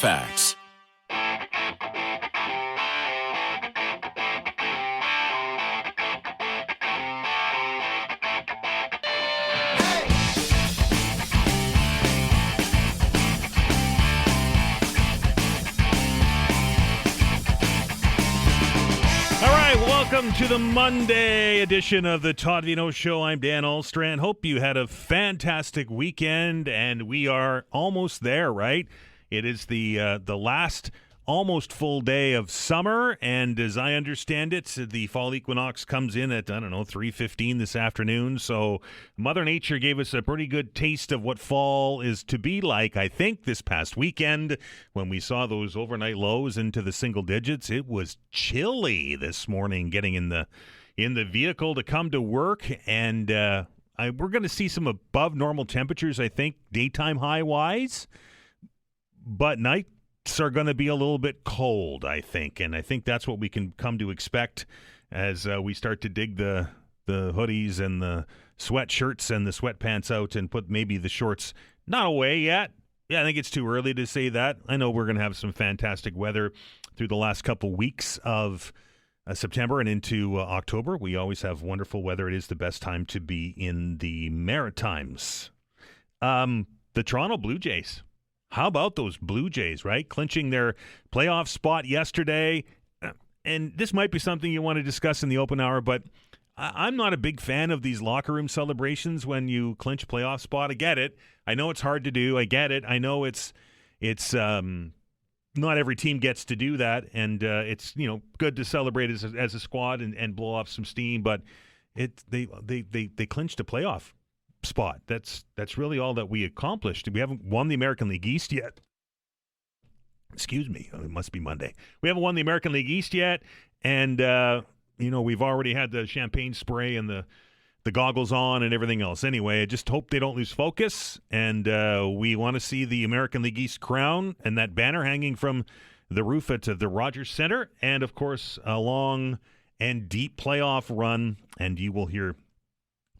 Halifax. Welcome to the Monday edition of the Todd Veinotte Show. I'm Dan Alstrand. Hope you had a fantastic weekend, and we are almost there, right? It is the last almost full day of summer, and as I understand it, the fall equinox comes in at, 3:15 this afternoon, so Mother Nature gave us a pretty good taste of what fall is to be like, I think, this past weekend when we saw those overnight lows into the single digits. It was chilly this morning getting in the vehicle to come to work, and we're going to see some above normal temperatures, I think, daytime high-wise, but night are going to be a little bit cold, I think, and I think that's what we can come to expect as we start to dig the hoodies and the sweatshirts and the sweatpants out and put maybe the shorts not away yet. Yeah, I think it's too early to say that. I know we're going to have some fantastic weather through the last couple weeks of September and into October. We always have wonderful weather. It is the best time to be in the Maritimes. The Toronto Blue Jays. How about those Blue Jays, right? Clinching their playoff spot yesterday. And this might be something you want to discuss in the open hour, but I'm not a big fan of these locker room celebrations when you clinch a playoff spot. I get it. I know it's hard to do. I get it. I know it's not every team gets to do that, and it's good to celebrate as a squad and blow off some steam. But they clinched a playoff spot. That's really all that we accomplished. We haven't won the American League East yet. Excuse me. It must be Monday. We haven't won the American League East yet, and we've already had the champagne spray and the goggles on and everything else. Anyway, I just hope they don't lose focus, and we want to see the American League East crown and that banner hanging from the roof at the Rogers Center, and of course a long and deep playoff run, and you will hear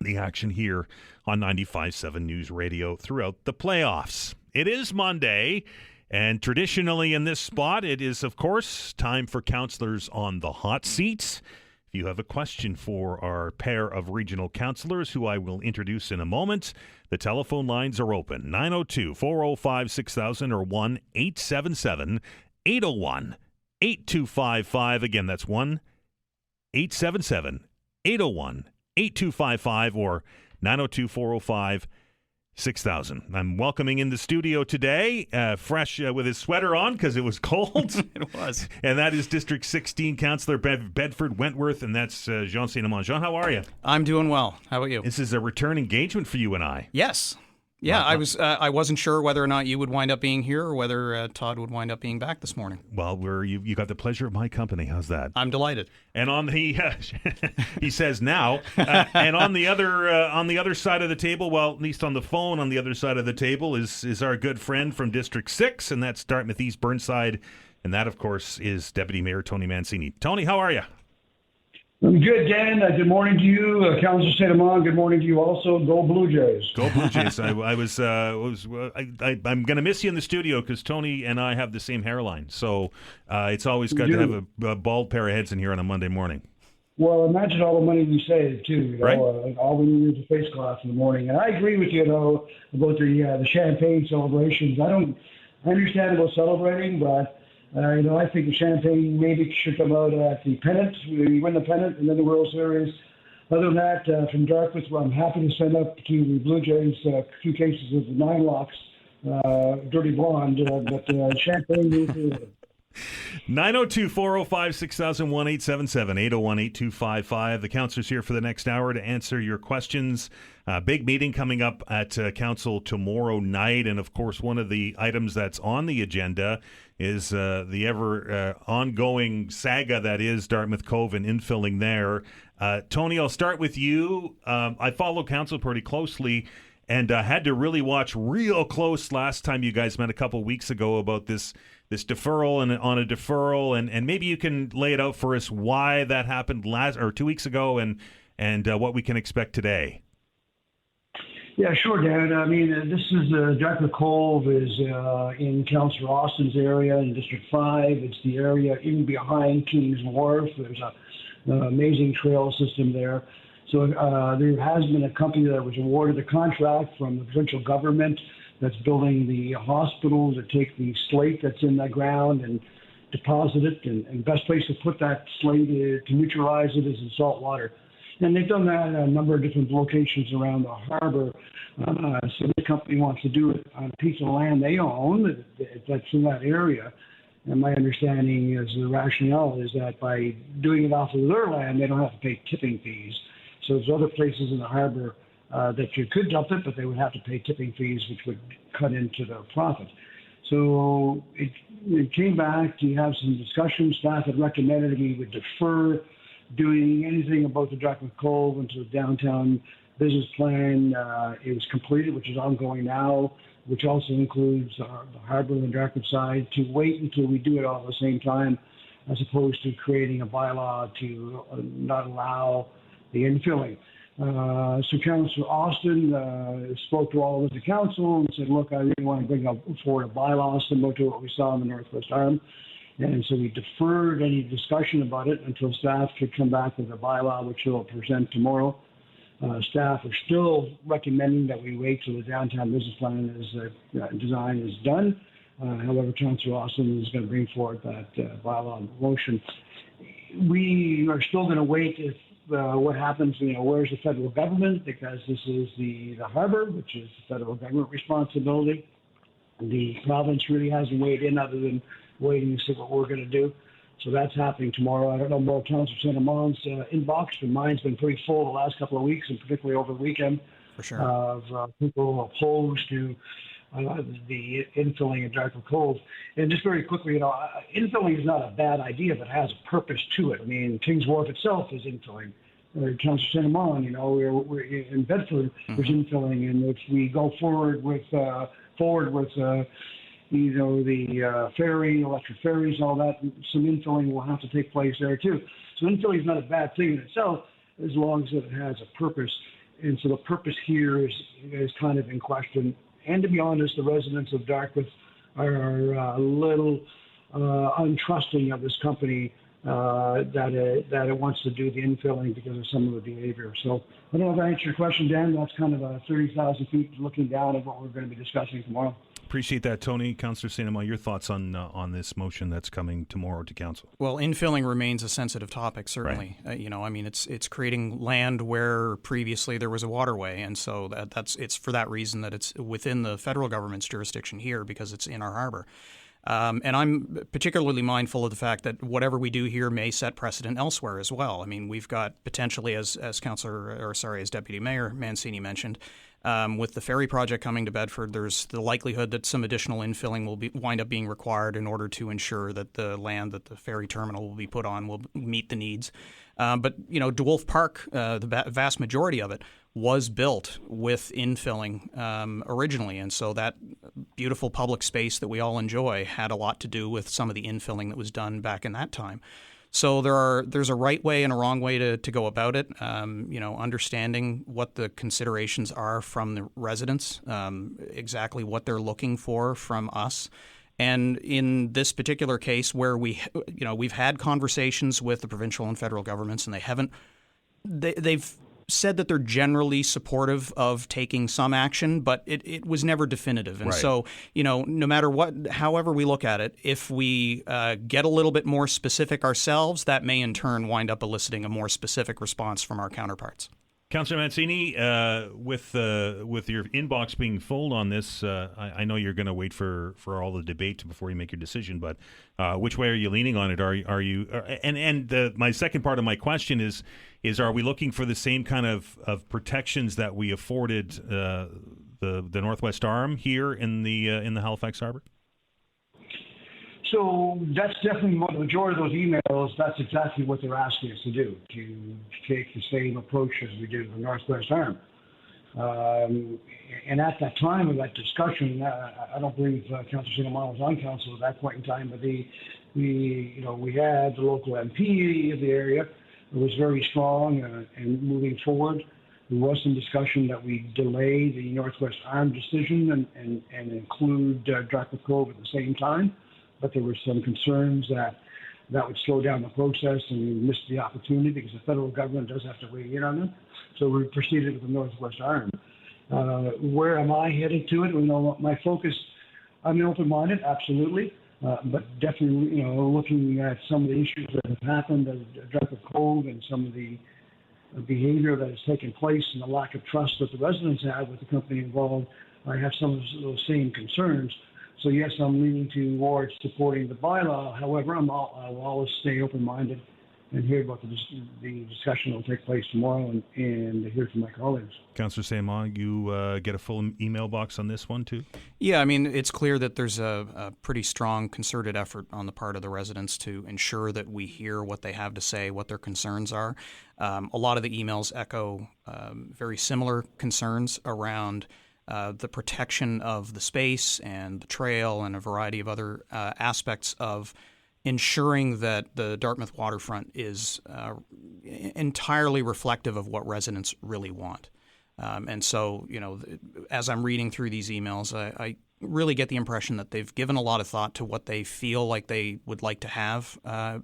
the action here on 95.7 News Radio throughout the playoffs. It is Monday, and traditionally in this spot, it is, of course, time for Councillors on the Hot Seat. If you have a question for our pair of regional councillors, who I will introduce in a moment, the telephone lines are open. 902-405-6000 or 1-877-801-8255. Again, that's 1-877-801-8255 or 902-405-6000. I'm welcoming in the studio today, fresh with his sweater on because it was cold. It was. And that is District 16 Councillor Bedford, Wentworth, and that's Jean St. Amand. Jean, how are you? I'm doing well. How about you? This is a return engagement for you and I. Yes. Yeah, I wasn't sure whether or not you would wind up being here or whether Todd would wind up being back this morning. Well, you got the pleasure of my company. How's that? I'm delighted. And on the he says now, and on the other side of the table, well, at least on the phone on the other side of the table is our good friend from District 6, and that's Dartmouth East, Burnside, and that, of course, is Deputy Mayor Tony Mancini. Tony, how are you? I'm good, Dan. Good morning to you, Councillor St. Amand. Good morning to you also. Go Blue Jays. Go Blue Jays. I'm going to miss you in the studio because Tony and I have the same hairline. So it's always good to have a bald pair of heads in here on a Monday morning. Well, imagine all the money we save, too. Right. All we need is a face cloth in the morning. And I agree with you, about the champagne celebrations. I understand about celebrating, but I think the champagne maybe should come out at the pennant. We win the pennant and then the World Series. Other than that, from Dartmouth, I'm happy to send up to the Blue Jays 2 cases of the 9 locks, Dirty Blonde, but champagne needs to... 902-405-6000, 1-877-801-8255. The councillors here for the next hour to answer your questions. Big meeting coming up at council tomorrow night, and of course one of the items that's on the agenda is the ever ongoing saga that is Dartmouth Cove and infilling there. Tony, I'll start with you. I follow council pretty closely, and had to really watch real close last time you guys met a couple weeks ago about this deferral and on a deferral, and maybe you can lay it out for us why that happened 2 weeks ago and what we can expect today. Yeah, sure, Dan. I mean, this is Dartmouth Cove is in Councillor Austin's area in District 5. It's the area in behind Kings Wharf. There's an amazing trail system there. So there has been a company that was awarded a contract from the provincial government that's building the hospital to take the slate that's in the ground and deposit it. And best place to put that slate to neutralize it is in salt water. And they've done that at a number of different locations around the harbor. So the company wants to do it on a piece of land they own that's in that area. And my understanding is the rationale is that by doing it off of their land, they don't have to pay tipping fees. So there's other places in the harbor that you could dump it, but they would have to pay tipping fees, which would cut into their profit. So it came back to have some discussion. Staff had recommended we would defer doing anything about the Dartmouth Cove until the downtown business plan is completed, which is ongoing now, which also includes the harbor and the Dartmouth side, to wait until we do it all at the same time, as opposed to creating a bylaw to not allow the infilling. So Councillor Austin spoke to all of us at council and said, look, I really want to bring forward a bylaw similar to what we saw in the Northwest Arm. And so we deferred any discussion about it until staff could come back with a bylaw, which they'll present tomorrow. Staff are still recommending that we wait till the downtown business plan design is done. However, Councillor Austin is going to bring forward that bylaw motion. We are still going to wait if what happens, where's the federal government, because this is the harbor, which is the federal government responsibility. The province really hasn't weighed in other than waiting to see what we're going to do. So that's happening tomorrow. I don't know about Councillor St. Amand's inbox, but mine's been pretty full the last couple of weeks, and particularly over the weekend, For sure. of people opposed to the infilling of Dartmouth Cove. And just very quickly, infilling is not a bad idea, but has a purpose to it. I mean, Kings Wharf itself is infilling. Councillor St. Amand, we're in Bedford, there's infilling, and if we go forward with the ferry, electric ferries, all that, some infilling will have to take place there too. So infilling is not a bad thing in itself, as long as it has a purpose. And so the purpose here is kind of in question. And to be honest, the residents of Dartmouth are a little untrusting of this company that it wants to do the infilling because of some of the behavior. So I don't know if I answered your question, Dan. That's kind of a 30,000 feet looking down at what we're going to be discussing tomorrow. Appreciate that, Tony. Councillor St. Amand, your thoughts on this motion that's coming tomorrow to council? Well, infilling remains a sensitive topic, certainly. Right. It's creating land where previously there was a waterway, and so it's for that reason that it's within the federal government's jurisdiction here because it's in our harbor. And I'm particularly mindful of the fact that whatever we do here may set precedent elsewhere as well. I mean, we've got potentially, as Deputy Mayor Mancini mentioned, with the ferry project coming to Bedford, there's the likelihood that some additional infilling will wind up being required in order to ensure that the land that the ferry terminal will be put on will meet the needs. But DeWolf Park, the vast majority of it was built with infilling originally, and so that beautiful public space that we all enjoy had a lot to do with some of the infilling that was done back in that time. So there's a right way and a wrong way to go about it. Understanding what the considerations are from the residents, exactly what they're looking for from us. And in this particular case where we've had conversations with the provincial and federal governments, and they've said that they're generally supportive of taking some action, but it was never definitive. And so, no matter however we look at it, if we get a little bit more specific ourselves, that may in turn wind up eliciting a more specific response from our counterparts. Councillor Mancini, with your inbox being full on this, I know you're going to wait for all the debate before you make your decision. But which way are you leaning on it? Are you? My second part of my question is are we looking for the same kind of protections that we afforded the Northwest Arm here in the Halifax Harbour? So that's definitely the majority of those emails. That's exactly what they're asking us to do, to take the same approach as we do the Northwest Arm. And at that time of that discussion, I don't believe Councillor St. Amand was on council at that point in time, but we had the local MP of the area who was very strong and moving forward. There was some discussion that we delay the Northwest Arm decision and include Dartmouth Cove at the same time, but there were some concerns that would slow down the process and we missed the opportunity because the federal government does have to weigh in on it. So we proceeded with the Northwest Arm. Where am I headed to it? My focus, I'm open-minded, absolutely, but definitely, looking at some of the issues that have happened at Dartmouth Cove and some of the behavior that has taken place and the lack of trust that the residents have with the company involved, I have some of those same concerns. So yes, I'm leaning towards supporting the bylaw. However, I'll always stay open-minded and hear about the discussion that will take place tomorrow and hear from my colleagues. Councillor St. you get a full email box on this one too? Yeah, I mean, it's clear that there's a pretty strong concerted effort on the part of the residents to ensure that we hear what they have to say, what their concerns are. A lot of the emails echo very similar concerns around the protection of the space and the trail and a variety of other aspects of ensuring that the Dartmouth waterfront is entirely reflective of what residents really want. And so, as I'm reading through these emails, I really get the impression that they've given a lot of thought to what they feel like they would like to have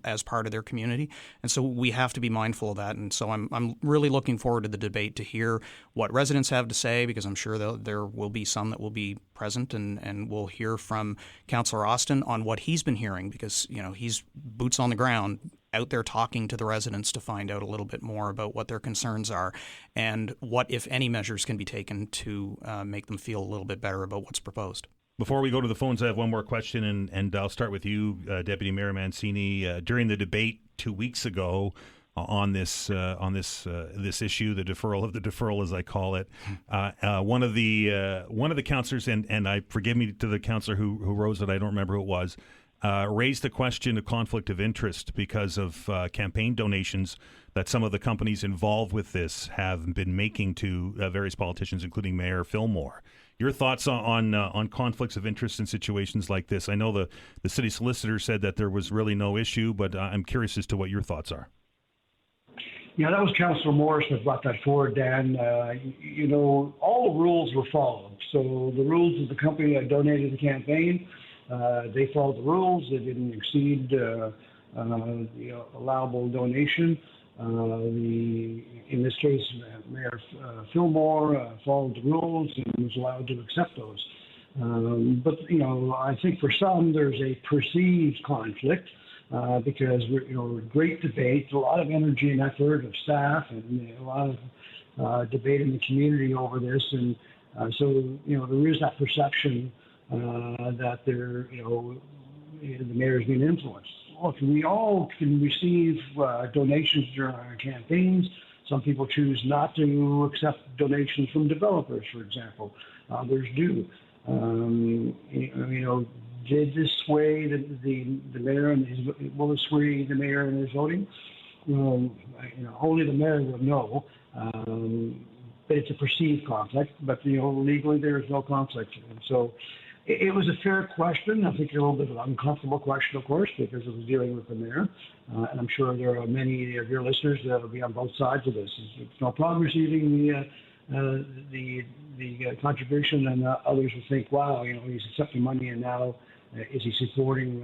as part of their community. And so we have to be mindful of that. And so I'm really looking forward to the debate to hear what residents have to say, because I'm sure there will be some that will be present, and we'll hear from Councillor Austin on what he's been hearing, because, he's boots on the ground out there talking to the residents to find out a little bit more about what their concerns are and what, if any, measures can be taken to make them feel a little bit better about what's proposed. Before we go to the phones, I have one more question, and I'll start with you, Deputy Mayor Mancini. During the debate 2 weeks ago on this issue, the deferral of the deferral, as I call it, one of the councillors, and I forgive me to the councillor who rose it, I don't remember who it was, raised the question of conflict of interest because of campaign donations that some of the companies involved with this have been making to various politicians, including Mayor Fillmore. Your thoughts on conflicts of interest in situations like this? I know the city solicitor said that there was really no issue, but I'm curious as to what your thoughts are. Yeah, that was Councillor Morris that brought that forward, Dan. All the rules were followed. So the rules of the company that donated the campaign, they followed the rules. They didn't exceed allowable donation. In this case, Mayor Fillmore followed the rules and was allowed to accept those. But I think for some there's a perceived conflict because we're great debate, a lot of energy and effort of staff, and a lot of debate in the community over this, and so there is that perception that the mayor is being influenced. Look, we all can receive donations during our campaigns. Some people choose not to accept donations from developers, for example. Others do. Did this sway the mayor and will it sway the mayor in his voting? Only the mayor will know. But it's a perceived conflict. But legally there is no conflict, and so. It was a fair question. I think a little bit of an uncomfortable question, of course, because it was dealing with the mayor. And I'm sure there are many of your listeners that will be on both sides of this. It's no problem receiving the contribution, and others will think, wow, he's accepting money, and now is he supporting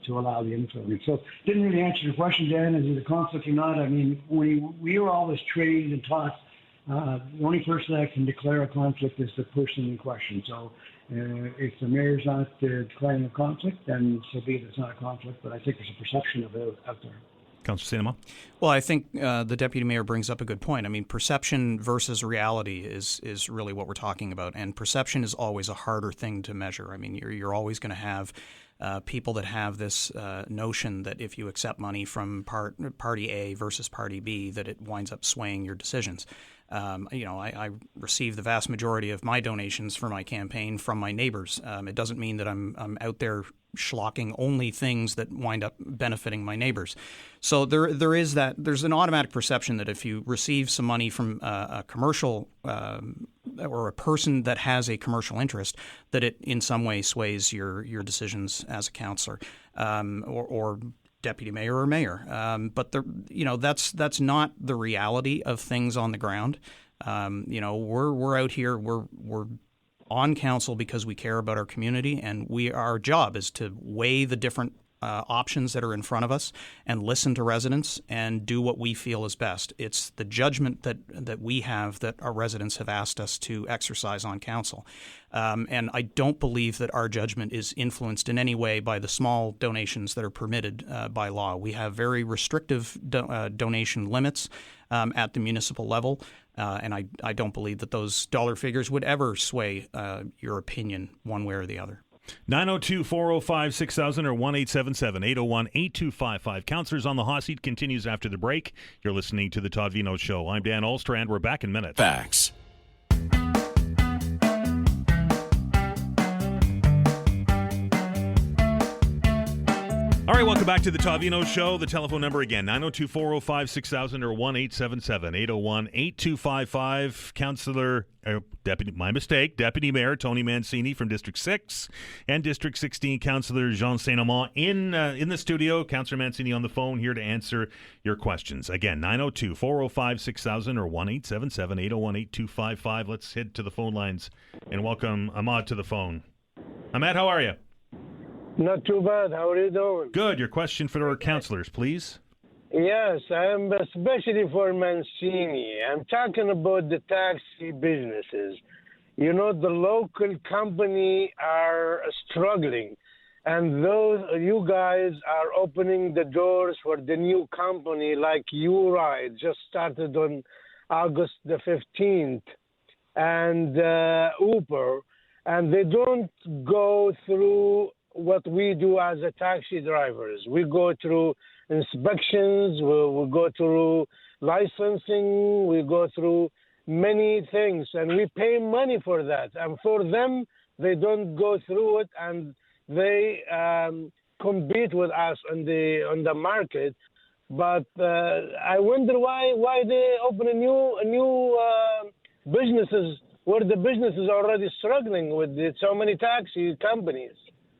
to allow the influence? So didn't really answer your question, Dan, is it a conflict or not? I mean, we were always trained and taught the only person that can declare a conflict is the person in question. So if the mayor's not declaring a conflict, then so be it. It's not a conflict, but I think there's a perception of it out there. Councillor St. Well, I think the deputy mayor brings up a good point. I mean, perception versus reality is really what we're talking about, and perception is always a harder thing to measure. I mean, you're always going to have people that have this notion that if you accept money from party A versus party B, that it winds up swaying your decisions. I receive the vast majority of my donations for my campaign from my neighbors. It doesn't mean that I'm out there schlocking only things that wind up benefiting my neighbors. So there's an automatic perception that if you receive some money from a commercial or a person that has a commercial interest, that it in some way sways your decisions as a councillor, or deputy mayor or mayor. But that's not the reality of things on the ground. We're out here. We're on council because we care about our community, and our job is to weigh the different options that are in front of us and listen to residents and do what we feel is best. It's the judgment that we have that our residents have asked us to exercise on council. And I don't believe that our judgment is influenced in any way by the small donations that are permitted by law. We have very restrictive donation limits at the municipal level, and I don't believe that those dollar figures would ever sway your opinion one way or the other. 902-405-6000 or 1-877-801-8255. Councillors on the Hot Seat continues after the break. You're listening to The Todd Veinotte Show. I'm Dan Olstrand. We're back in minutes. Facts. All right, welcome back to the Todd Veinotte Show. The telephone number again, 902-405-6000 or 1-877-801-8255. Councillor, Deputy Mayor Tony Mancini from District 6 and District 16 Councillor Jean St in the studio. Councillor Mancini on the phone here to answer your questions. Again, 902-405-6000 or 1-877-801-8255. Let's head to the phone lines and welcome Amand to the phone. Amand, how are you? Not too bad. How are you doing? Good. Your question for our councillors, please. Yes, I'm especially for Mancini. I'm talking about the taxi businesses. You know, the local company are struggling, and you guys are opening the doors for the new company like U-Ride, just started on August the 15th, and Uber, and they don't go through what we do as a taxi drivers. We go through inspections, we go through licensing, we go through many things, and we pay money for that. And for them, they don't go through it, and they compete with us on the market. But I wonder why they open a new businesses where the business is already struggling with so many taxi companies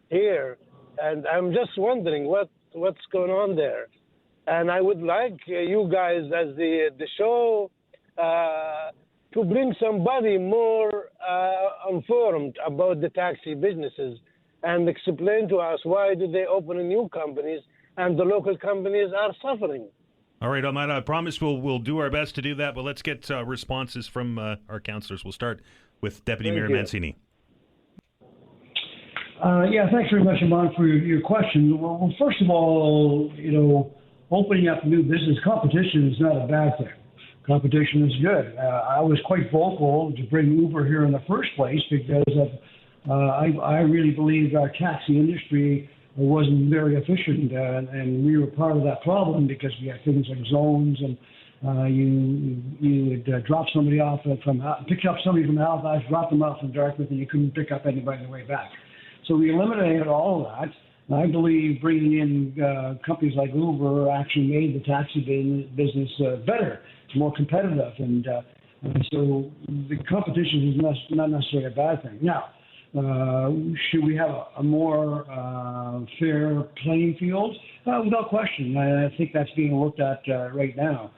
here, and I'm just wondering what's going on there. And I would like you guys as the show to bring somebody more informed about the taxi businesses and explain to us why do they open new companies and the local companies are suffering. All right, Amand, I promise we'll do our best to do that, but let's get responses from our councillors. We'll start with Deputy Mayor Mancini. Thanks very much, Amand, for your question. Well, first of all, opening up new business competition is not a bad thing. Competition is good. I was quite vocal to bring Uber here in the first place because I really believe our taxi industry wasn't very efficient, and we were part of that problem because we had things like zones, and you would drop somebody off pick up somebody from Halifax, drop them off from Dartmouth, and you couldn't pick up anybody on the way back. So we eliminated all of that. And I believe bringing in companies like Uber actually made the taxi business better, more competitive, and so the competition is not necessarily a bad thing. Now, should we have a more fair playing field? Without question. I think that's being looked at right now.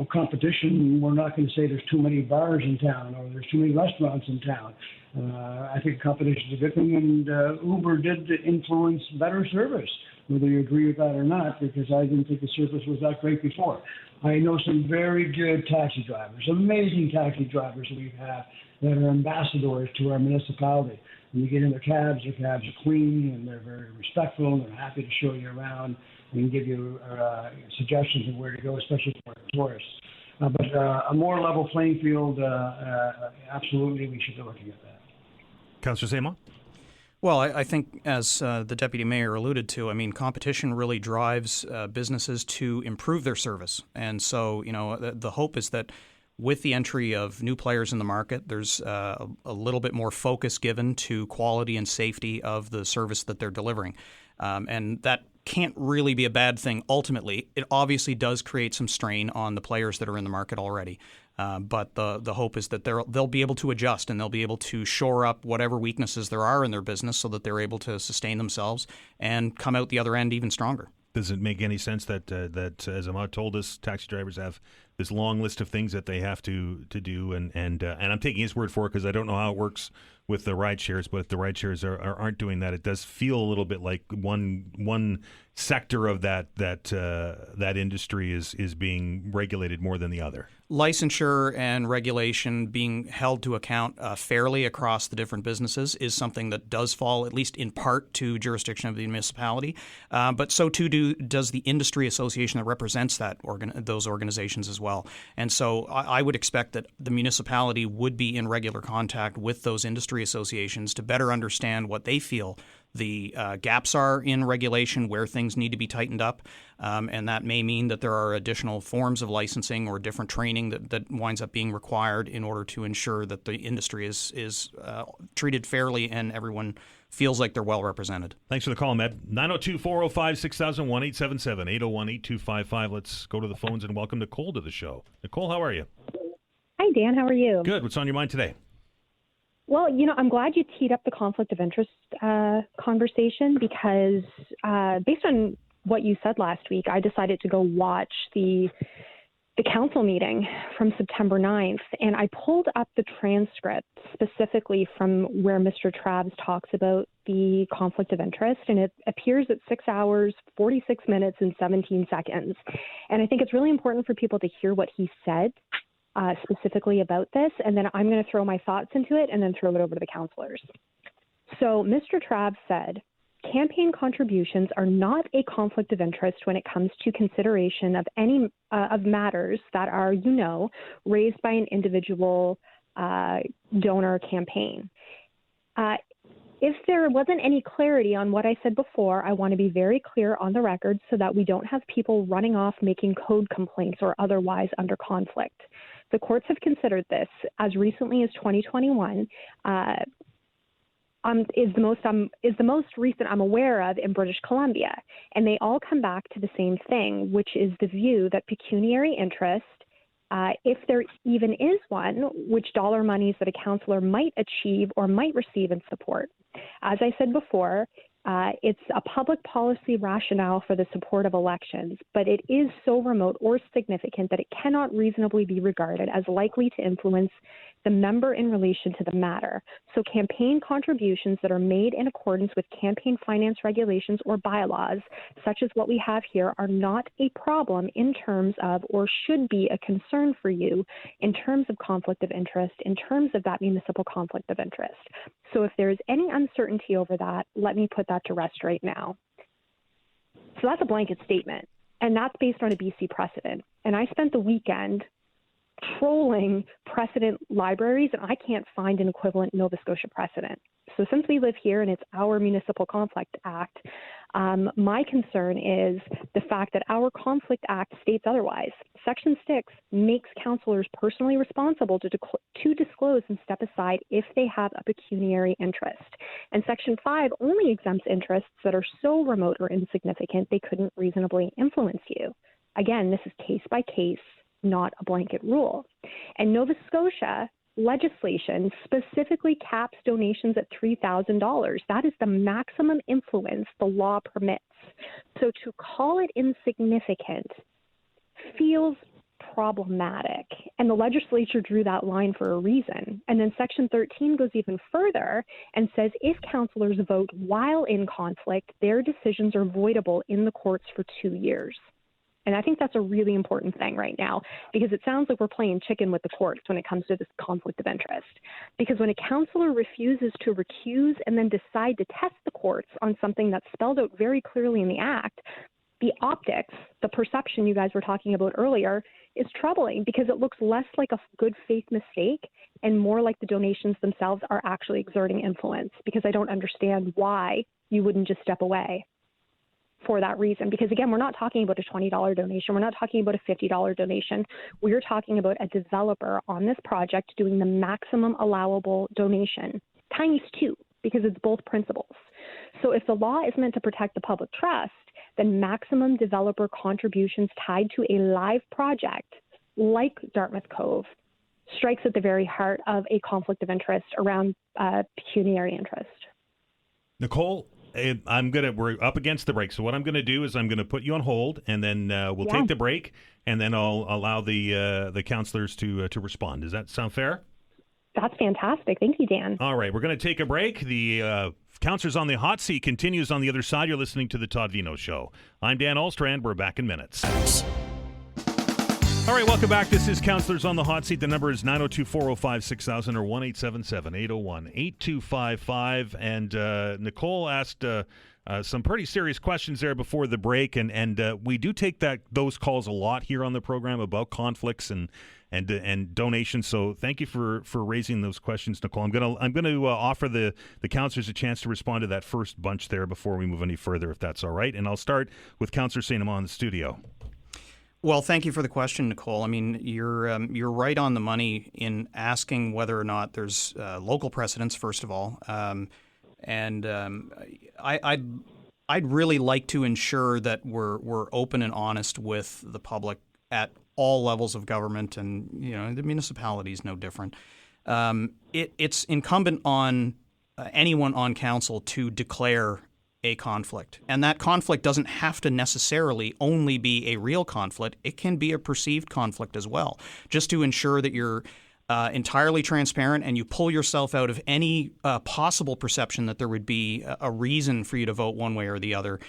Competition, we're not going to say there's too many bars in town or there's too many restaurants in town. I think competition is a good thing, and Uber did influence better service, whether you agree with that or not, because I didn't think the service was that great before. I know some very good taxi drivers, amazing taxi drivers that we've had that are ambassadors to our municipality. When you get in their cabs are clean, and they're very respectful, and they're happy to show you around and give you suggestions of where to go, especially for tourists. But a more level playing field, absolutely, we should be looking at that. Councillor St. Well, I think, as the Deputy Mayor alluded to, competition really drives businesses to improve their service. And so, the hope is that with the entry of new players in the market, there's a little bit more focus given to quality and safety of the service that they're delivering. And that can't really be a bad thing ultimately. It obviously does create some strain on the players that are in the market already. But the hope is that they'll be able to adjust, and they'll be able to shore up whatever weaknesses there are in their business so that they're able to sustain themselves and come out the other end even stronger. Does it make any sense that, as Amand told us, taxi drivers have this long list of things that they have to do, and I'm taking his word for it because I don't know how it works with the ride shares, but if the ride shares aren't doing that, it does feel a little bit like one sector of that industry is being regulated more than the other. Licensure and regulation being held to account fairly across the different businesses is something that does fall, at least in part, to jurisdiction of the municipality. But so too does the industry association that represents those organizations as well. And so I would expect that the municipality would be in regular contact with those industry associations to better understand what they feel the gaps are in regulation, where things need to be tightened up, and that may mean that there are additional forms of licensing or different training that winds up being required in order to ensure that the industry is treated fairly and everyone feels like they're well represented. Thanks for the call, Med. 902-405-6000, 1-877-801-8255. Let's go to the phones and welcome Nicole to the show. Nicole, how are you? Hi, Dan. How are you? Good. What's on your mind today? Well, I'm glad you teed up the conflict of interest conversation because based on what you said last week, I decided to go watch the council meeting from September 9th, and I pulled up the transcript specifically from where Mr. Travs talks about the conflict of interest, and it appears at 6 hours, 46 minutes, and 17 seconds. And I think it's really important for people to hear what he said specifically about this, and then I'm going to throw my thoughts into it and then throw it over to the councillors. So Mr. Travs said, campaign contributions are not a conflict of interest when it comes to consideration of any of matters that are, raised by an individual donor campaign. If there wasn't any clarity on what I said before, I want to be very clear on the record so that we don't have people running off making code complaints or otherwise under conflict. The courts have considered this as recently as 2021. Is the most recent I'm aware of in British Columbia, and they all come back to the same thing, which is the view that pecuniary interest, if there even is one, which dollar monies that a councillor might achieve or might receive in support. As I said before, it's a public policy rationale for the support of elections, but it is so remote or significant that it cannot reasonably be regarded as likely to influence the member in relation to the matter. So campaign contributions that are made in accordance with campaign finance regulations or bylaws, such as what we have here, are not a problem in terms of, or should be a concern for you in terms of conflict of interest, in terms of that municipal conflict of interest. So if there is any uncertainty over that, let me put that to rest right now. So that's a blanket statement, and that's based on a BC precedent. And I spent the weekend trolling precedent libraries, and I can't find an equivalent Nova Scotia precedent. So since we live here and it's our Municipal Conflict Act, my concern is the fact that our Conflict Act states otherwise. Section 6 makes councillors personally responsible to disclose and step aside if they have a pecuniary interest. And Section 5 only exempts interests that are so remote or insignificant they couldn't reasonably influence you. Again, this is case by case, not a blanket rule. And Nova Scotia legislation specifically caps donations at $3,000. That is the maximum influence the law permits. So to call it insignificant feels problematic. And the legislature drew that line for a reason. And then Section 13 goes even further and says if councillors vote while in conflict, their decisions are voidable in the courts for 2 years. And I think that's a really important thing right now, because it sounds like we're playing chicken with the courts when it comes to this conflict of interest. Because when a councillor refuses to recuse and then decide to test the courts on something that's spelled out very clearly in the Act, the optics, the perception you guys were talking about earlier, is troubling because it looks less like a good faith mistake and more like the donations themselves are actually exerting influence, because I don't understand why you wouldn't just step away for that reason. Because again, we're not talking about a $20 donation. We're not talking about a $50 donation. We're talking about a developer on this project doing the maximum allowable donation, times 2, because it's both principles. So if the law is meant to protect the public trust, then maximum developer contributions tied to a live project like Dartmouth Cove strikes at the very heart of a conflict of interest around pecuniary interest. Nicole, We're up against the break. So what I'm gonna do is I'm gonna put you on hold, and then we'll take the break, and then I'll allow the councillors to respond. Does that sound fair? That's fantastic. Thank you, Dan. All right, we're going to take a break. The Councillors on the Hot Seat continues on the other side. You're listening to the Todd Veinotte Show. I'm Dan Alstrand. We're back in minutes. All right, welcome back. This is Councillors on the Hot Seat. The number is 902-405-6000 or 1-877-801-8255. And Nicole asked some pretty serious questions there before the break, and we do take those calls a lot here on the program about conflicts and donations. So thank you for raising those questions, Nicole. I'm gonna offer the councillors a chance to respond to that first bunch there before we move any further, if that's all right. And I'll start with Councillor St. Amand in the studio. Well, thank you for the question, Nicole. I mean, you're right on the money in asking whether or not there's local precedents, first of all, and I'd really like to ensure that we're open and honest with the public at all levels of government, and the municipality is no different. It's incumbent on anyone on council to declare a conflict, and that conflict doesn't have to necessarily only be a real conflict. It can be a perceived conflict as well, just to ensure that you're entirely transparent and you pull yourself out of any possible perception that there would be a reason for you to vote one way or the other,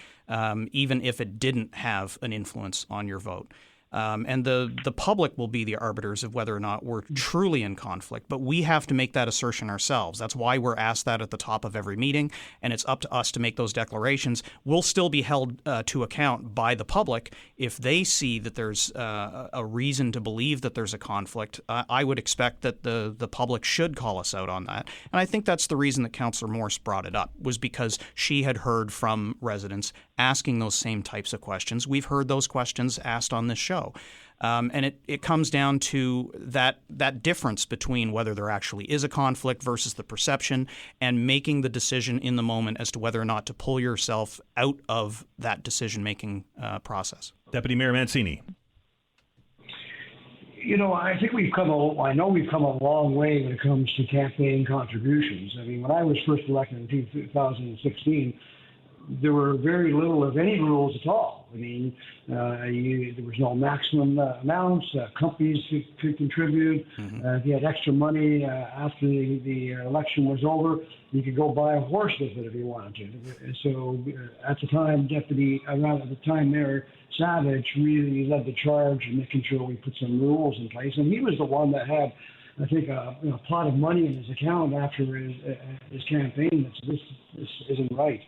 even if it didn't have an influence on your vote. And the public will be the arbiters of whether or not we're truly in conflict. But we have to make that assertion ourselves. That's why we're asked that at the top of every meeting, and it's up to us to make those declarations. We'll still be held to account by the public if they see that there's a reason to believe that there's a conflict. I would expect that the public should call us out on that. And I think that's the reason that Councillor Morse brought it up, was because she had heard from residents asking those same types of questions. We've heard those questions asked on this show. And it comes down to that difference between whether there actually is a conflict versus the perception, and making the decision in the moment as to whether or not to pull yourself out of that decision-making process. Deputy Mayor Mancini. I think we've come a long way when it comes to campaign contributions. I mean, when I was first elected in 2016, there were very little, if any, rules at all. I mean, there was no maximum amounts. Companies could contribute. If you had extra money after the election was over, you could go buy a horse with it if you wanted to. So at the time, Mayor Savage really led the charge in making sure we put some rules in place. And he was the one that had, I think, a pot of money in his account after his campaign that said, this isn't right.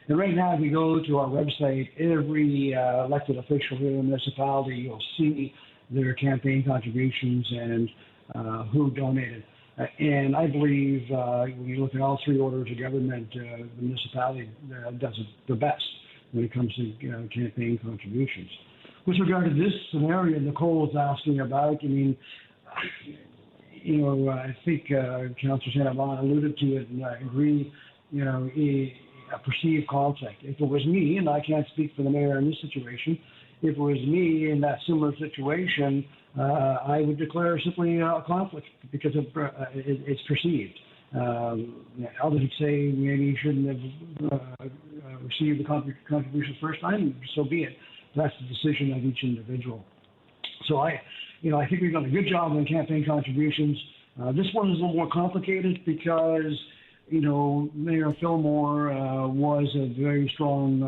And right now, if you go to our website, every elected official here in the municipality, you'll see their campaign contributions and who donated. And I believe when you look at all three orders of government, the municipality does it the best when it comes to campaign contributions. With regard to this scenario Nicole was asking about, I mean, I think Councillor St. Amand alluded to it, and I agree, a perceived conflict. If it was me, and I can't speak for the mayor in this situation, if it was me in that similar situation, I would declare simply a conflict because it's perceived. Others would say maybe you shouldn't have received the contributions first time, so be it. That's the decision of each individual. So I think we've done a good job on campaign contributions. This one is a little more complicated because Mayor Fillmore was a very strong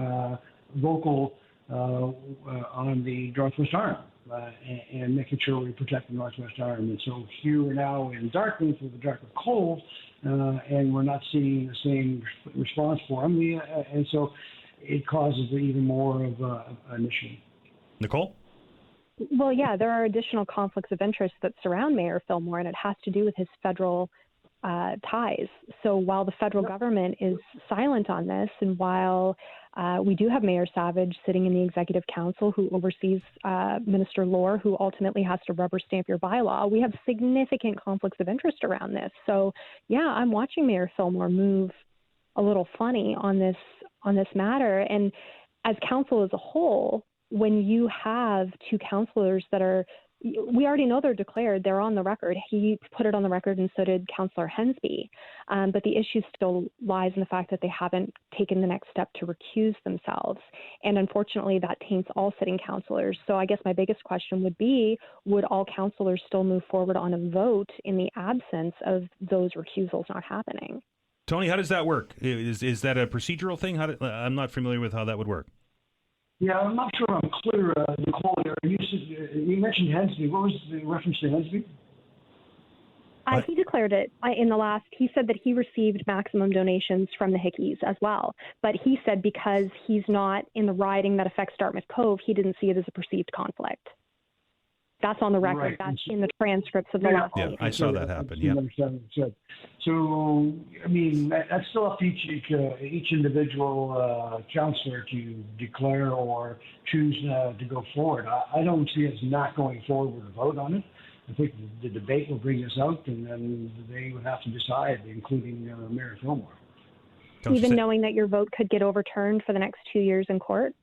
vocal on the Northwest Arm and making sure we protect the Northwest Arm. And so here we're now in Dartmouth with the Dartmouth Cold, and we're not seeing the same response for him. And so it causes even more of an issue. Nicole? Well, yeah, there are additional conflicts of interest that surround Mayor Fillmore, and it has to do with his federal ties. So while the federal government is silent on this, and while we do have Mayor Savage sitting in the Executive Council who oversees Minister Lohr, who ultimately has to rubber stamp your bylaw, we have significant conflicts of interest around this. So yeah, I'm watching Mayor Fillmore move a little funny on this matter. And as council as a whole, when you have two councillors that are we already know they're declared. They're on the record. He put it on the record, and so did Councillor Hensby. But the issue still lies in the fact that they haven't taken the next step to recuse themselves. And unfortunately, that taints all sitting councillors. So I guess my biggest question would be, would all councillors still move forward on a vote in the absence of those recusals not happening? Tony, how does that work? Is that a procedural thing? I'm not familiar with how that would work. Yeah, I'm not sure I'm clear, Nicole. You mentioned Hensby. What was the reference to Hensby? He declared it in the last. He said that he received maximum donations from the Hickeys as well. But he said because he's not in the riding that affects Dartmouth Cove, he didn't see it as a perceived conflict. That's on the record. Right. That's in the transcripts of the last meeting. I saw that happen. Yeah. So, I mean, that's still up to each individual councillor to declare or choose to go forward. I don't see us not going forward with a vote on it. I think the debate will bring this out, and then they would have to decide, including Mayor Fillmore. Even knowing that your vote could get overturned for the next 2 years in court?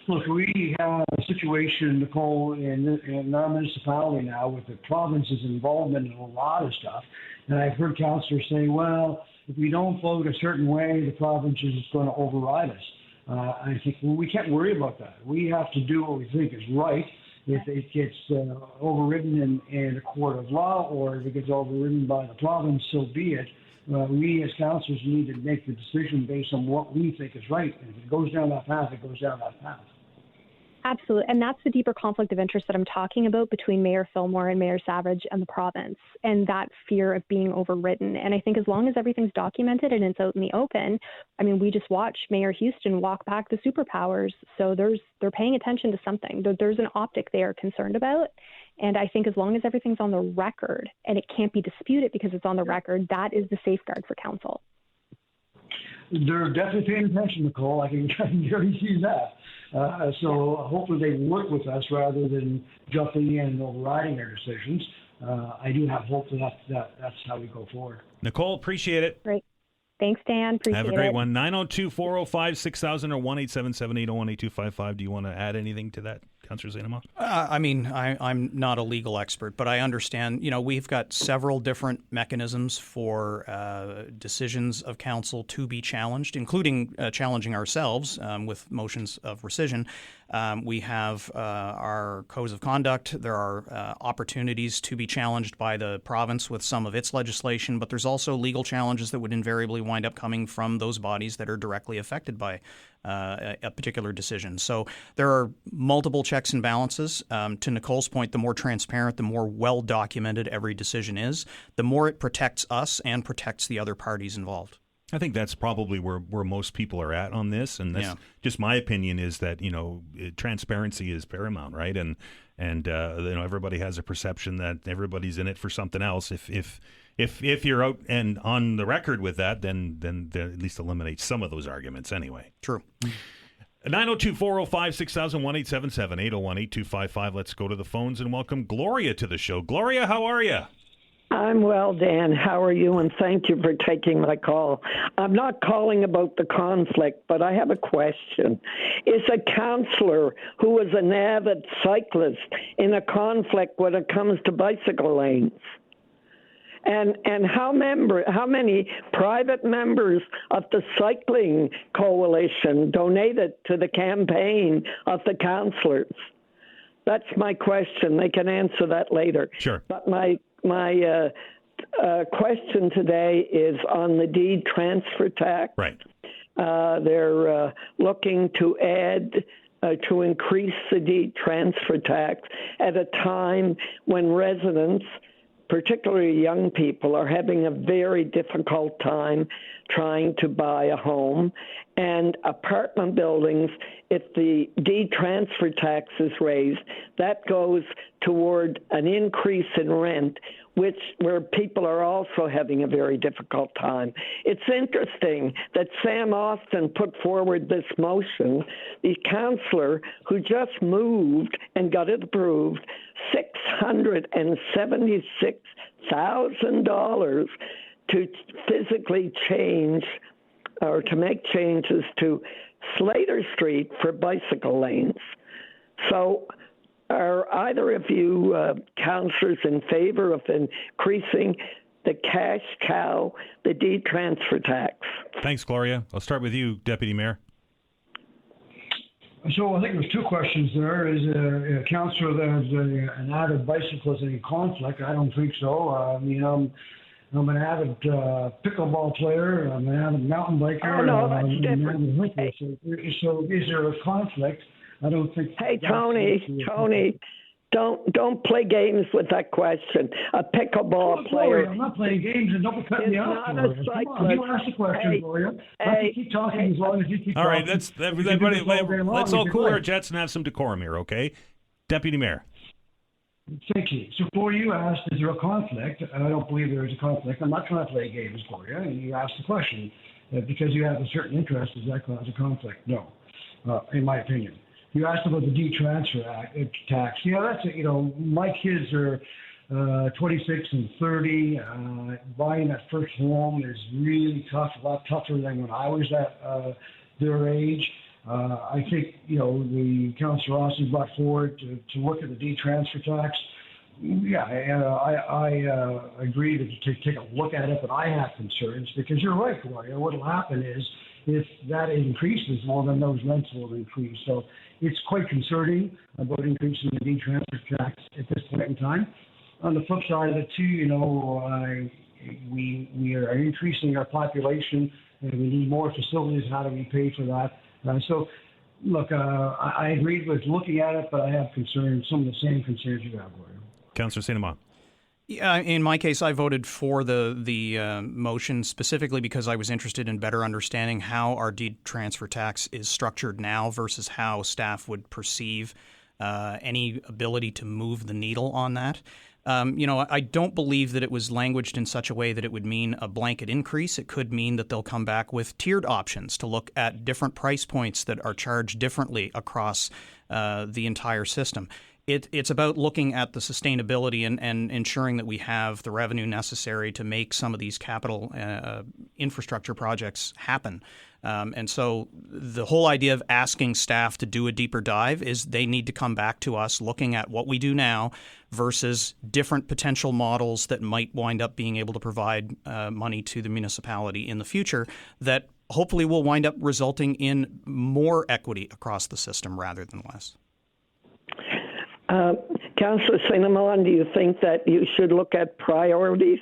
Look, we have a situation, Nicole, in our municipality now with the province's involvement in a lot of stuff. And I've heard councillors say, well, if we don't vote a certain way, the province is going to override us. I think we can't worry about that. We have to do what we think is right. If it gets overridden in a court of law, or if it gets overridden by the province, so be it. We as councillors need to make the decision based on what we think is right. And if it goes down that path, it goes down that path. Absolutely. And that's the deeper conflict of interest that I'm talking about between Mayor Fillmore and Mayor Savage and the province, and that fear of being overridden. And I think as long as everything's documented and it's out in the open, I mean, we just watched Mayor Houston walk back the superpowers. So they're paying attention to something. There's an optic they are concerned about. And I think as long as everything's on the record and it can't be disputed because it's on the record, that is the safeguard for council. They're definitely paying attention, Nicole. I can guarantee you that. So hopefully they work with us rather than jumping in and overriding our decisions. I do have hope that's how we go forward. Nicole, appreciate it. Great. Thanks, Dan. Appreciate it. Have a great one. 902-405-6000 or 1-877-801-8255. Do you want to add anything to that, Councillor Zainama? I mean, I'm not a legal expert, but I understand, we've got several different mechanisms for decisions of council to be challenged, including challenging ourselves with motions of rescission. We have our codes of conduct. There are opportunities to be challenged by the province with some of its legislation, but there's also legal challenges that would invariably wind up coming from those bodies that are directly affected by a particular decision. So there are multiple checks and balances. To Nicole's point, the more transparent, the more well-documented every decision is, the more it protects us and protects the other parties involved. I think that's probably where most people are at on this, and that's just my opinion is that transparency is paramount, right? And everybody has a perception that everybody's in it for something else. If you're out and on the record with that, then that at least eliminates some of those arguments anyway. True. 902-405-6000, 1-877-801-8255. Let's go to the phones and welcome Gloria to the show. Gloria, how are you? I'm well, Dan. How are you? And thank you for taking my call. I'm not calling about the conflict, but I have a question. Is a councillor who is an avid cyclist in a conflict when it comes to bicycle lanes? And how many private members of the cycling coalition donated to the campaign of the councillors? That's my question. They can answer that later. Sure. But my question today is on the deed transfer tax. Right. They're looking to to increase the deed transfer tax at a time when residents, particularly young people, are having a very difficult time trying to buy a home. And apartment buildings, if the deed transfer tax is raised, that goes toward an increase in rent, where people are also having a very difficult time. It's interesting that Sam Austin put forward this motion, the councillor who just moved and got it approved, $676,000 to physically change or to make changes to Slater Street for bicycle lanes. So Are either of you councillors in favour of increasing the cash cow, the deed transfer tax? Thanks, Gloria. I'll start with you, Deputy Mayor. So I think there's two questions there. Is a councillor that's an avid bicyclist in conflict? I don't think so. I'm an avid pickleball player. I'm an avid mountain biker. Oh, no, that's different. So is there a conflict? I don't think. Hey, Tony, don't play games with that question. A pickleball player. I'm not playing games, and don't cut me off. Not a cyclist. You ask the question, Gloria. I can keep talking as long as you keep talking. All right, let's all cool our jets and have some decorum here, okay? Deputy Mayor. Thank you. So, Gloria, you asked, is there a conflict? And I don't believe there is a conflict. I'm not trying to play games, Gloria. You asked the question. Because you have a certain interest, does that cause a conflict? No, in my opinion. You asked about the de-transfer tax. Yeah, that's it. My kids are 26 and 30. Buying that first home is really tough, a lot tougher than when I was at their age. I think, the Councillor Rossi brought forward to look at the de-transfer tax. Yeah, I agree to take a look at it, but I have concerns because you're right, Gloria. What will happen is if that increases, well, then those rents will increase. So it's quite concerning about increasing the de-transfer tax at this point in time. On the flip side of it, too, we are increasing our population and we need more facilities. How do we pay for that? So, look, I agree with looking at it, but I have concerns, some of the same concerns you have, Gloria. Councillor St. Amand. Yeah, in my case, I voted for the motion specifically because I was interested in better understanding how our deed transfer tax is structured now versus how staff would perceive any ability to move the needle on that. I don't believe that it was languaged in such a way that it would mean a blanket increase. It could mean that they'll come back with tiered options to look at different price points that are charged differently across the entire system. It's about looking at the sustainability and ensuring that we have the revenue necessary to make some of these capital infrastructure projects happen. And so the whole idea of asking staff to do a deeper dive is they need to come back to us looking at what we do now versus different potential models that might wind up being able to provide money to the municipality in the future that hopefully will wind up resulting in more equity across the system rather than less. Councillor St. Amand, do you think that you should look at priorities?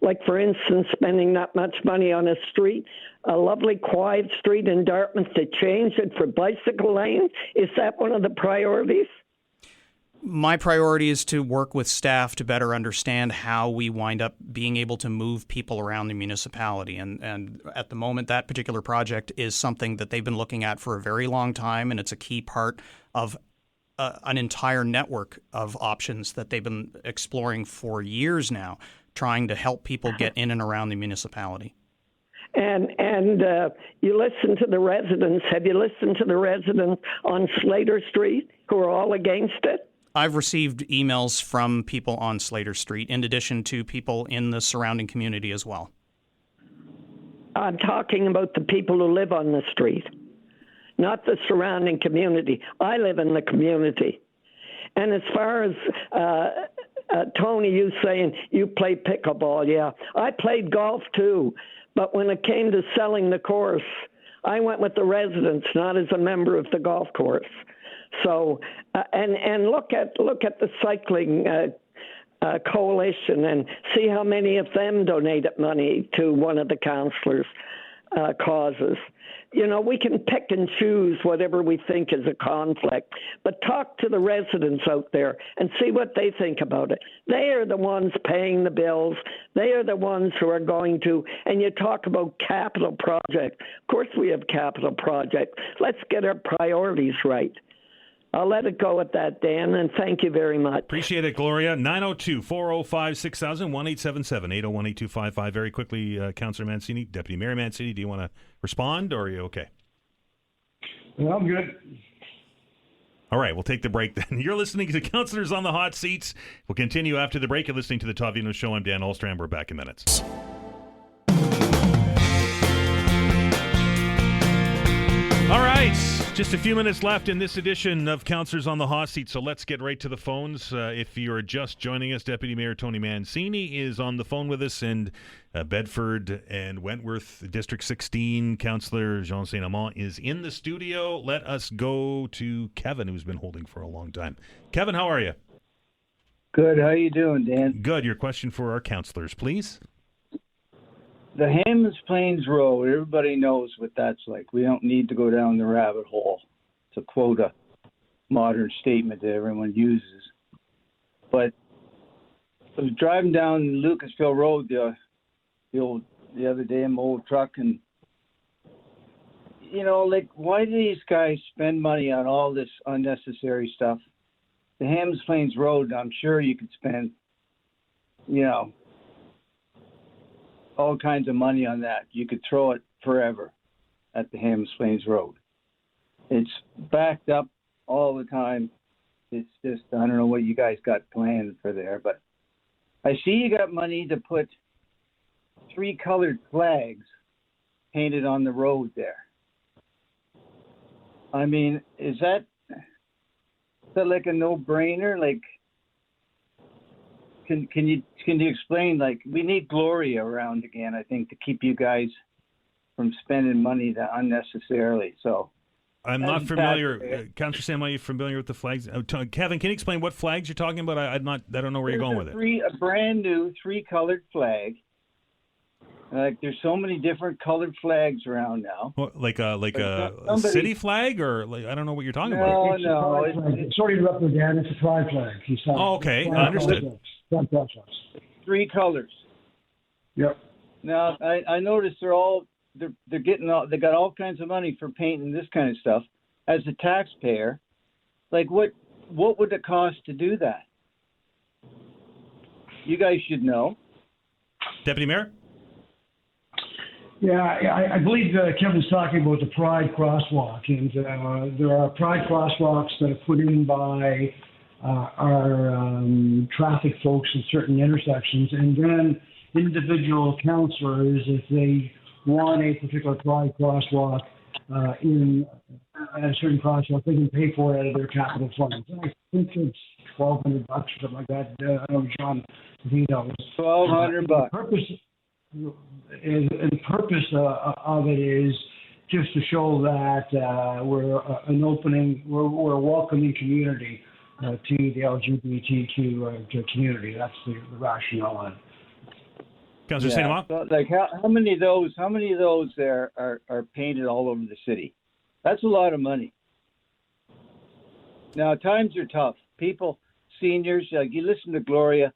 Like, for instance, spending that much money on a street, a lovely quiet street in Dartmouth, to change it for bicycle lanes? Is that one of the priorities? My priority is to work with staff to better understand how we wind up being able to move people around the municipality. And at the moment, that particular project is something that they've been looking at for a very long time, and it's a key part of an entire network of options that they've been exploring for years now, trying to help people get in and around the municipality. And you listen to the residents. Have you listened to the residents on Slater Street who are all against it? I've received emails from people on Slater Street, in addition to people in the surrounding community as well. I'm talking about the people who live on the street, not the surrounding community. I live in the community. And as far as Tony, you saying you play pickleball, yeah. I played golf too, but when it came to selling the course, I went with the residents, not as a member of the golf course. So, and look at the cycling coalition and see how many of them donated money to one of the councillors' causes. We can pick and choose whatever we think is a conflict, but talk to the residents out there and see what they think about it. They are the ones paying the bills. They are the ones who are going to, and you talk about capital projects. Of course we have capital projects. Let's get our priorities right. I'll let it go at that, Dan, and thank you very much. Appreciate it, Gloria. 902-405-6000, 1-877-801-8255. Very quickly, Councillor Mancini, Deputy Mayor Mancini, do you want to respond, or are you okay? Well, I'm good. All right, we'll take the break then. You're listening to Councillors on the Hot Seats. We'll continue after the break. You're listening to the Todd Veinotte Show. I'm Dan Ahlstrand. We're back in minutes. All right, Just a few minutes left in this edition of Councillors on the Hot Seat, so let's get right to the phones. If you're just joining us, Deputy Mayor Tony Mancini is on the phone with us, and Bedford and Wentworth, District 16, Councillor Jean St is in the studio. Let us go to Kevin, who's been holding for a long time. Kevin, how are you? Good. How you doing, Dan? Good. Your question for our councillors, please. The Hammonds Plains Road, everybody knows what that's like. We don't need to go down the rabbit hole to quote a modern statement that everyone uses. But I was driving down Lucasville Road the other day in my old truck, and, you know, like, why do these guys spend money on all this unnecessary stuff? The Hammonds Plains Road, I'm sure you could spend, you know, all kinds of money on that. You could throw it forever at the Hammonds Plains Road. It's backed up all the time. It's just, I don't know what you guys got planned for there, but I see you got money to put 3 colored flags painted on the road there. I mean, is that like a no-brainer? Like, Can you explain, like, we need Gloria around again, I think, to keep you guys from spending money that unnecessarily. So I'm not familiar. Councillor Sam, are you familiar with the flags? Kevin, can you explain what flags you're talking about? I don't know where you're going with it. A brand new 3-colored flag. Like, there's so many different colored flags around now. Well, like a city flag, or like, I don't know what you're talking about. No. Sorry to interrupt you, Dan. It's a pride flag. Oh, okay. Understood. 3 colors. Yep. Now I noticed they got all kinds of money for painting this kind of stuff. As a taxpayer, like, what would it cost to do that? You guys should know. Deputy Mayor? Yeah, I believe Kevin's talking about the Pride crosswalk, and there are Pride crosswalks that are put in by our traffic folks in certain intersections, and then individual councillors, if they want a particular Pride crosswalk in at a certain crosswalk, they can pay for it out of their capital funds. And I think it's $1,200 or something like that. I know John Veinotte. $1,200. The purpose of it is just to show that we're we're a welcoming community to the LGBTQ community. That's the rationale on it. Councillor St. So, like, how many of those there are painted all over the city? That's a lot of money. Now, times are tough. People, seniors, like, you listen to Gloria,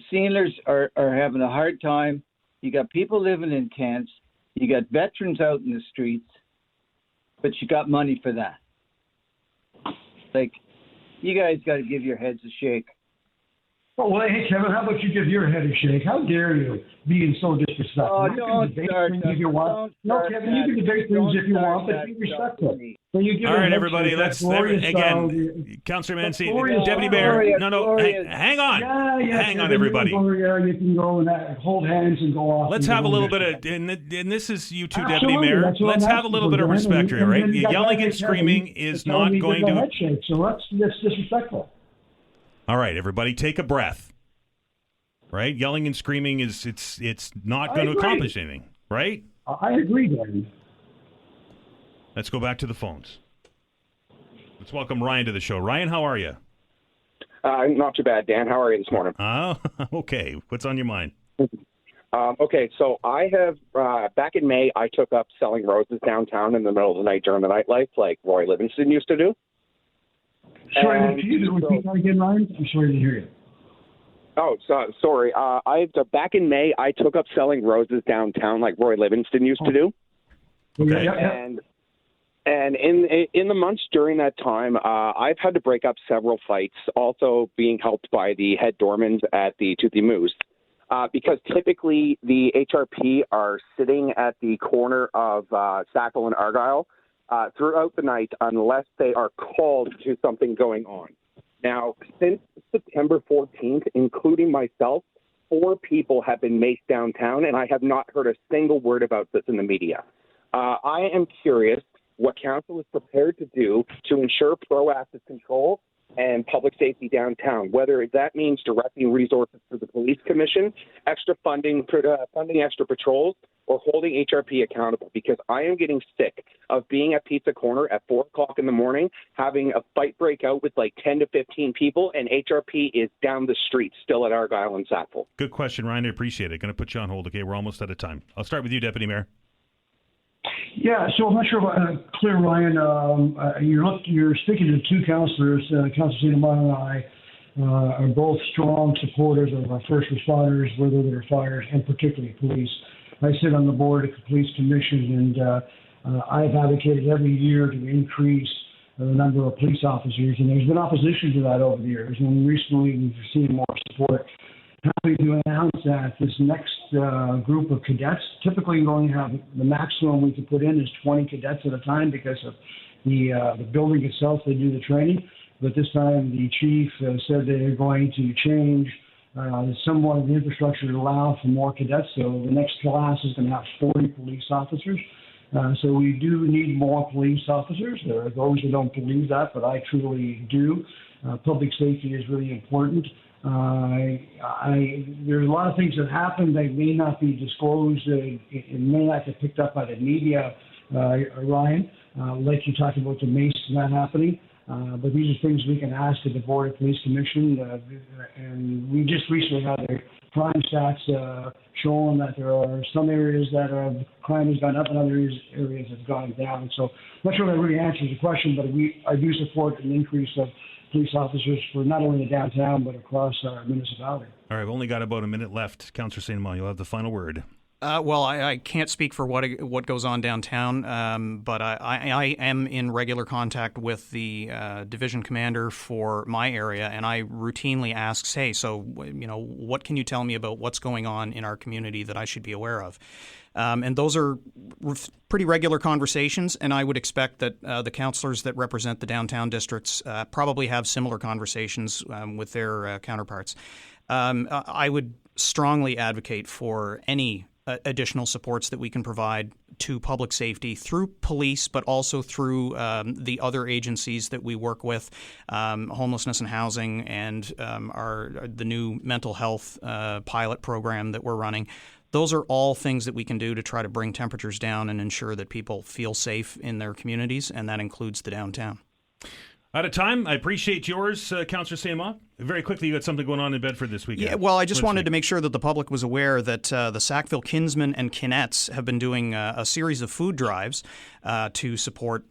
seniors are having a hard time. You got people living in tents. You got veterans out in the streets, but you got money for that. Like, you guys got to give your heads a shake. Oh, well, hey, Kevin, how about you give your head a shake? How dare you being so disrespectful? Oh, don't start that. No, Kevin, you can debate things if you want, but be respectful. All right, everybody, let's again, Councillor Mancini, Deputy Mayor. Hang on, hang on, everybody. You can go and hold hands and go off. Let's have a little bit of, and this is you too, Deputy Mayor. Let's have a little bit of respect here, right? Yelling and screaming is not going to. So that's disrespectful. All right, everybody, take a breath. Right, yelling and screaming it's not going to accomplish anything, right? I agree, Dan. Let's go back to the phones. Let's welcome Ryan to the show. Ryan, how are you? Not too bad, Dan. How are you this morning? Oh, okay. What's on your mind? Okay, so I have, back in May, I took up selling roses downtown in the middle of the night during the nightlife, like Roy Livingston used to do. Sorry, can you repeat that again, Ryan? I'm sorry to hear you. Oh, sorry. Back in May, I took up selling roses downtown like Roy Livingston used to do. Okay. And in the months during that time, I've had to break up several fights, also being helped by the head doormans at the Toothy Moose, because typically the HRP are sitting at the corner of Sackville and Argyle throughout the night unless they are called to something going on. Now, since September 14th, including myself, 4 people have been maced downtown, and I have not heard a single word about this in the media. I am curious what council is prepared to do to ensure proactive control and public safety downtown, whether that means directing resources to the police commission, extra funding extra patrols, or holding HRP accountable, because I am getting sick of being at Pizza Corner at 4 o'clock in the morning, having a fight break out with like 10 to 15 people, and HRP is down the street still at Argyle and Sackville. Good question, Ryan. I appreciate it. Going to put you on hold. Okay, we're almost out of time. I'll start with you, Deputy Mayor. Yeah, so I'm not sure about clear, Ryan. You're speaking to two councillors, Councillor Amand and I, are both strong supporters of our first responders, whether they're fires and particularly police. I sit on the board of the police commission, and I've advocated every year to increase the number of police officers, and there's been opposition to that over the years, and recently we've seen more support. Happy to announce that this next group of cadets, typically we only have the maximum we can put in is 20 cadets at a time because of the building itself. They do the training, but this time the chief said they're going to change somewhat of the infrastructure to allow for more cadets. So the next class is going to have 40 police officers. So we do need more police officers. There are those who don't believe that, but I truly do. Public safety is really important. There's a lot of things that happen that may not be disclosed. It may not get picked up by the media, Ryan, like you talked about the mace not happening. But these are things we can ask of the Board of Police Commission. And we just recently had their crime stats showing that there are some areas that crime has gone up and other areas have gone down. So I'm not sure that really answers the question, but I do support an increase of police officers for not only the downtown, but across our municipality. All right, we've only got about a minute left. Councillor St. Amand, you'll have the final word. Well, I can't speak for what goes on downtown, but I am in regular contact with the division commander for my area, and I routinely ask, hey, so what can you tell me about what's going on in our community that I should be aware of? And those are pretty regular conversations, and I would expect that the councillors that represent the downtown districts probably have similar conversations with their counterparts. I would strongly advocate for any additional supports that we can provide to public safety through police, but also through the other agencies that we work with, homelessness and housing, and the new mental health pilot program that we're running. Those are all things that we can do to try to bring temperatures down and ensure that people feel safe in their communities, and that includes the downtown. Out of time. I appreciate yours, Councillor St. Amand. Very quickly, you had something going on in Bedford this weekend. Yeah, well, I just wanted to make sure that the public was aware that the Sackville Kinsmen and Kinettes have been doing a series of food drives to support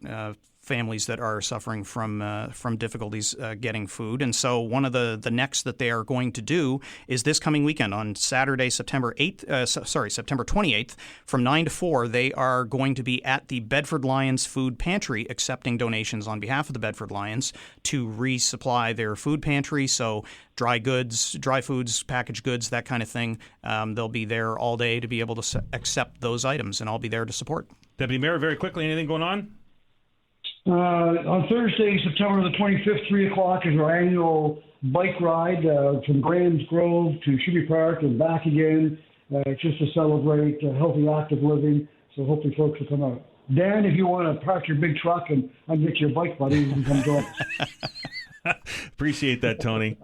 families that are suffering from difficulties getting food. And so one of the next that they are going to do is this coming weekend on Saturday, September 28th from 9 to 4. They are going to be at the Bedford Lions Food Pantry accepting donations on behalf of the Bedford Lions to resupply their food pantry. So dry goods, dry foods, packaged goods, that kind of thing. They'll be there all day to be able to accept those items, and I'll be there to support. Deputy Mayor, very quickly, anything going on? On Thursday, September the 25th, 3 o'clock is our annual bike ride from Graham's Grove to Shibby Park and back again, just to celebrate healthy, active living. So hopefully folks will come out. Dan, if you want to park your big truck and get your bike buddy, you can come join us. Appreciate that, Tony.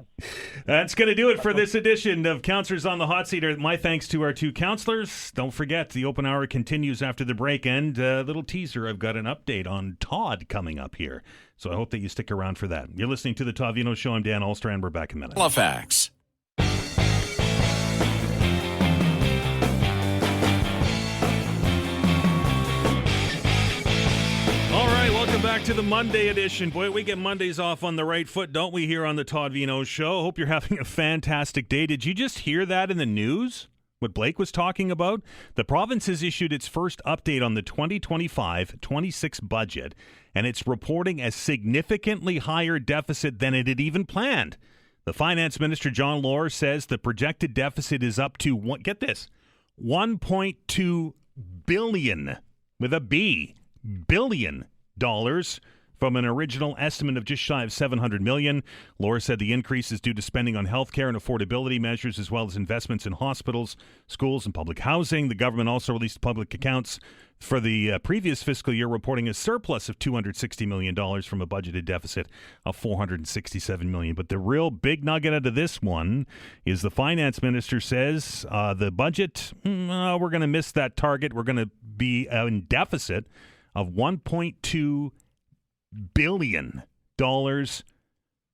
That's going to do it for this edition of Councillors on the Hot Seat. My thanks to our two councillors. Don't forget, the open hour continues after the break, and a little teaser, I've got an update on Todd coming up here. So I hope that you stick around for that. You're listening to The Todd Veinotte Show. I'm Dan Alstrand. We're back in a minute. Halifax. Back to the Monday edition. Boy, we get Mondays off on the right foot, don't we, here on the Todd Veinotte Show? Hope you're having a fantastic day. Did you just hear that in the news? What Blake was talking about? The province has issued its first update on the 2025-26 budget, and it's reporting a significantly higher deficit than it had even planned. The Finance Minister, John Lohr, says the projected deficit is up to, get this, $1.2 billion, with a B, billion dollars from an original estimate of just shy of $700 million. Laura said the increase is due to spending on health care and affordability measures, as well as investments in hospitals, schools, and public housing. The government also released public accounts for the previous fiscal year, reporting a surplus of $260 million from a budgeted deficit of $467 million. But the real big nugget out of this one is the finance minister says the budget, we're going to miss that target. We're going to be in deficit of $1.2 billion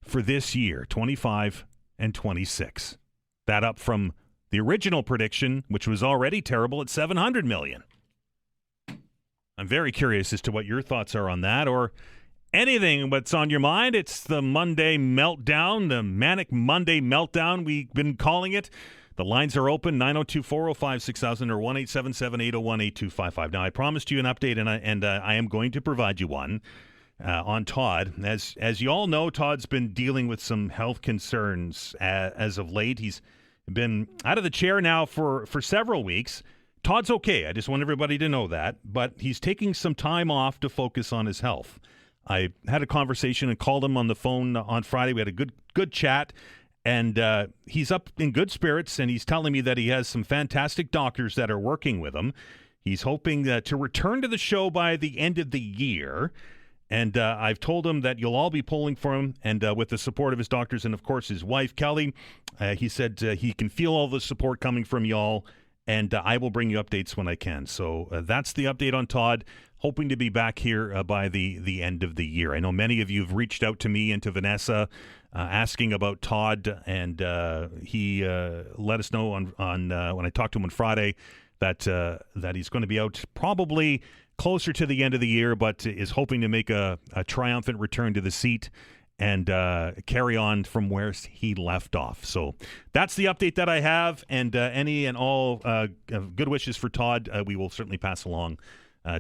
for this year, 25 and 26. That up from the original prediction, which was already terrible at $700 million. I'm very curious as to what your thoughts are on that, or anything that's on your mind. It's the Monday meltdown, the Manic Monday meltdown we've been calling it. The lines are open, 902-405-6000 or 1-877-801-8255. Now, I promised you an update, and I am going to provide you one on Todd. As you all know, Todd's been dealing with some health concerns as of late. He's been out of the chair now for several weeks. Todd's okay. I just want everybody to know that. But he's taking some time off to focus on his health. I had a conversation and called him on the phone on Friday. We had a good chat. And he's up in good spirits, and he's telling me that he has some fantastic doctors that are working with him. He's hoping to return to the show by the end of the year. And I've told him that you'll all be pulling for him, and with the support of his doctors and, of course, his wife, Kelly. He said he can feel all the support coming from y'all, and I will bring you updates when I can. So that's the update on Todd. Hoping to be back here by the end of the year. I know many of you have reached out to me and to Vanessa asking about Todd, and he let us know on when I talked to him on Friday that he's going to be out probably closer to the end of the year, but is hoping to make a triumphant return to the seat and carry on from where he left off. So that's the update that I have, and any and all good wishes for Todd we will certainly pass along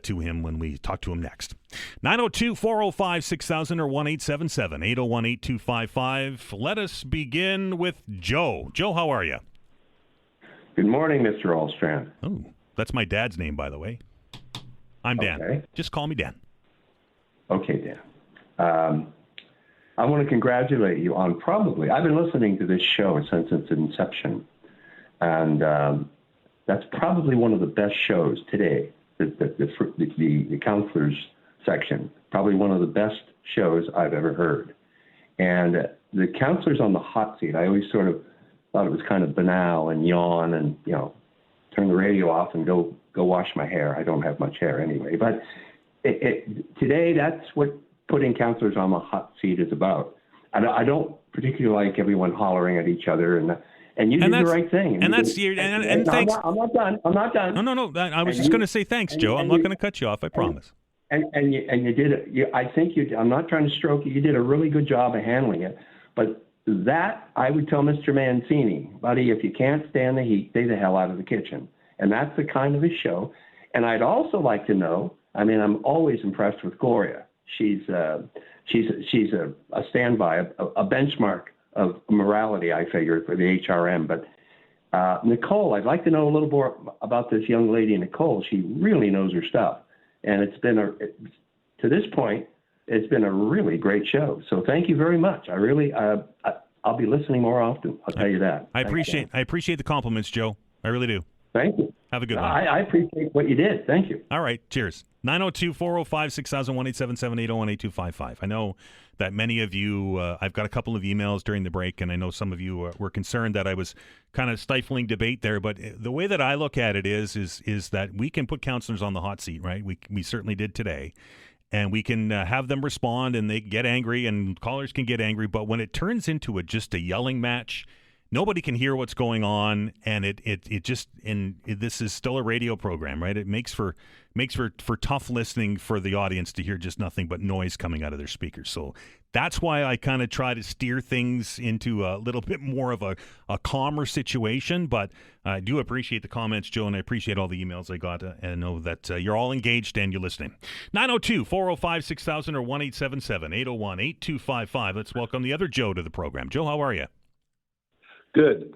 to him when we talk to him next. 902-405-6000 or 1-877-801-8255. Let us begin with Joe. Joe, how are you? Good morning, Mr. Allstrand. Oh, that's my dad's name, by the way. I'm Dan. Okay. Just call me Dan. Okay, Dan. I want to congratulate you on I've been listening to this show since its inception, and that's probably one of the best shows today. The Councillors section, probably one of the best shows I've ever heard. And the Councillors on the hot seat, I always sort of thought it was kind of banal and yawn and, turn the radio off and go wash my hair. I don't have much hair anyway. But today, that's what putting Councillors on the hot seat is about. I don't particularly like everyone hollering at each other, and you did the right thing. And thanks. I'm not done. No. I was just going to say thanks, Joe. I'm not going to cut you off. I promise. And you did it. I think you. I'm not trying to stroke you. You did a really good job of handling it. But that I would tell Mr. Mancini, buddy, if you can't stand the heat, stay the hell out of the kitchen. And that's the kind of a show. And I'd also like to know. I mean, I'm always impressed with Gloria. She's a standby, a benchmark of morality, I figure, for the HRM. But Nicole, I'd like to know a little more about this young lady, Nicole. She really knows her stuff. And it's been, to this point, it's been a really great show. So thank you very much. I really, I'll be listening more often. I'll tell you that. I appreciate the compliments, Joe. I really do. Thank you. Have a good one. I appreciate what you did. Thank you. All right. Cheers. 902-405-6000, 1-877-801-8255. I know that many of you, I've got a couple of emails during the break, and I know some of you were concerned that I was kind of stifling debate there. But the way that I look at it is that we can put councillors on the hot seat, right? We certainly did today. And we can have them respond, and they get angry, and callers can get angry. But when it turns into just a yelling match, nobody can hear what's going on, and this is still a radio program, right? It makes for tough listening for the audience to hear just nothing but noise coming out of their speakers. So that's why I kind of try to steer things into a little bit more of a calmer situation. But I do appreciate the comments, Joe, and I appreciate all the emails I got, and I know that you're all engaged and you're listening. 902-405-6000 or 1-877-801-8255. Let's welcome the other Joe to the program. Joe, how are you? Good.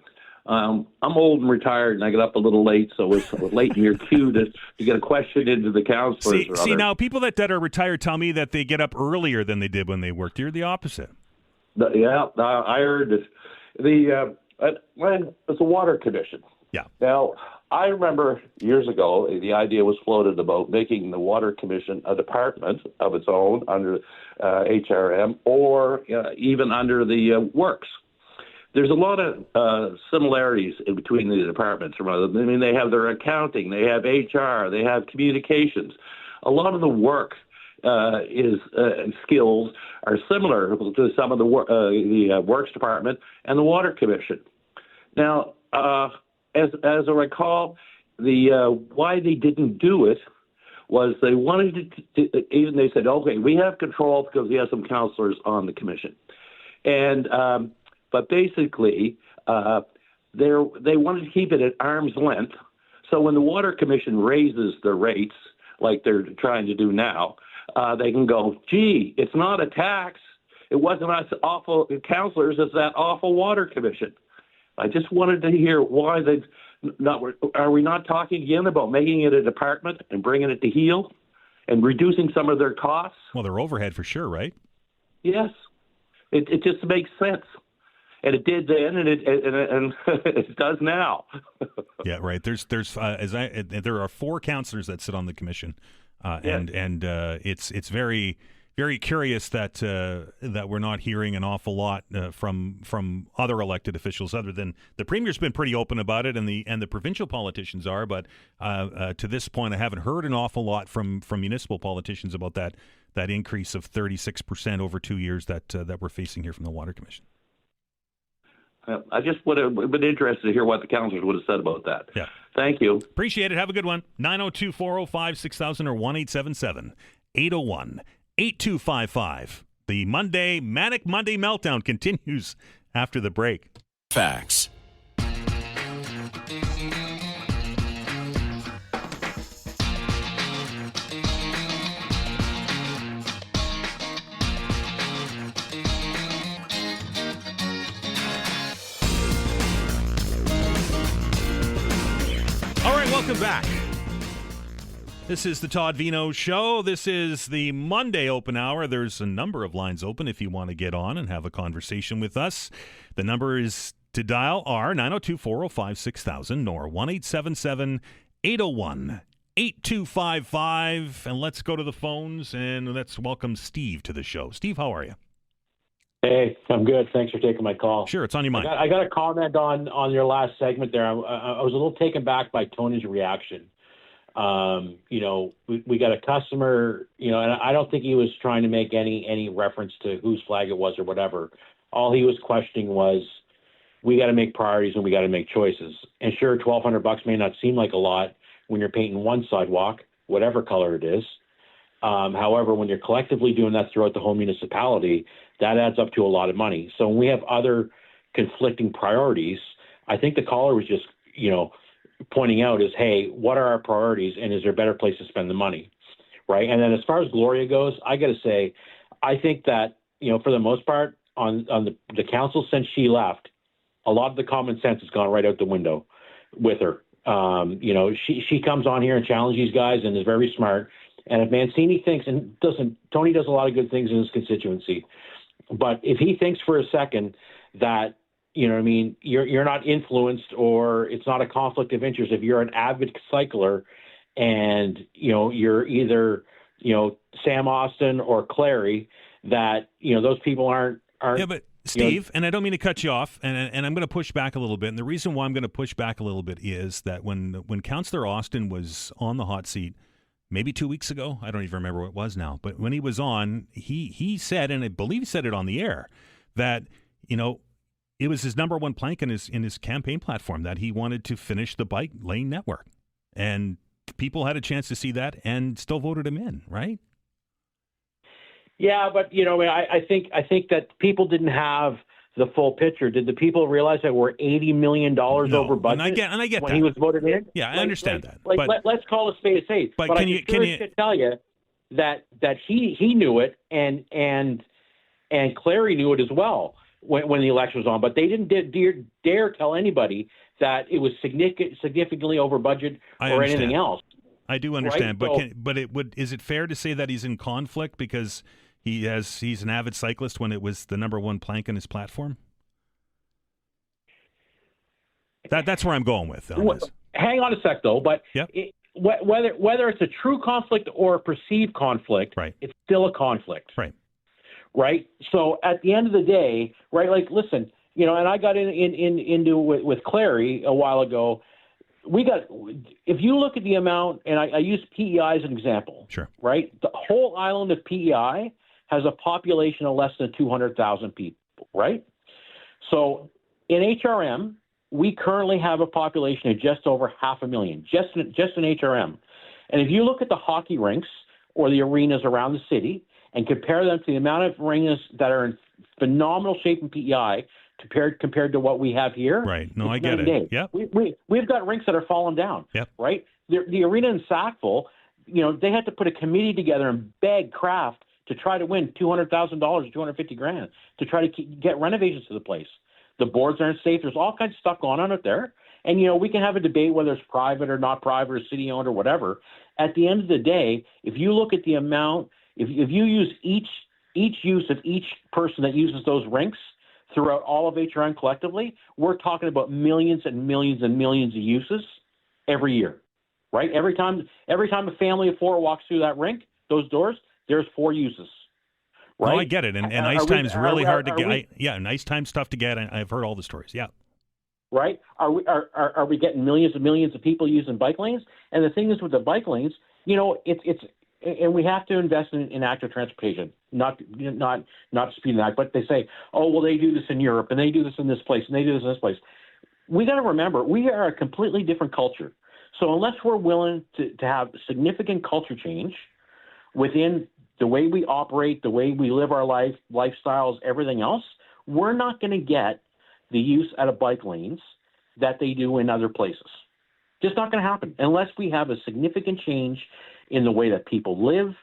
I'm old and retired, and I get up a little late, so it was late in your queue to get a question into the councillors. See, now people that are retired tell me that they get up earlier than they did when they worked. You're the opposite. I heard this. It's a water commission. Yeah. Now, I remember years ago, the idea was floated about making the Water Commission a department of its own under HRM or even under the Works. There's a lot of similarities in between the departments. I mean, they have their accounting, they have HR, they have communications. A lot of the work skills are similar to some of the Works Department and the Water Commission. Now, as I recall, why they didn't do it was they wanted they said, okay, we have control because we have some councillors on the commission. And but basically, they wanted to keep it at arm's length. So when the Water Commission raises the rates, like they're trying to do now, they can go, gee, it's not a tax. It wasn't us awful councillors, it's that awful Water Commission. I just wanted to hear why they've not. Are we not talking again about making it a department and bringing it to heel and reducing some of their costs? Well, their overhead for sure, right? Yes, it just makes sense, and it did then, and it does now. Yeah, right. There are 4 councillors that sit on the commission, and it's very, very curious that we're not hearing an awful lot from other elected officials, other than the Premier's been pretty open about it, and the provincial politicians are. But to this point, I haven't heard an awful lot from municipal politicians about that increase of 36% over 2 years that we're facing here from the Water Commission. I just would have been interested to hear what the councillors would have said about that. Yeah. Thank you. Appreciate it. Have a good one. 902-405-6000 or 1-877-801-8255. The Manic Monday Meltdown continues after the break. Facts. Welcome back. This is the Todd Veinotte Show. This is the Monday open hour. There's a number of lines open if you want to get on and have a conversation with us. The number is to dial are 902-405-6000 or 1-877-801-8255. And let's go to the phones and let's welcome Steve to the show. Steve, how are you? Hey, I'm good. Thanks for taking my call. Sure, it's on your mind. I got a comment on your last segment there. I was a little taken back by Tony's reaction. We got a customer, and I don't think he was trying to make any reference to whose flag it was or whatever. All he was questioning was, we got to make priorities and we got to make choices. And sure, $1,200 may not seem like a lot when you're painting one sidewalk, whatever color it is. However, when you're collectively doing that throughout the whole municipality, that adds up to a lot of money. So when we have other conflicting priorities, I think the caller was just, pointing out is, hey, what are our priorities and is there a better place to spend the money, right? And then as far as Gloria goes, I got to say, I think that, for the most part, on the council since she left, a lot of the common sense has gone right out the window with her. She comes on here and challenges these guys and is very smart. And if Mancini thinks, Tony does a lot of good things in his constituency, but if he thinks for a second that, you're not influenced or it's not a conflict of interest, if you're an avid cycler and, you're either, Sam Austin or Clary, that, those people aren't. Yeah, but Steve, and I don't mean to cut you off, and I'm going to push back a little bit. And the reason why I'm going to push back a little bit is that when Councillor Austin was on the hot seat, maybe 2 weeks ago, I don't even remember what it was now, but when he was on, he said, and I believe he said it on the air, that, it was his number one plank in his campaign platform that he wanted to finish the bike lane network. And people had a chance to see that and still voted him in, right? Yeah, but, I think that people didn't have the full picture. Did the people realize that we're $80 million over budget? And I get when that. he was voted in. Yeah, I understand that. Let's call a spade a spade. But I can you tell you that he knew it and Clary knew it as well. when the election was on, but they didn't dare tell anybody that it was significantly over budget or anything else. I do understand, right? Is it fair to say that he's in conflict because he's an avid cyclist when it was the number one plank in his platform? That's where I'm going with on this. Hang on a sec, though. But yep. Whether it's a true conflict or a perceived conflict, right. It's still a conflict. Right. Right. So at the end of the day, right, like, listen, and I got into with Clary a while ago. If you look at the amount, and I use PEI as an example. Sure. Right. The whole island of PEI has a population of less than 200,000 people. Right. So in HRM, we currently have a population of just over 500,000, just in HRM. And if you look at the hockey rinks or the arenas around the city and compare them to the amount of arenas that are in phenomenal shape in PEI compared to what we have here. Right. No, I get it. Yeah. We've got rinks that are falling down. Yep. Right. The arena in Sackville, they had to put a committee together and beg Kraft to try to win $200,000 or $250,000 to try to get renovations to the place. The boards aren't safe. There's all kinds of stuff going on out there. And, we can have a debate whether it's private or not private or city-owned or whatever. At the end of the day, if you look at the amount, if you use each use of each person that uses those rinks throughout all of HRM collectively, we're talking about millions and millions and millions of uses every year, right? Every time a family of four walks through that rink, those doors, there's 4 uses. Right? No, I get it, and ice time's really hard to get. And ice time's tough to get. I've heard all the stories. Yeah, right. Are we getting millions and millions of people using bike lanes? And the thing is, with the bike lanes, it's and we have to invest in active transportation. Not disputing that, but they say, oh well, they do this in Europe, and they do this in this place, and they do this in this place. We got to remember, we are a completely different culture. So unless we're willing to have significant culture change within the way we operate, the way we live our lifestyles, everything else, we're not going to get the use out of bike lanes that they do in other places. Just not going to happen unless we have a significant change in the way that people live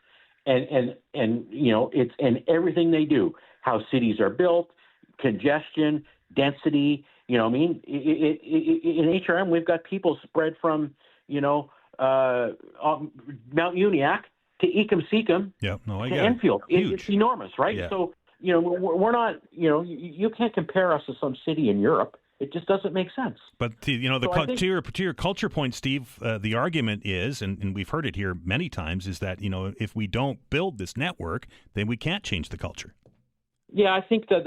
and it's in everything they do, how cities are built, congestion, density. In HRM, we've got people spread from, Mount Uniac to Ecum-Secum to Enfield. It's enormous, right? Yeah. So, we're not, you can't compare us to some city in Europe. It just doesn't make sense. But to your culture point, Steve, the argument is, and we've heard it here many times, is that if we don't build this network, then we can't change the culture. Yeah, I think that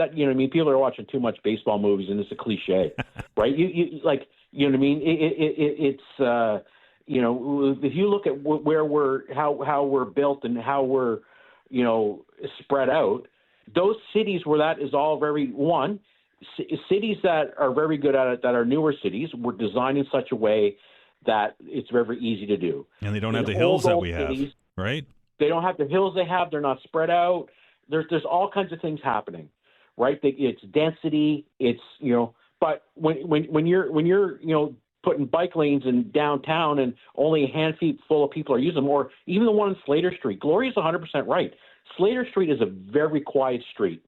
people are watching too much baseball movies, and it's a cliche, right? It's if you look at where how we're built and how we're spread out, those cities where that is all cities that are very good at it, that are newer cities, were designed in such a way that it's very easy to do. And they don't have the hills that we have, right? They don't have the hills they have. They're not spread out. There's all kinds of things happening, right? It's density. It's but when you're putting bike lanes in downtown and only a handful of people are using them, or even the one in Slater Street. Gloria's 100% right. Slater Street is a very quiet street,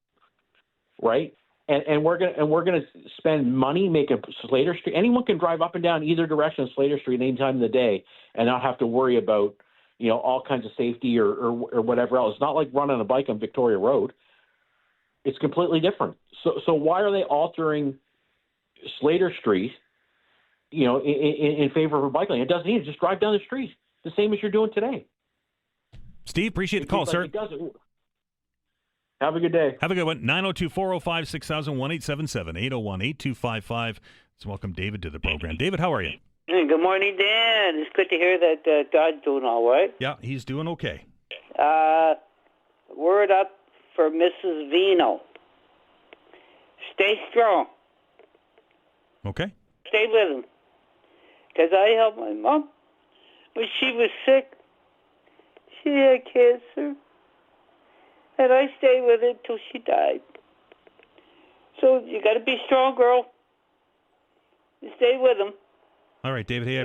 right? And we're gonna spend money making Slater Street. Anyone can drive up and down either direction of Slater Street any time of the day and not have to worry about all kinds of safety or whatever else. It's not like running a bike on Victoria Road. It's completely different. So why are they altering Slater Street, in favor of a bike lane? It doesn't need it. Just drive down the street, the same as you're doing today. Steve, appreciate the call, sir. It doesn't. Have a good day. Have a good one. 902-405-6000, 1-877-801-8255. Let's welcome David to the program. David, how are you? Hey, good morning, Dan. It's good to hear that Todd's doing all right. Yeah, he's doing okay. Word up for Mrs. Veinotte. Stay strong. Okay. Stay with him. Because I helped my mom when she was sick. She had cancer. And I stayed with her till she died. So you got to be strong, girl. You stay with him. All right, David. Hey, I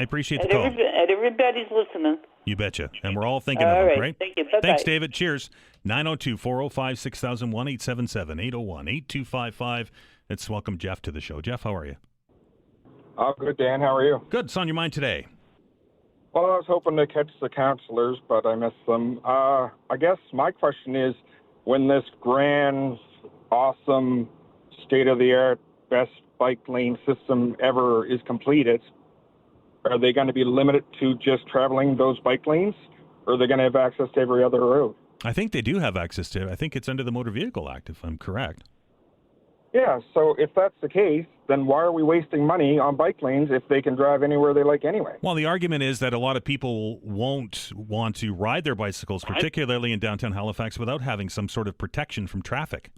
appreciate the call. And everybody's listening. You betcha. And we're all thinking All of right. them, right? Thank you. Bye-bye. Thanks, David. Cheers. 902-405-6000, 1-877-801-8255. Let's welcome Jeff to the show. Jeff, how are you? Oh, good, Dan. How are you? Good. What's on your mind today? Well, I was hoping to catch the councillors, but I missed them. I guess my question is, when this grand, awesome, state-of-the-art, best bike lane system ever is completed, are they going to be limited to just traveling those bike lanes, or are they going to have access to every other road? I think they do have access to it. I think it's under the Motor Vehicle Act, if I'm correct. Yeah, so if that's the case, then why are we wasting money on bike lanes if they can drive anywhere they like anyway? Well, the argument is that a lot of people won't want to ride their bicycles, particularly in downtown Halifax, without having some sort of protection from traffic.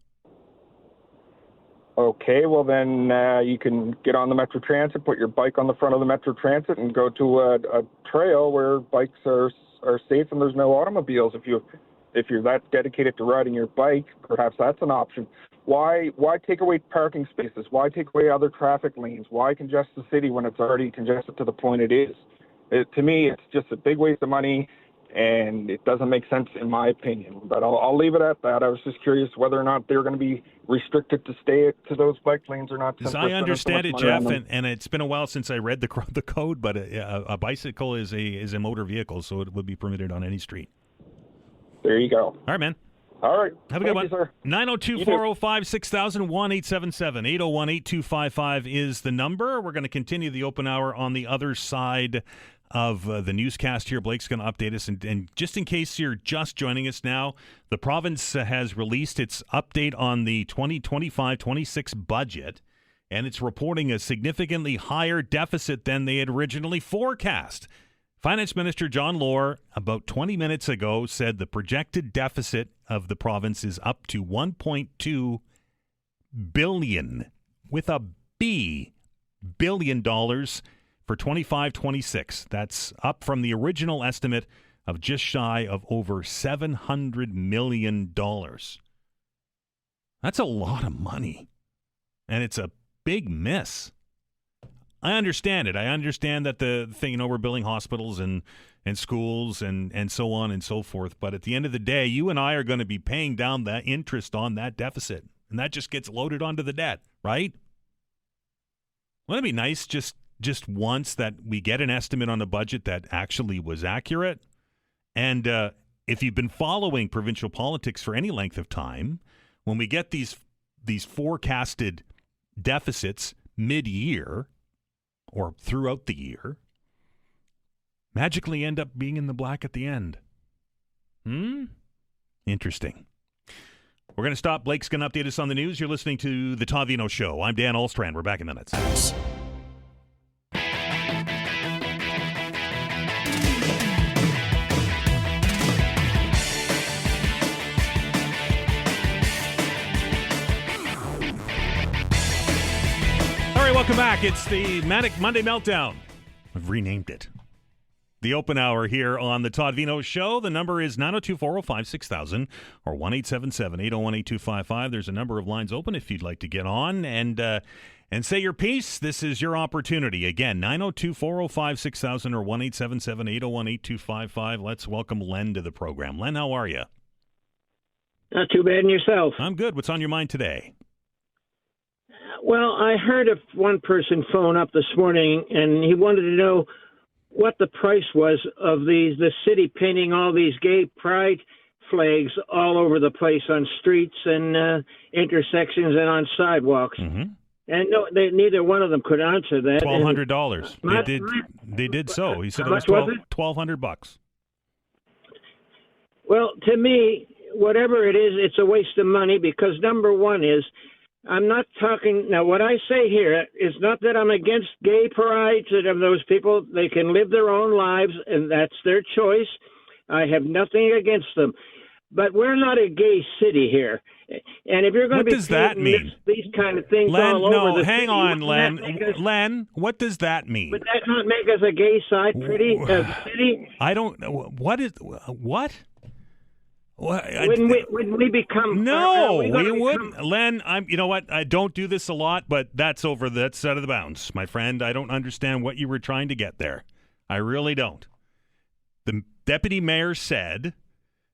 Okay, well then you can get on the Metro Transit, put your bike on the front of the Metro Transit, and go to a trail where bikes are safe and there's no automobiles. If you're that dedicated to riding your bike, perhaps that's an option. Why take away parking spaces? Why take away other traffic lanes? Why congest the city when it's already congested to the point it is? To me, it's just a big waste of money, and it doesn't make sense in my opinion. But I'll leave it at that. I was just curious whether or not they're going to be restricted to stay to those bike lanes or not. As I understand it, Jeff, and it's been a while since I read the code, but a bicycle is a motor vehicle, so it would be permitted on any street. There you go. All right, man. All right. Have a good one. You, sir. 902-405-6000, 1-877-801-8255 is the number. We're going to continue the open hour on the other side of the newscast here. Blake's going to update us. And just in case you're just joining us now, the province has released its update on the 2025-26 budget, and it's reporting a significantly higher deficit than they had originally forecast. Finance Minister John Lohr, about 20 minutes ago, said the projected deficit of the province is up to $1.2 billion, with a B, billion dollars for 25-26. That's up from the original estimate of just shy of over $700 million. That's a lot of money, and it's a big miss. I understand it. I understand that the thing, we're building hospitals and schools and so on and so forth. But at the end of the day, you and I are going to be paying down that interest on that deficit. And that just gets loaded onto the debt, right? Wouldn't it be nice just once that we get an estimate on the budget that actually was accurate? And if you've been following provincial politics for any length of time, when we get these forecasted deficits mid-year, or throughout the year, magically end up being in the black at the end. Interesting. We're going to stop. Blake's going to update us on the news. You're listening to The Todd Veinotte Show. I'm Dan Olstrand. We're back in minutes. Welcome back. It's the Manic Monday Meltdown. I've renamed it. The open hour here on the Todd Veinotte Show. The number is 902-405-6000 or 1-877-801-8255. There's a number of lines open if you'd like to get on and say your piece. This is your opportunity. Again, 902-405-6000 or 1-877-801-8255. Let's welcome Len to the program. Len, how are you? Not too bad, and yourself? I'm good. What's on your mind today? Well, I heard of one person phone up this morning, and he wanted to know what the price was of the city painting all these gay pride flags all over the place on streets and intersections and on sidewalks. Mm-hmm. And no, neither one of them could answer that. $1,200. They did so. He said it was $1,200. Well, to me, whatever it is, it's a waste of money because number one is, I'm not talking now. What I say here is not that I'm against gay parades and of those people. They can live their own lives, and that's their choice. I have nothing against them. But we're not a gay city here. And if you're going to be what does that mean? These kind of things Len, all over the hang city, on, Len. Len, what does that mean? Would that not make us a gay side pretty city? I don't. What? Wouldn't we become? No, we wouldn't. Len, you know what? I don't do this a lot, but that's out of the bounds, my friend. I don't understand what you were trying to get there. I really don't. deputy mayor said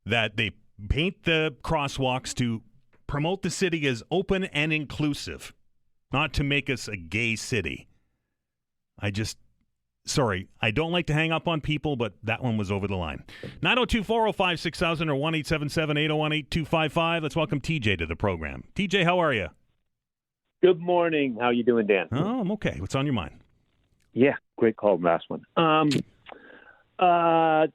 that they paint the crosswalks to promote the city as open and inclusive, not to make us a gay city. Sorry, I don't like to hang up on people, but that one was over the line. 902-405-6000 or 1-877-801-8255. Let's welcome TJ to the program. TJ, how are you? Good morning. How you doing, Dan? Oh, I'm okay. What's on your mind? Yeah, great call, last one.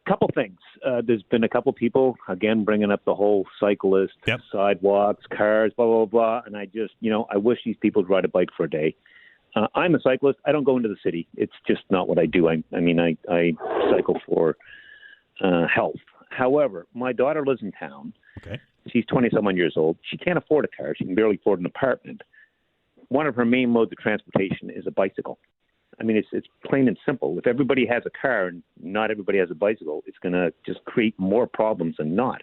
Couple things. There's been a couple people, again, bringing up the whole cyclist, sidewalks, cars, blah, blah, blah. And I just, I wish these people would ride a bike for a day. I'm a cyclist. I don't go into the city. It's just not what I do. I cycle for health. However, my daughter lives in town. Okay. She's 20-some years old. She can't afford a car. She can barely afford an apartment. One of her main modes of transportation is a bicycle. I mean, it's plain and simple. If everybody has a car and not everybody has a bicycle, it's going to just create more problems than not.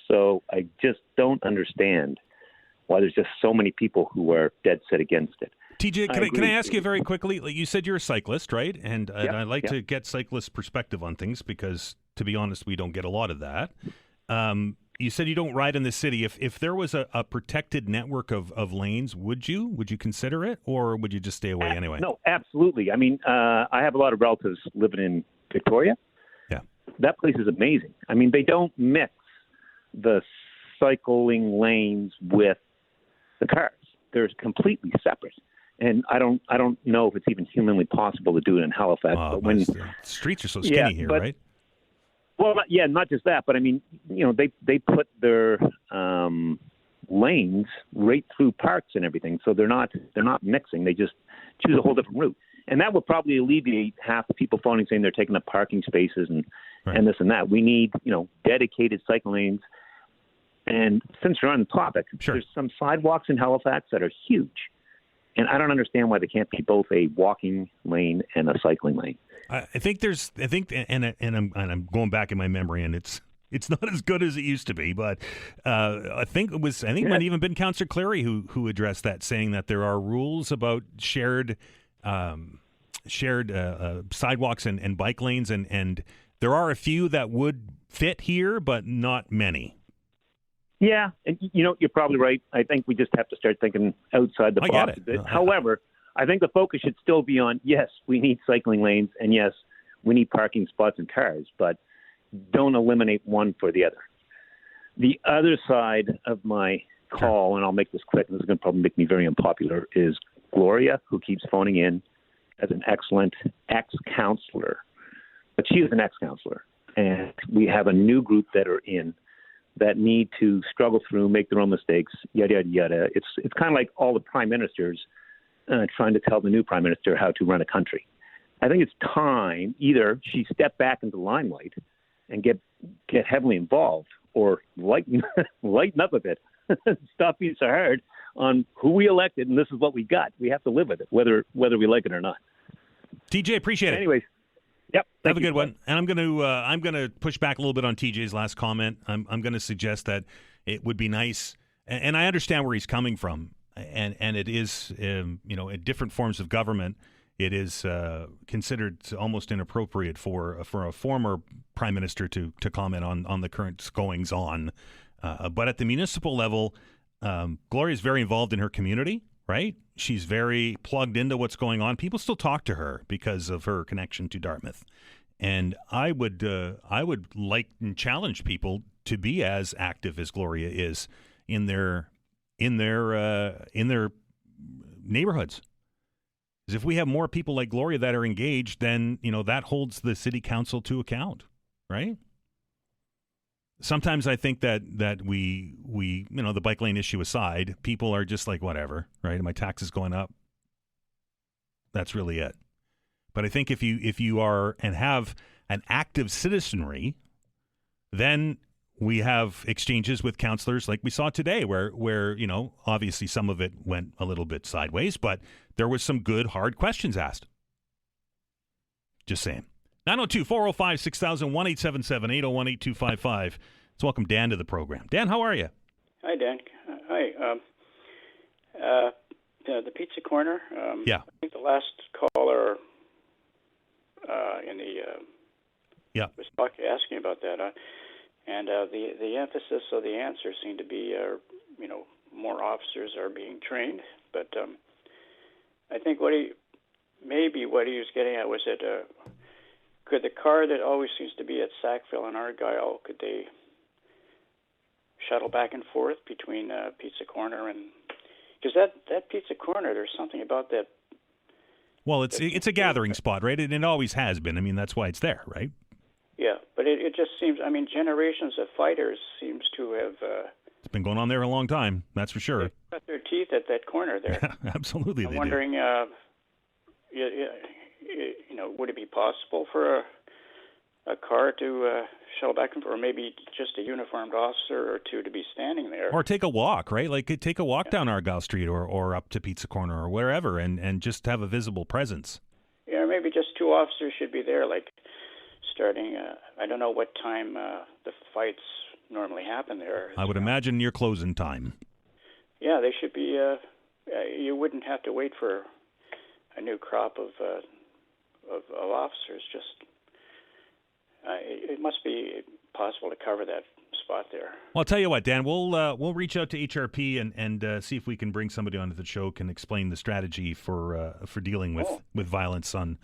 So I just don't understand why there's just so many people who are dead set against it. TJ, can I ask you very quickly? You said you're a cyclist, right? And I like to get cyclist perspective on things because, to be honest, we don't get a lot of that. You said you don't ride in the city. If there was a protected network of lanes, would you consider it, or would you just stay away anyway? No, absolutely. I mean, I have a lot of relatives living in Victoria. Yeah. That place is amazing. I mean, they don't mix the cycling lanes with the cars. They're completely separate. And I don't know if it's even humanly possible to do it in Halifax. But when the streets are so skinny here, right? Well, not just that, but I mean, they put their lanes right through parks and everything, so they're not mixing. They just choose a whole different route, and that would probably alleviate half the people phoning saying they're taking up parking spaces and this and that. We need dedicated cycle lanes. And since you're on the topic, there's some sidewalks in Halifax that are huge. And I don't understand why they can't be both a walking lane and a cycling lane. I think, and I'm going back in my memory, and it's not as good as it used to be. But I think it might even been Councillor Cleary who addressed that, saying that there are rules about shared sidewalks and bike lanes, and there are a few that would fit here, but not many. Yeah, and you're probably right. I think we just have to start thinking outside the box a bit. However, I think the focus should still be on, yes, we need cycling lanes, and yes, we need parking spots and cars, but don't eliminate one for the other. The other side of my call, and I'll make this quick, and this is going to probably make me very unpopular, is Gloria, who keeps phoning in as an excellent ex-counselor. But she is an ex-counselor, and we have a new group that are in that need to struggle through, make their own mistakes, yada, yada, yada. It's kind of like all the prime ministers trying to tell the new prime minister how to run a country. I think it's time either she step back into the limelight and get heavily involved, or lighten up a bit. Stop being so hard on who we elected, and this is what we got. We have to live with it, whether we like it or not. TJ, appreciate it. Anyways. Yep. Have a good one. And I'm going to push back a little bit on TJ's last comment. I'm going to suggest that it would be nice, and I understand where he's coming from, and it is in different forms of government, it is considered almost inappropriate for a former prime minister to comment on the current goings on. But at the municipal level, Gloria is very involved in her community. Right? She's very plugged into what's going on. People still talk to her because of her connection to Dartmouth. And I would like and challenge people to be as active as Gloria is in their neighborhoods. Because if we have more people like Gloria that are engaged, then that holds the city council to account, right? Sometimes I think that we the bike lane issue aside, people are just like, whatever, right? My taxes going up. That's really it. But I think if you are and have an active citizenry, then we have exchanges with councillors like we saw today where obviously some of it went a little bit sideways, but there was some good, hard questions asked. Just saying. 902-405-6000, 1-877-801-8255. Let's welcome Dan to the program. Dan, how are you? Hi, Dan. Hi. The Pizza Corner. Yeah. I think the last caller in the was asking about that, and the emphasis of the answer seemed to be, more officers are being trained. But I think what he was getting at was that could the car that always seems to be at Sackville and Argyle, could they shuttle back and forth between Pizza Corner and, because that Pizza Corner, there's something about that. Well, it's a gathering spot, right? And it always has been. I mean, that's why it's there, right? Yeah, but it just seems, generations of fighters seems to have... it's been going on there a long time, that's for sure. Cut their teeth at that corner there. Yeah, absolutely. I'm wondering, would it be possible for a car to shuttle back and forth, or maybe just a uniformed officer or two to be standing there? Or take a walk, right? Like take a walk down Argyle Street or up to Pizza Corner or wherever and just have a visible presence. Yeah, maybe just two officers should be there, like starting, I don't know what time the fights normally happen there. I would imagine near closing time. Yeah, they should be, you wouldn't have to wait for a new crop of officers. Just it must be possible to cover that spot there. Well, I'll tell you what, Dan, we'll reach out to HRP and see if we can bring somebody onto the show can explain the strategy for dealing with violence on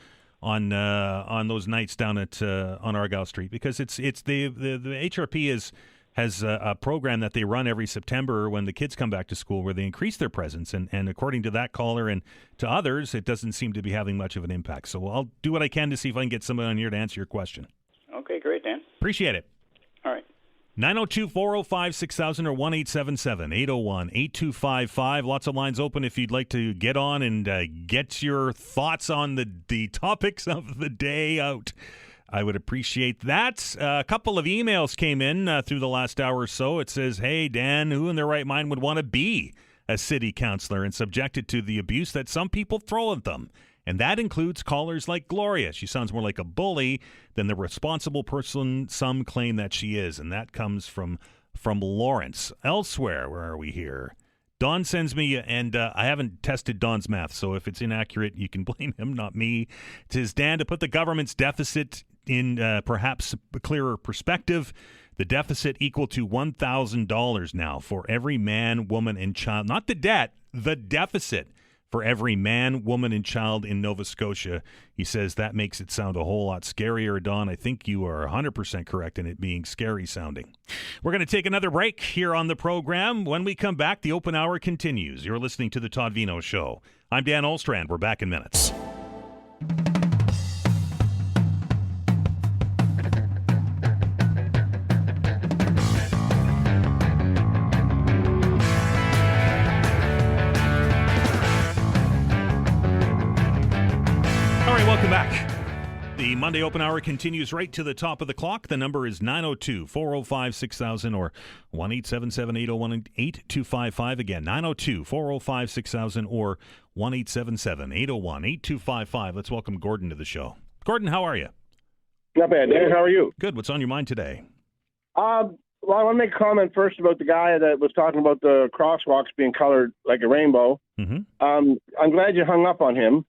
those nights down at on Argyle Street, because it's the HRP has a program that they run every September when the kids come back to school where they increase their presence. And according to that caller and to others, it doesn't seem to be having much of an impact. So I'll do what I can to see if I can get somebody on here to answer your question. Okay, great, Dan. Appreciate it. All right. 902-405-6000 or 1-877-801-8255. Lots of lines open if you'd like to get on and get your thoughts on the topics of the day out. I would appreciate that. A couple of emails came in through the last hour or so. It says, hey, Dan, who in their right mind would want to be a city councillor and subjected to the abuse that some people throw at them? And that includes callers like Gloria. She sounds more like a bully than the responsible person some claim that she is. And that comes from Lawrence. Elsewhere, where are we here? Don sends me, and I haven't tested Don's math, so if it's inaccurate, you can blame him, not me. It says, Dan, to put the government's deficit in perhaps a clearer perspective, the deficit equal to $1,000 now for every man, woman, and child. Not the debt, the deficit for every man, woman, and child in Nova Scotia. He says that makes it sound a whole lot scarier, Don. I think you are 100% correct in it being scary sounding. We're going to take another break here on the program. When we come back, the open hour continues. You're listening to The Todd Veinotte Show. I'm Dan Olstrand. We're back in minutes. Welcome back. The Monday Open Hour continues right to the top of the clock. The number is 902-405-6000 or 1-877-801-8255. Again, 902-405-6000 or 1-877-801-8255. Let's welcome Gordon to the show. Gordon, how are you? Not bad, Dan. How are you? Good. What's on your mind today? Well, I want to make a comment first about the guy that was talking about the crosswalks being colored like a rainbow. Mm-hmm. I'm glad you hung up on him.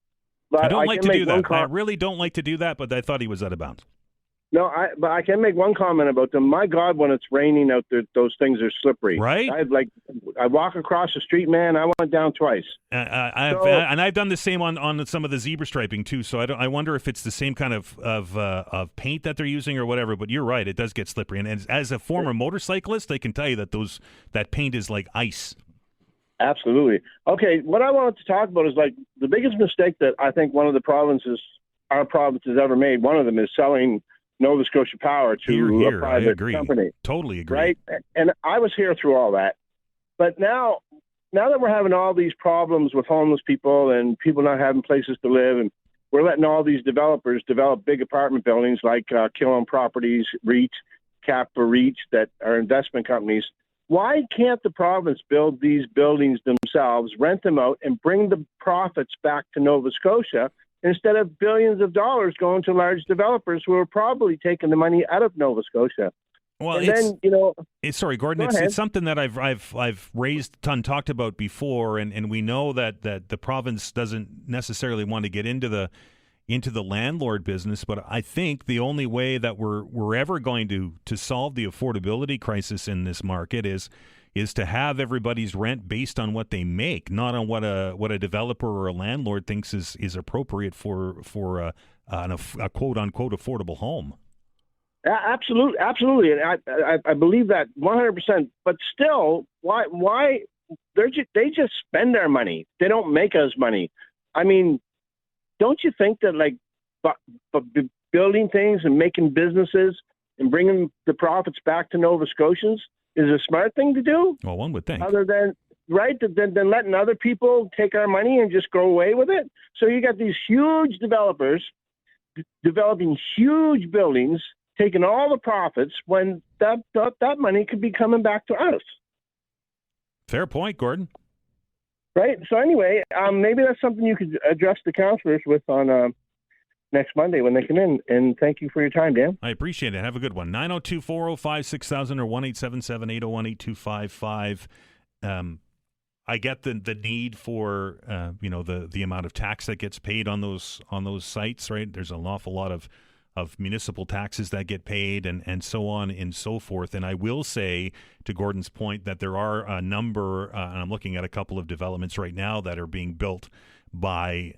But I don't like to do that. I really don't like to do that, but I thought he was out of bounds. No, but I can make one comment about them. My God, when it's raining out there, those things are slippery. Right? I walk across the street, man. I went down twice. I've done the same on some of the zebra striping too. So I wonder if it's the same kind of paint that they're using or whatever. But you're right, it does get slippery. And as a former motorcyclist, I can tell you that that paint is like ice. Absolutely. Okay, what I wanted to talk about is like the biggest mistake that I think our province has ever made. One of them is selling Nova Scotia Power to a private company. Totally agree. Right? And I was here through all that. But now that we're having all these problems with homeless people and people not having places to live, and we're letting all these developers develop big apartment buildings like Killam Properties, REIT, Capra REIT, that are investment companies. Why can't the province build these buildings themselves, rent them out, and bring the profits back to Nova Scotia instead of billions of dollars going to large developers who are probably taking the money out of Nova Scotia? Well, sorry, Gordon. It's something that I've raised and talked about before, and we know that the province doesn't necessarily want to get into into the landlord business, but I think the only way that we're ever going to solve the affordability crisis in this market is to have everybody's rent based on what they make, not on what a developer or a landlord thinks is appropriate for a quote unquote affordable home. Absolutely, and I believe that 100%. But still, why they just spend our money? They don't make us money. I mean, don't you think that building things and making businesses and bringing the profits back to Nova Scotians is a smart thing to do? Well, one would think. Other than than letting other people take our money and just go away with it. So you got these huge developers developing huge buildings, taking all the profits when that money could be coming back to us. Fair point, Gordon. Right. So anyway, maybe that's something you could address the councillors with on next Monday when they come in. And thank you for your time, Dan. I appreciate it. Have a good one. 902-405-6000 or 1-877-801-8255. I get the need for the amount of tax that gets paid on those sites. Right. There's an awful lot of municipal taxes that get paid and so on and so forth. And I will say, to Gordon's point, that there are a number, and I'm looking at a couple of developments right now that are being built by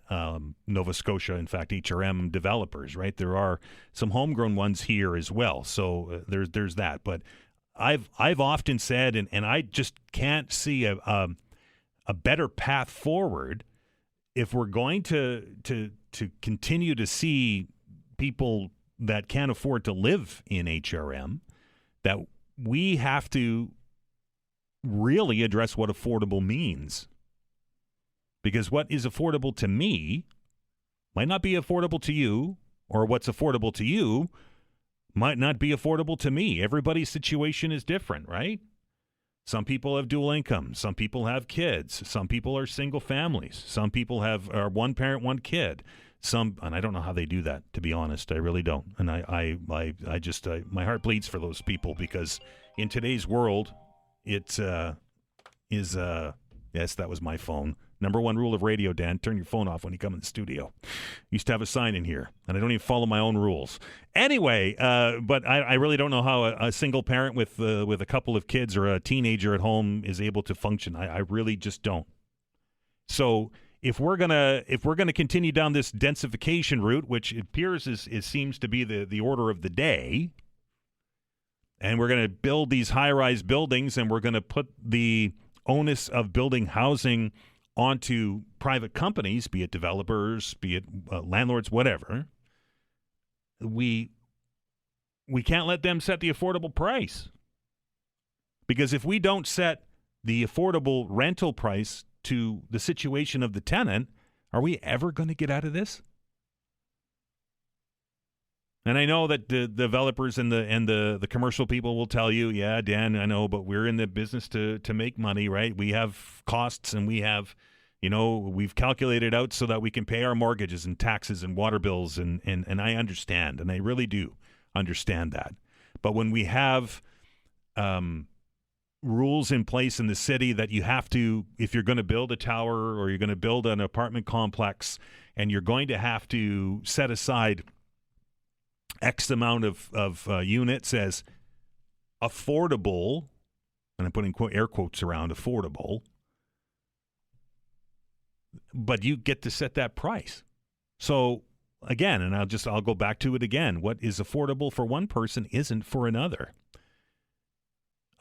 Nova Scotia, in fact, HRM developers, right? There are some homegrown ones here as well. So there's that. But I've often said, and I just can't see a better path forward if we're going to continue to see people that can't afford to live in HRM, that we have to really address what affordable means. Because what is affordable to me might not be affordable to you, or what's affordable to you might not be affordable to me. Everybody's situation is different, right? Some people have dual income. Some people have kids. Some people are single families. Some people are one parent, one kid. And I don't know how they do that, to be honest. I really don't. And I just my heart bleeds for those people, because in today's world, it yes, that was my phone. Number one rule of radio, Dan, turn your phone off when you come in the studio. Used to have a sign in here, and I don't even follow my own rules. Anyway, but I really don't know how a single parent with a couple of kids or a teenager at home is able to function. I really just don't. So if we're gonna continue down this densification route, which it appears seems to be the order of the day, and we're gonna build these high-rise buildings, and we're gonna put the onus of building housing onto private companies, be it developers, be it landlords, whatever, we can't let them set the affordable price. Because if we don't set the affordable rental price to the situation of the tenant, are we ever going to get out of this? And I know that the developers and the commercial people will tell you, yeah, Dan, I know, but we're in the business to make money, right? We have costs, and we have, we've calculated out so that we can pay our mortgages and taxes and water bills, and I understand, and I really do understand that. But when we have rules in place in the city that you have to, if you're going to build a tower or you're going to build an apartment complex, and you're going to have to set aside X amount of units as affordable, and I'm putting air quotes around affordable, but you get to set that price. So again, and I'll go back to it again, what is affordable for one person isn't for another.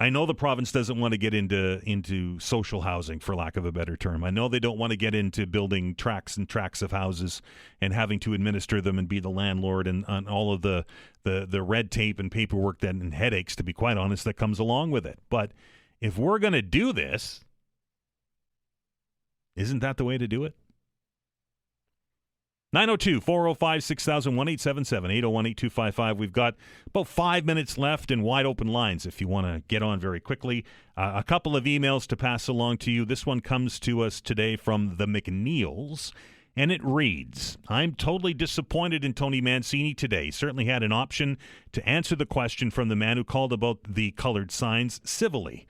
I know the province doesn't want to get into social housing, for lack of a better term. I know they don't want to get into building tracts and tracts of houses and having to administer them and be the landlord and all of the red tape and paperwork and headaches, to be quite honest, that comes along with it. But if we're going to do this, isn't that the way to do it? 902-405-6000, 1-877-801-8255. We've got about 5 minutes left in wide open lines if you want to get on very quickly. A couple of emails to pass along to you. This one comes to us today from the McNeils, and it reads, I'm totally disappointed in Tony Mancini today. He certainly had an option to answer the question from the man who called about the colored signs civilly.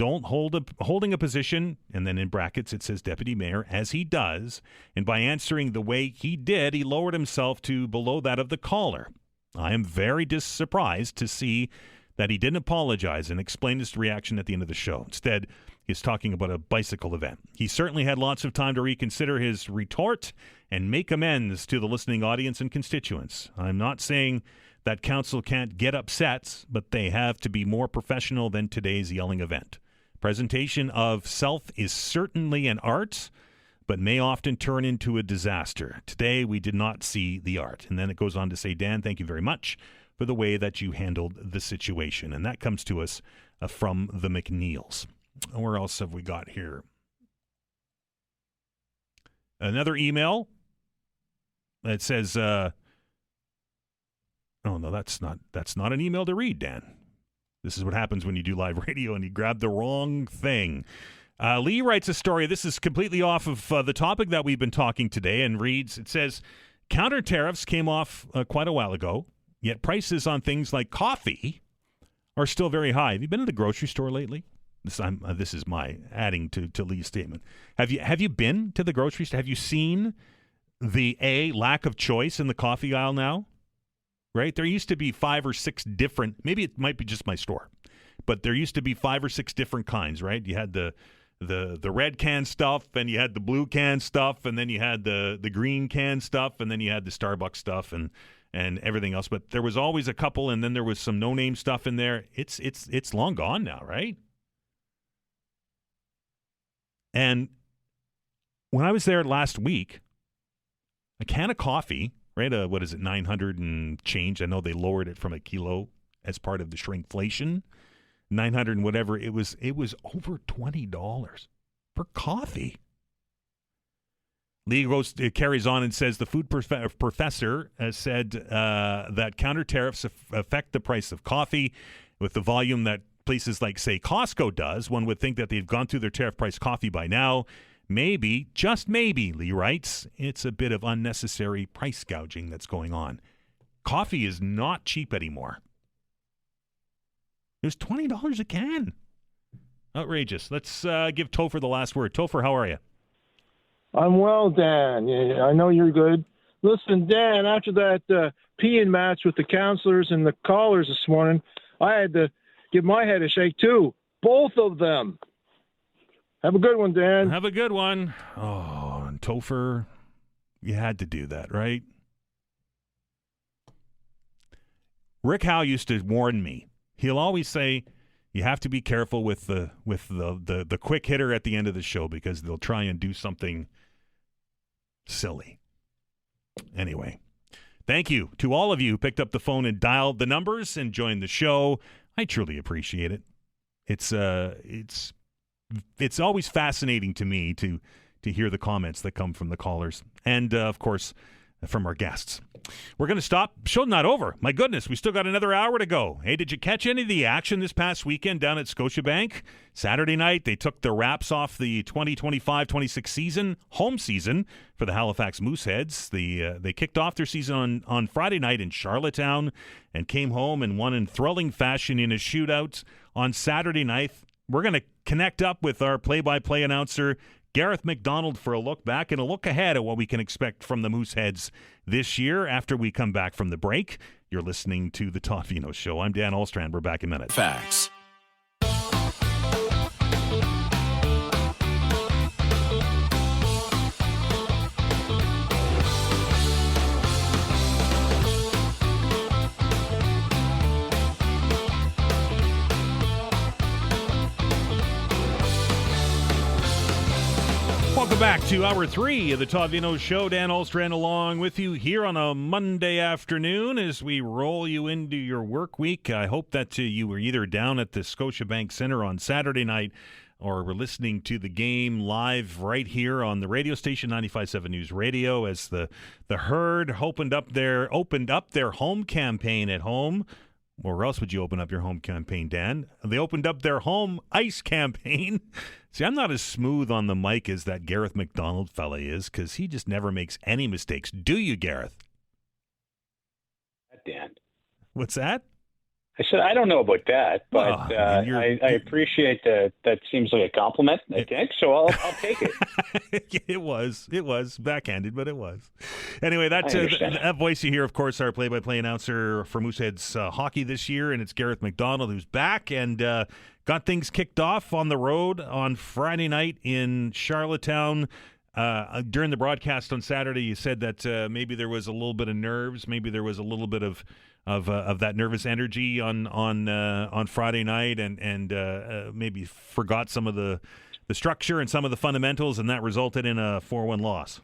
holding a position, and then in brackets it says deputy mayor, as he does, and by answering the way he did, he lowered himself to below that of the caller. I am very surprised to see that he didn't apologize and explain his reaction at the end of the show. Instead, he's talking about a bicycle event. He certainly had lots of time to reconsider his retort and make amends to the listening audience and constituents. I'm not saying that council can't get upset, but they have to be more professional than today's yelling event. Presentation of self is certainly an art, but may often turn into a disaster. Today, we did not see the art. And then it goes on to say, Dan, thank you very much for the way that you handled the situation. And that comes to us from the McNeils. Where else have we got here? Another email that says, oh, no, that's not an email to read, Dan. This is what happens when you do live radio and you grab the wrong thing. Lee writes a story. This is completely off of the topic that we've been talking today and reads, it says, counter tariffs came off quite a while ago, yet prices on things like coffee are still very high. Have you been to the grocery store lately? This is my adding to Lee's statement. Have you been to the grocery store? Have you seen the lack of choice in the coffee aisle now? Right? There used to be 5 or 6 different, maybe it might be just my store, but there used to be 5 or 6 different kinds, right? You had the red can stuff, and you had the blue can stuff, and then you had the green can stuff, and then you had the Starbucks stuff and everything else. But there was always a couple, and then there was some no-name stuff in there. It's long gone now, right? And when I was there last week, a can of coffee, right? What is it, 900 and change? I know they lowered it from a kilo as part of the shrinkflation. 900 and whatever. It was over $20 for coffee. Lee carries on and says the food professor said that counter tariffs affect the price of coffee with the volume that places like, say, Costco does. One would think that they've gone through their tariff price coffee by now. Maybe, just maybe, Lee writes, it's a bit of unnecessary price gouging that's going on. Coffee is not cheap anymore. It was $20 a can. Outrageous. Let's give Topher the last word. Topher, how are you? I'm well, Dan. Yeah, I know you're good. Listen, Dan, after that peeing match with the councillors and the callers this morning, I had to give my head a shake, too. Both of them. Have a good one, Dan. Have a good one. Oh, and Topher, you had to do that, right? Rick Howe used to warn me. He'll always say, you have to be careful with the quick hitter at the end of the show because they'll try and do something silly. Anyway, thank you to all of you who picked up the phone and dialed the numbers and joined the show. I truly appreciate it. It's always fascinating to me to hear the comments that come from the callers and, of course, from our guests. We're going to stop. Show's not over. My goodness, we still got another hour to go. Hey, did you catch any of the action this past weekend down at Scotiabank? Saturday night, they took the wraps off the 2025-26 home season for the Halifax Mooseheads. They kicked off their season on Friday night in Charlottetown and came home and won in thrilling fashion in a shootout on Saturday night. We're going to connect up with our play-by-play announcer, Garreth MacDonald, for a look back and a look ahead at what we can expect from the Mooseheads this year after we come back from the break. You're listening to The Todd Veinotte Show. I'm Dan Olstrand. We're back in a minute. Facts. Welcome back to Hour 3 of the Todd Veinotte Show. Dan Olstrand along with you here on a Monday afternoon as we roll you into your work week. I hope that you were either down at the Scotiabank Centre on Saturday night or were listening to the game live right here on the radio station 95.7 News Radio as the Herd opened up their home campaign at home. Or else would you open up your home campaign, Dan? They opened up their home ice campaign. See, I'm not as smooth on the mic as that Garreth MacDonald fella is because he just never makes any mistakes. Do you, Garreth? Dan. What's that? I said, I don't know about that, but I appreciate that. That seems like a compliment, I think, so I'll take it. It was backhanded, but it was. Anyway, that voice you hear, of course, our play-by-play announcer for Mooseheads hockey this year, and it's Garreth MacDonald, who's back and got things kicked off on the road on Friday night in Charlottetown. During the broadcast on Saturday, you said that maybe there was a little bit of nerves, maybe there was a little bit of that nervous energy on Friday night, and maybe forgot some of the structure and some of the fundamentals, and that resulted in a 4-1 loss.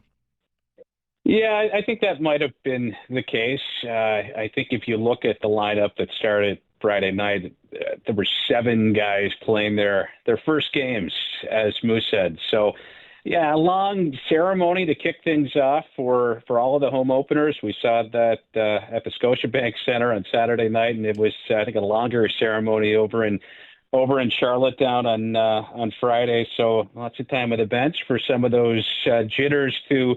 Yeah, I think that might have been the case. I think if you look at the lineup that started Friday night, there were 7 guys playing their first games as Mooseheads. So, yeah, a long ceremony to kick things off for all of the home openers. We saw that at the Scotiabank Center on Saturday night, and it was, I think, a longer ceremony over in Charlottetown on Friday. So lots of time on the bench for some of those jitters to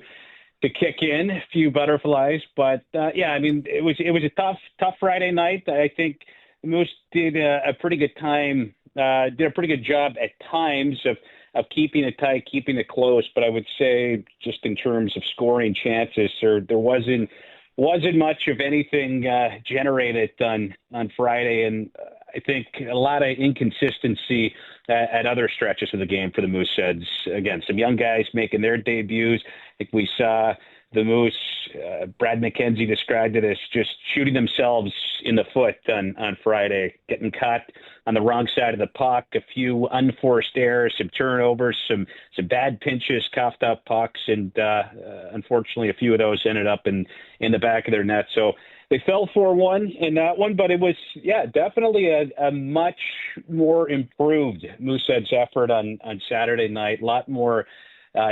kick in, a few butterflies. But yeah, I mean, it was a tough Friday night. I think the Moose did a pretty good job at times of keeping it tight, keeping it close. But I would say, just in terms of scoring chances, there wasn't much of anything generated on Friday, and I think a lot of inconsistency at other stretches of the game for the Mooseheads. Again, some young guys making their debuts. I think we saw the Moose, Brad McKenzie described it as just shooting themselves in the foot on Friday, getting caught on the wrong side of the puck, a few unforced errors, some turnovers, some bad pinches, coughed up pucks, and unfortunately a few of those ended up in the back of their net. So they fell 4-1 in that one, but it was, definitely a much more improved Mooseheads effort on Saturday night. A lot more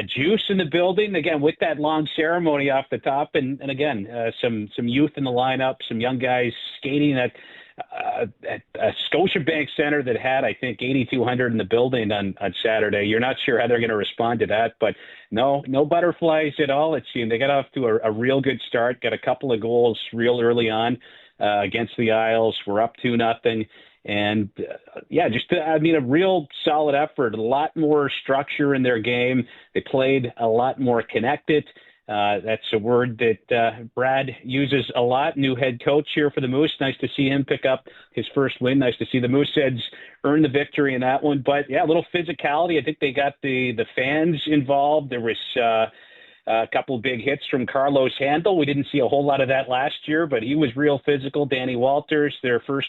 juice in the building, again, with that long ceremony off the top. And again, some youth in the lineup, some young guys skating at a Scotiabank Center that had, I think, 8,200 in the building on Saturday. You're not sure how they're going to respond to that, but no butterflies at all, it seemed. They got off to a real good start, got a couple of goals real early on against the Isles. We're up 2-0. And, a real solid effort, a lot more structure in their game. They played a lot more connected. That's a word that Brad uses a lot. New head coach here for the Moose. Nice to see him pick up his first win. Nice to see the Mooseheads earn the victory in that one. But, a little physicality. I think they got the fans involved. There was a couple of big hits from Carlos Handel. We didn't see a whole lot of that last year, but he was real physical. Danny Walters, their first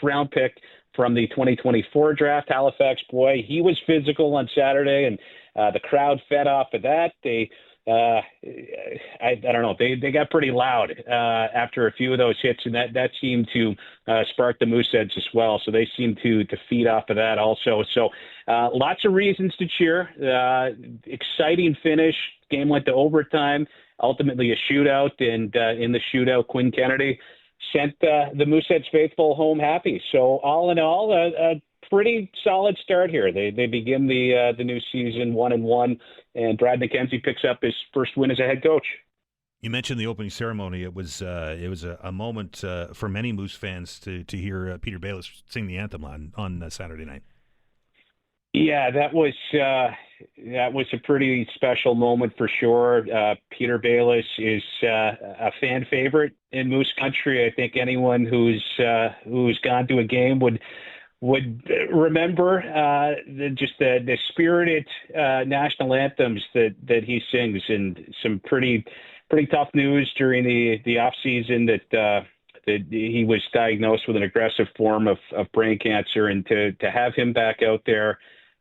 round pick from the 2024 draft, Halifax boy. He was physical on Saturday, and the crowd fed off of that. I don't know. They got pretty loud after a few of those hits, and that seemed to spark the Mooseheads as well. So they seemed to feed off of that also. So lots of reasons to cheer. Exciting finish. Game went to overtime. Ultimately a shootout, and in the shootout, Quinn Kennedy sent the Mooseheads faithful home happy. So all in all, a pretty solid start here. They begin the new season 1-1, and Brad McKenzie picks up his first win as a head coach. You mentioned the opening ceremony. It was a moment for many Moose fans to hear Peter Bayless sing the anthem on Saturday night. Yeah, that was a pretty special moment for sure. Peter Bayless is a fan favorite in Moose Country. I think anyone who's gone to a game would remember the spirited national anthems that he sings, and some pretty tough news during the off season that he was diagnosed with an aggressive form of brain cancer, and to have him back out there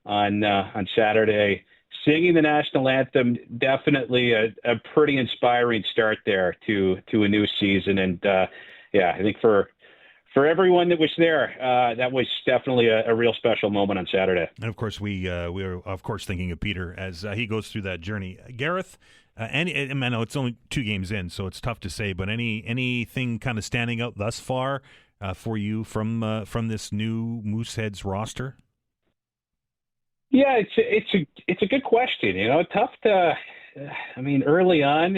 on Saturday singing the national anthem, definitely a pretty inspiring start there to a new season. And I think for everyone that was there, that was definitely a real special moment on Saturday. And of course, we were of course thinking of Peter as he goes through that journey. Garreth, I know it's only 2 games in, so it's tough to say, but anything kind of standing out thus far for you from this new Mooseheads roster? Yeah, it's a good question. Tough to. I mean, early on,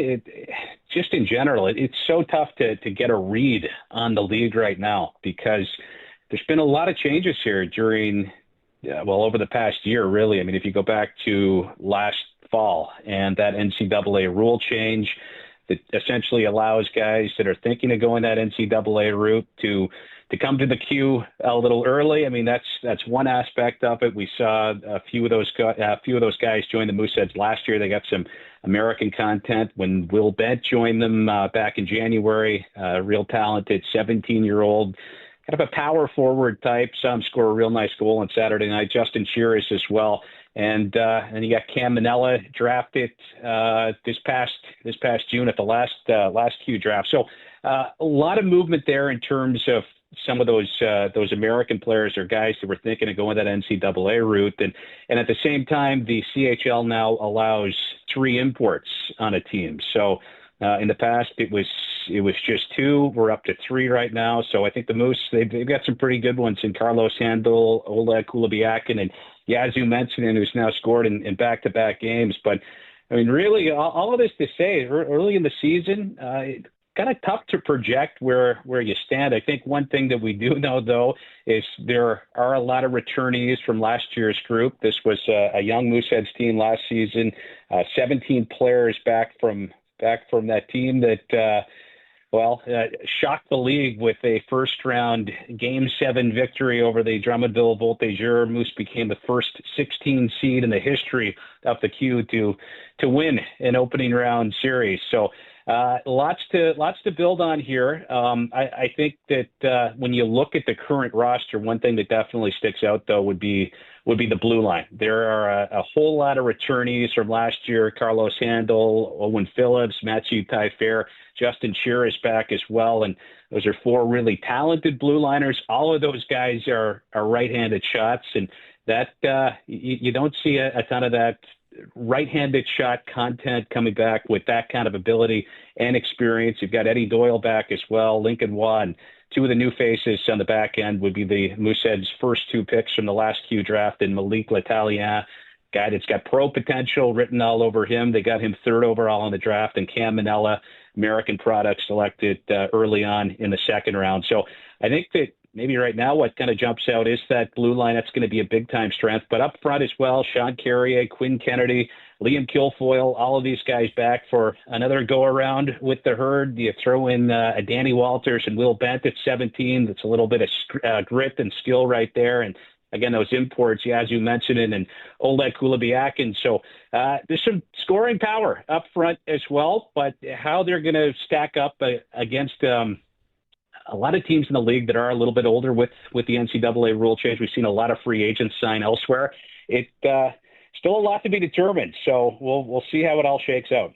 just in general, it's so tough to get a read on the league right now because there's been a lot of changes here over the past year, really. I mean, if you go back to last fall and that NCAA rule change that essentially allows guys that are thinking of going that NCAA route to come to the queue a little early. I mean, that's one aspect of it. We saw a few of those guys join the Mooseheads last year. They got some American content when Will Bent joined them back in January. Real talented 17-year-old, kind of a power forward type. Saw him score a real nice goal on Saturday night. Justin Shearis as well. And you got Cam Manella drafted this past June at the last Q draft. So a lot of movement there in terms of some of those American players or guys that were thinking of going that NCAA route. And at the same time, the CHL now allows 3 imports on a team. So in the past, it was just 2. We're up to 3 right now. So I think the Moose, they've got some pretty good ones in Carlos Handel, Oleg Kulibiakin, and Yazoo Mensonen, who's now scored in back-to-back games. But, I mean, really, all of this to say, early in the season, kind of tough to project where you stand. I think one thing that we do know, though, is there are a lot of returnees from last year's group. This was a young Mooseheads team last season, 17 players back from that team that, shocked the league with a first-round Game 7 victory over the Drummondville Voltigeurs. Moose became the first 16 seed in the history of the Q to win an opening round series. So lots to build on here. I think that when you look at the current roster, one thing that definitely sticks out, though, would be the blue line. There are a whole lot of returnees from last year: Carlos Handel, Owen Phillips, Matthew Taillefer, Justin Shearis back as well. And those are 4 really talented blue liners. All of those guys are right-handed shots, and that you don't see a ton of that right-handed shot content coming back with that kind of ability and experience. You've got Eddie Doyle back as well, Lincoln Waugh, and 2 of the new faces on the back end would be the Mooseheads' first 2 picks from the last Q draft, and Malik Letalien, guy that's got pro potential written all over him. They got him 3rd overall in the draft, and Cam Manella, American product, selected early on in the 2nd round. So I think that maybe right now what kind of jumps out is that blue line. That's going to be a big-time strength. But up front as well, Sean Carrier, Quinn Kennedy, Liam Kilfoyle, all of these guys back for another go-around with the Herd. You throw in Danny Walters and Will Bent at 17. That's a little bit of grit and skill right there. And again, those imports, Yazoo Mensonen and Oleg Kulibiakin. So there's some scoring power up front as well. But how they're going to stack up against a lot of teams in the league that are a little bit older with the NCAA rule change. We've seen a lot of free agents sign elsewhere. It still a lot to be determined. So we'll see how it all shakes out.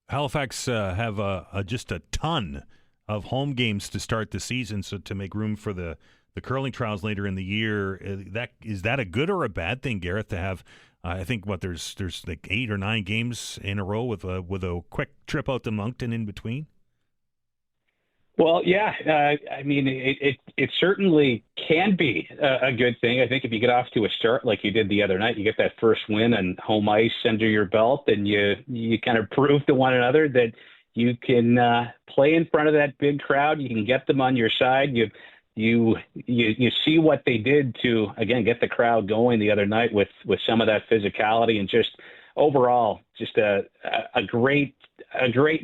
Halifax have just a ton of home games to start the season, so to make room for the curling trials later in the year. Is that a good or a bad thing, Garrett, to have? I think there's like 8 or 9 games in a row with a quick trip out to Moncton in between. Well, yeah, I mean, it certainly can be a good thing. I think if you get off to a start like you did the other night, you get that first win on home ice under your belt, and you kind of prove to one another that you can play in front of that big crowd. You can get them on your side. You see what they did to, again, get the crowd going the other night with some of that physicality, and just overall, just a great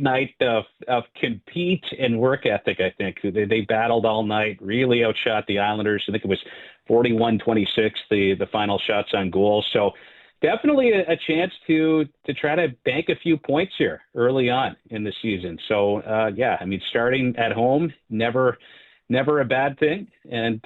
night of compete and work ethic. I think they battled all night, really outshot the Islanders. I think it was 41-26, the final shots on goal. So definitely a chance to try to bank a few points here early on in the season. So yeah, I mean, starting at home, never a bad thing. And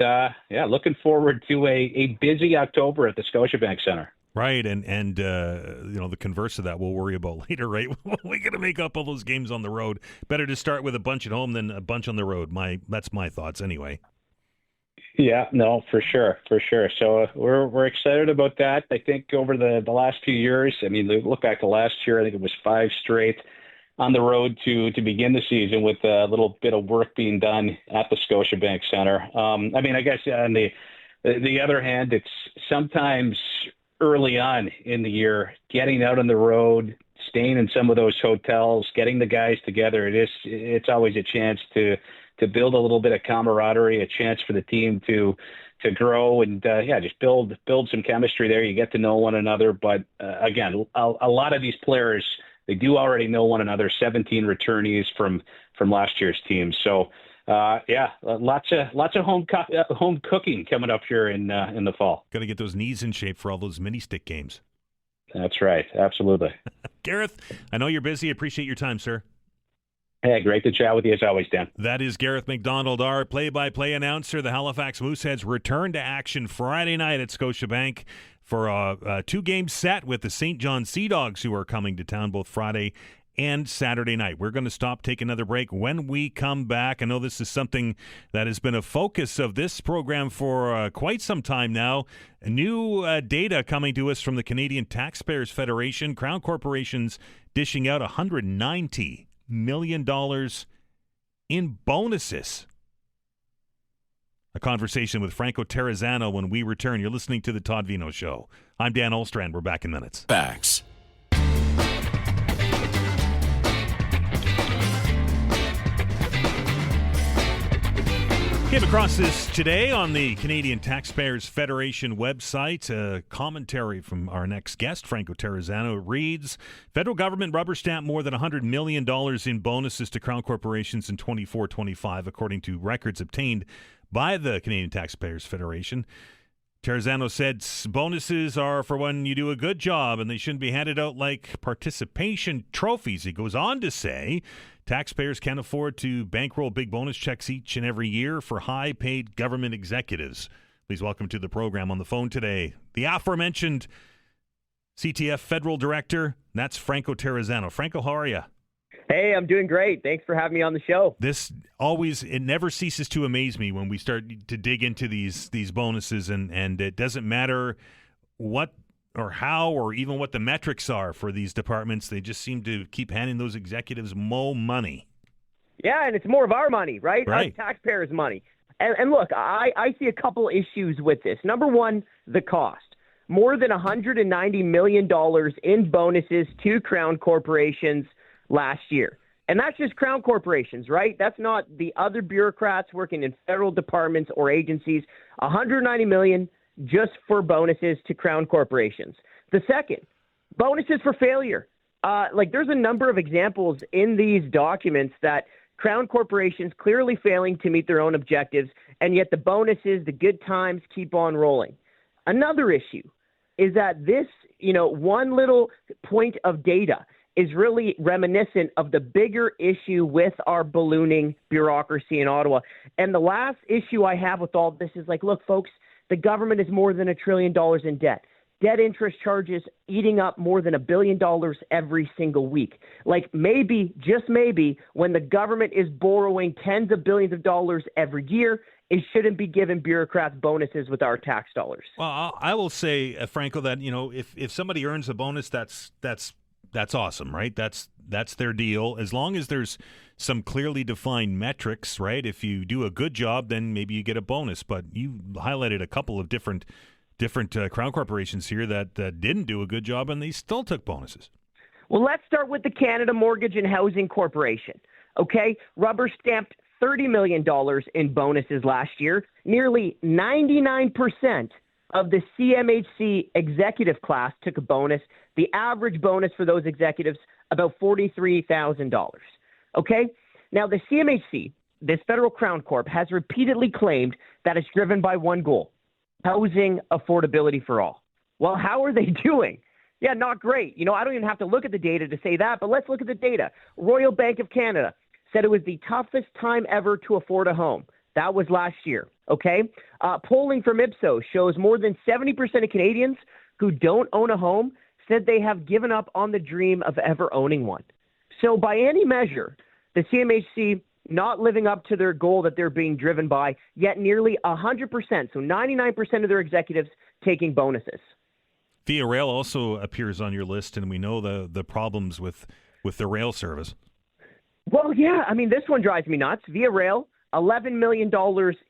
looking forward to a busy October at the Scotiabank Center. Right, and the converse of that we'll worry about later, right? We got to make up all those games on the road. Better to start with a bunch at home than a bunch on the road. That's my thoughts anyway. Yeah, no, for sure. So we're excited about that. I think over the last few years, I mean, look back to last year, I think it was 5 straight on the road to begin the season with a little bit of work being done at the Scotiabank Center. I mean, I guess on the other hand, it's sometimes early on in the year, getting out on the road, staying in some of those hotels, getting the guys together. It's always a chance to build a little bit of camaraderie, a chance for the team to grow and just build some chemistry there. You get to know one another. But again, a lot of these players, they do already know one another. 17 returnees from last year's team. So lots of home cooking coming up here in the fall. Got to get those knees in shape for all those mini stick games. That's right. Absolutely. Garreth, I know you're busy. Appreciate your time, sir. Hey, great to chat with you as always, Dan. That is Garreth MacDonald, our play-by-play announcer. The Halifax Mooseheads return to action Friday night at Scotiabank for a two-game set with the St. John Sea Dogs, who are coming to town both Friday and Saturday night. We're going to stop, take another break. When we come back, I know this is something that has been a focus of this program for quite some time now. New data coming to us from the Canadian Taxpayers Federation. Crown corporations dishing out $190 million in bonuses. A conversation with Franco Terrazzano when we return. You're listening to the Todd Veinotte Show. I'm Dan Olstrand. We're back in minutes. Facts. Came across this today on the Canadian Taxpayers Federation website. A commentary from our next guest, Franco Terrazzano, reads, federal government rubber stamped more than $100 million in bonuses to Crown corporations in 24-25, according to records obtained by the Canadian Taxpayers Federation. Terrazzano said bonuses are for when you do a good job and they shouldn't be handed out like participation trophies. He goes on to say taxpayers can't afford to bankroll big bonus checks each and every year for high-paid government executives. Please welcome to the program on the phone today the aforementioned CTF Federal Director. That's Franco Terrazzano. Franco, how are you? Hey, I'm doing great. Thanks for having me on the show. It never ceases to amaze me when we start to dig into these bonuses, and it doesn't matter what or how or even what the metrics are for these departments. They just seem to keep handing those executives more money. Yeah, and it's more of our money, right? Right. Taxpayers' money. And look, I see a couple issues with this. Number one, the cost. More than $190 million in bonuses to Crown corporations last year. And that's just Crown corporations, right? That's not the other bureaucrats working in federal departments or agencies. $190 million just for bonuses to Crown corporations. The second, bonuses for failure. There's a number of examples in these documents that Crown corporations clearly failing to meet their own objectives, and yet the bonuses, the good times keep on rolling. Another issue is that this, one little point of data is really reminiscent of the bigger issue with our ballooning bureaucracy in Ottawa. And the last issue I have with all this is look, folks, the government is more than $1 trillion in debt. Debt interest charges eating up more than $1 billion every single week. Maybe, just maybe, when the government is borrowing tens of billions of dollars every year, it shouldn't be giving bureaucrats bonuses with our tax dollars. Well, I will say, Franco, that if somebody earns a bonus, that's awesome, right? That's their deal. As long as there's some clearly defined metrics, right? If you do a good job, then maybe you get a bonus. But you highlighted a couple of different Crown corporations here that didn't do a good job, and they still took bonuses. Well, let's start with the Canada Mortgage and Housing Corporation. Okay, rubber stamped $30 million in bonuses last year. Nearly 99% of the CMHC executive class took a bonus. The average bonus for those executives, about $43,000. Okay? Now, the CMHC, this federal Crown Corp, has repeatedly claimed that it's driven by one goal, housing affordability for all. Well, how are they doing? Yeah, not great. I don't even have to look at the data to say that, but let's look at the data. Royal Bank of Canada said it was the toughest time ever to afford a home. That was last year, okay? Polling from Ipsos shows more than 70% of Canadians who don't own a home said they have given up on the dream of ever owning one. So by any measure, the CMHC not living up to their goal that they're being driven by, yet nearly 100%, so 99% of their executives taking bonuses. Via Rail also appears on your list, and we know the problems with the rail service. Well, yeah, this one drives me nuts. Via Rail, $11 million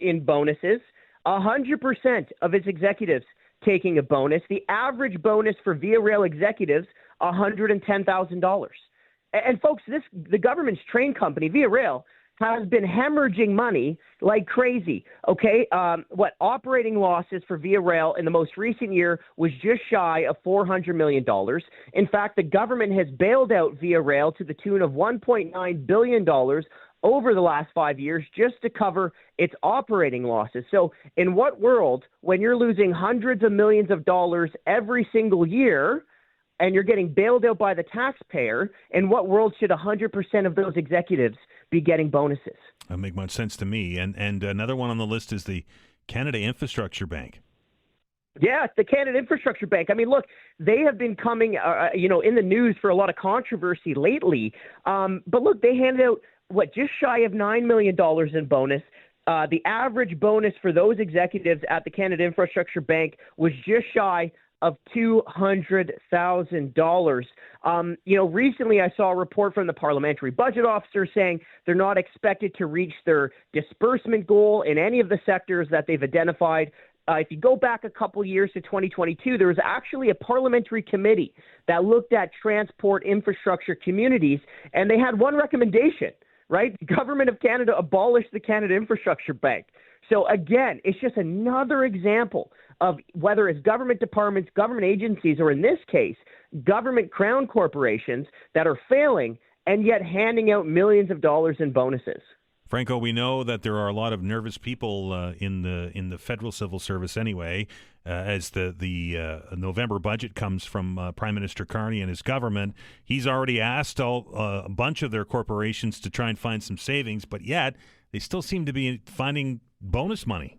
in bonuses, 100% of its executives taking a bonus. The average bonus for Via Rail executives $110,000. And folks, the government's train company, Via Rail, has been hemorrhaging money like crazy. Okay, operating losses for Via Rail in the most recent year was just shy of $400 million. In fact, the government has bailed out Via Rail to the tune of $1.9 billion over the last 5 years just to cover its operating losses. So in what world, when you're losing hundreds of millions of dollars every single year and you're getting bailed out by the taxpayer, in what world should 100% of those executives be getting bonuses? That make much sense to me. And another one on the list is the Canada Infrastructure Bank. Yeah, the Canada Infrastructure Bank. I mean, look, they have been coming, in the news for a lot of controversy lately. But look, they handed out, just shy of $9 million in bonus. The average bonus for those executives at the Canada Infrastructure Bank was just shy of $200,000. Recently I saw a report from the parliamentary budget officer saying they're not expected to reach their disbursement goal in any of the sectors that they've identified. If you go back a couple years to 2022, there was actually a parliamentary committee that looked at transport infrastructure communities, and they had one recommendation, right? The Government of Canada abolished the Canada Infrastructure Bank. So again, it's just another example of whether it's government departments, government agencies, or in this case, government crown corporations that are failing and yet handing out millions of dollars in bonuses. Franco, we know that there are a lot of nervous people in the federal civil service anyway, as the November budget comes from Prime Minister Carney and his government. He's already asked a bunch of their corporations to try and find some savings, but yet they still seem to be finding bonus money.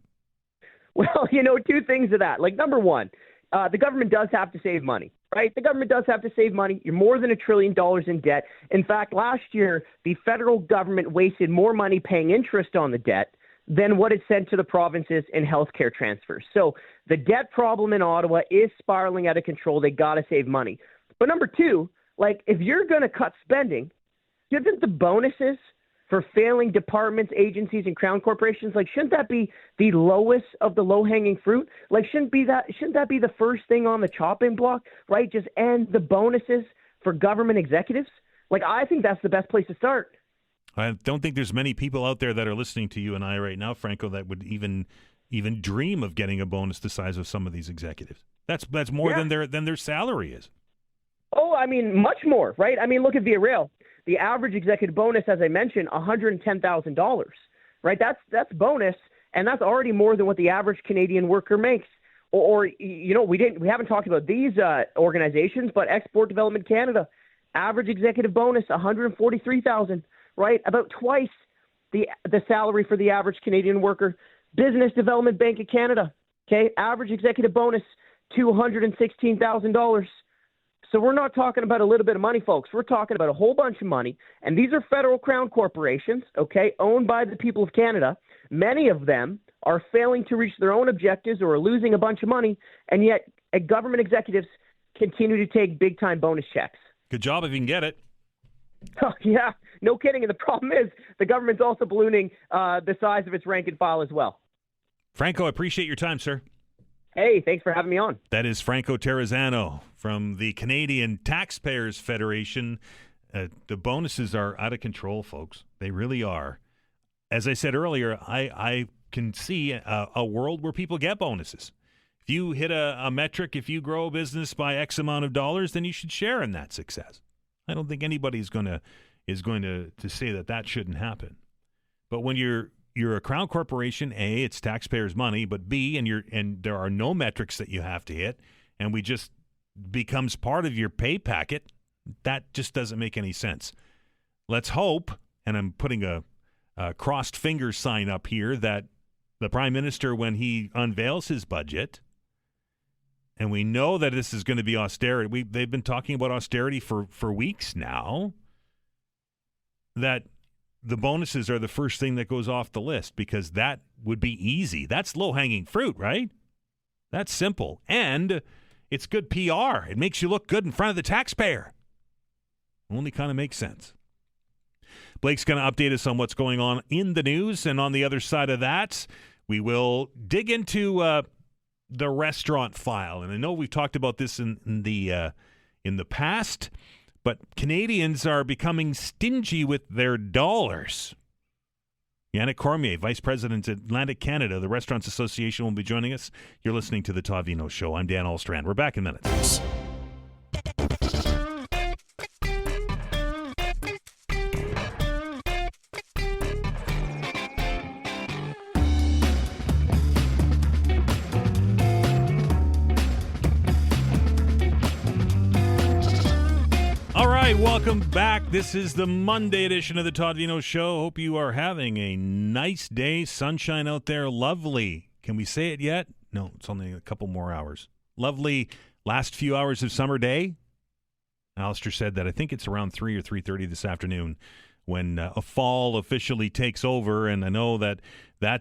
Well, two things to that. Like, number one, the government does have to save money, right? The government does have to save money. You're more than $1 trillion in debt. In fact, last year, the federal government wasted more money paying interest on the debt than what it sent to the provinces in healthcare transfers. So the debt problem in Ottawa is spiraling out of control. They got to save money. But number two, if you're going to cut spending, shouldn't the bonuses for failing departments, agencies, and crown corporations, shouldn't that be the lowest of the low-hanging fruit? Shouldn't that be the first thing on the chopping block, right? Just end the bonuses for government executives? I think that's the best place to start. I don't think there's many people out there that are listening to you and I right now, Franco, that would even dream of getting a bonus the size of some of these executives. That's more than their salary is. Oh, I mean, much more, right? I mean, look at Via Rail. The average executive bonus, as I mentioned, $110,000, right? That's bonus, and that's already more than what the average Canadian worker makes. Or we haven't talked about these organizations, but Export Development Canada, average executive bonus $143,000, right? About twice the salary for the average Canadian worker. Business Development Bank of Canada, okay, average executive bonus $216,000. So we're not talking about a little bit of money, folks. We're talking about a whole bunch of money. And these are federal crown corporations, okay, owned by the people of Canada. Many of them are failing to reach their own objectives or are losing a bunch of money. And yet government executives continue to take big-time bonus checks. Good job if you can get it. Oh, yeah, no kidding. And the problem is the government's also ballooning the size of its rank and file as well. Franco, I appreciate your time, sir. Hey, thanks for having me on. That is Franco Terrazzano from the Canadian Taxpayers Federation. The bonuses are out of control, folks. They really are. As I said earlier, I can see a world where people get bonuses. If you hit a metric, if you grow a business by X amount of dollars, then you should share in that success. I don't think anybody is going to say that shouldn't happen. But when you're a crown corporation, A, it's taxpayers' money, but B, and there are no metrics that you have to hit, and we just becomes part of your pay packet, that just doesn't make any sense. Let's hope, and I'm putting a crossed fingers sign up here, that the Prime Minister, when he unveils his budget, and we know that this is going to be austerity, they've been talking about austerity for weeks now, that the bonuses are the first thing that goes off the list, because that would be easy. That's low-hanging fruit, right? That's simple. And it's good PR. It makes you look good in front of the taxpayer. Only kind of makes sense. Blake's going to update us on what's going on in the news. And on the other side of that, we will dig into the restaurant file. And I know we've talked about this in the in the past, but Canadians are becoming stingy with their dollars. Janick Cormier, Vice President at Atlantic Canada, the Restaurants Association, will be joining us. You're listening to The Todd Veinotte Show. I'm Dan Alstrand. We're back in minutes. Welcome back. This is the Monday edition of the Todd Veinotte Show. Hope you are having a nice day. Sunshine out there. Lovely. Can we say it yet? No, it's only a couple more hours. Lovely last few hours of summer day. Alistair said that I think it's around 3 or 3:30 this afternoon when a fall officially takes over. And I know that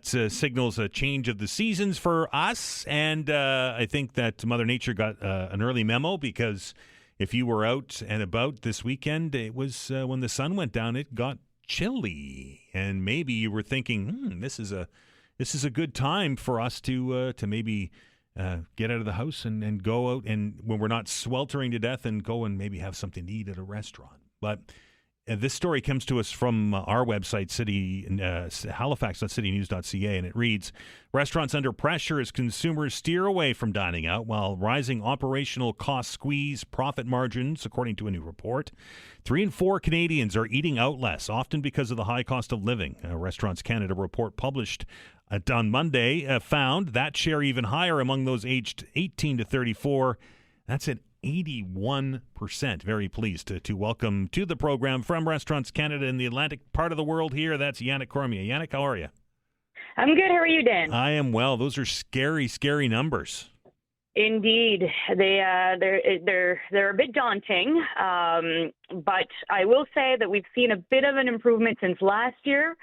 signals a change of the seasons for us. And I think that Mother Nature got an early memo, because if you were out and about this weekend, it was when the sun went down, it got chilly, and maybe you were thinking, this is a good time for us to maybe get out of the house and go out, and when we're not sweltering to death, and go and maybe have something to eat at a restaurant. But this story comes to us from our website, halifax.citynews.ca, and it reads, restaurants under pressure as consumers steer away from dining out, while rising operational costs squeeze profit margins, according to a new report. 3 in 4 Canadians are eating out less, often because of the high cost of living. A Restaurants Canada report published on Monday found that share even higher among those aged 18 to 34. That's at 81%. Very pleased to welcome to the program from Restaurants Canada in the Atlantic part of the world here. That's Janick Cormier. Janick, how are you? I'm good. How are you, Dan? I am well. Those are scary, scary numbers. Indeed, they're a bit daunting, but I will say that we've seen a bit of an improvement since last year.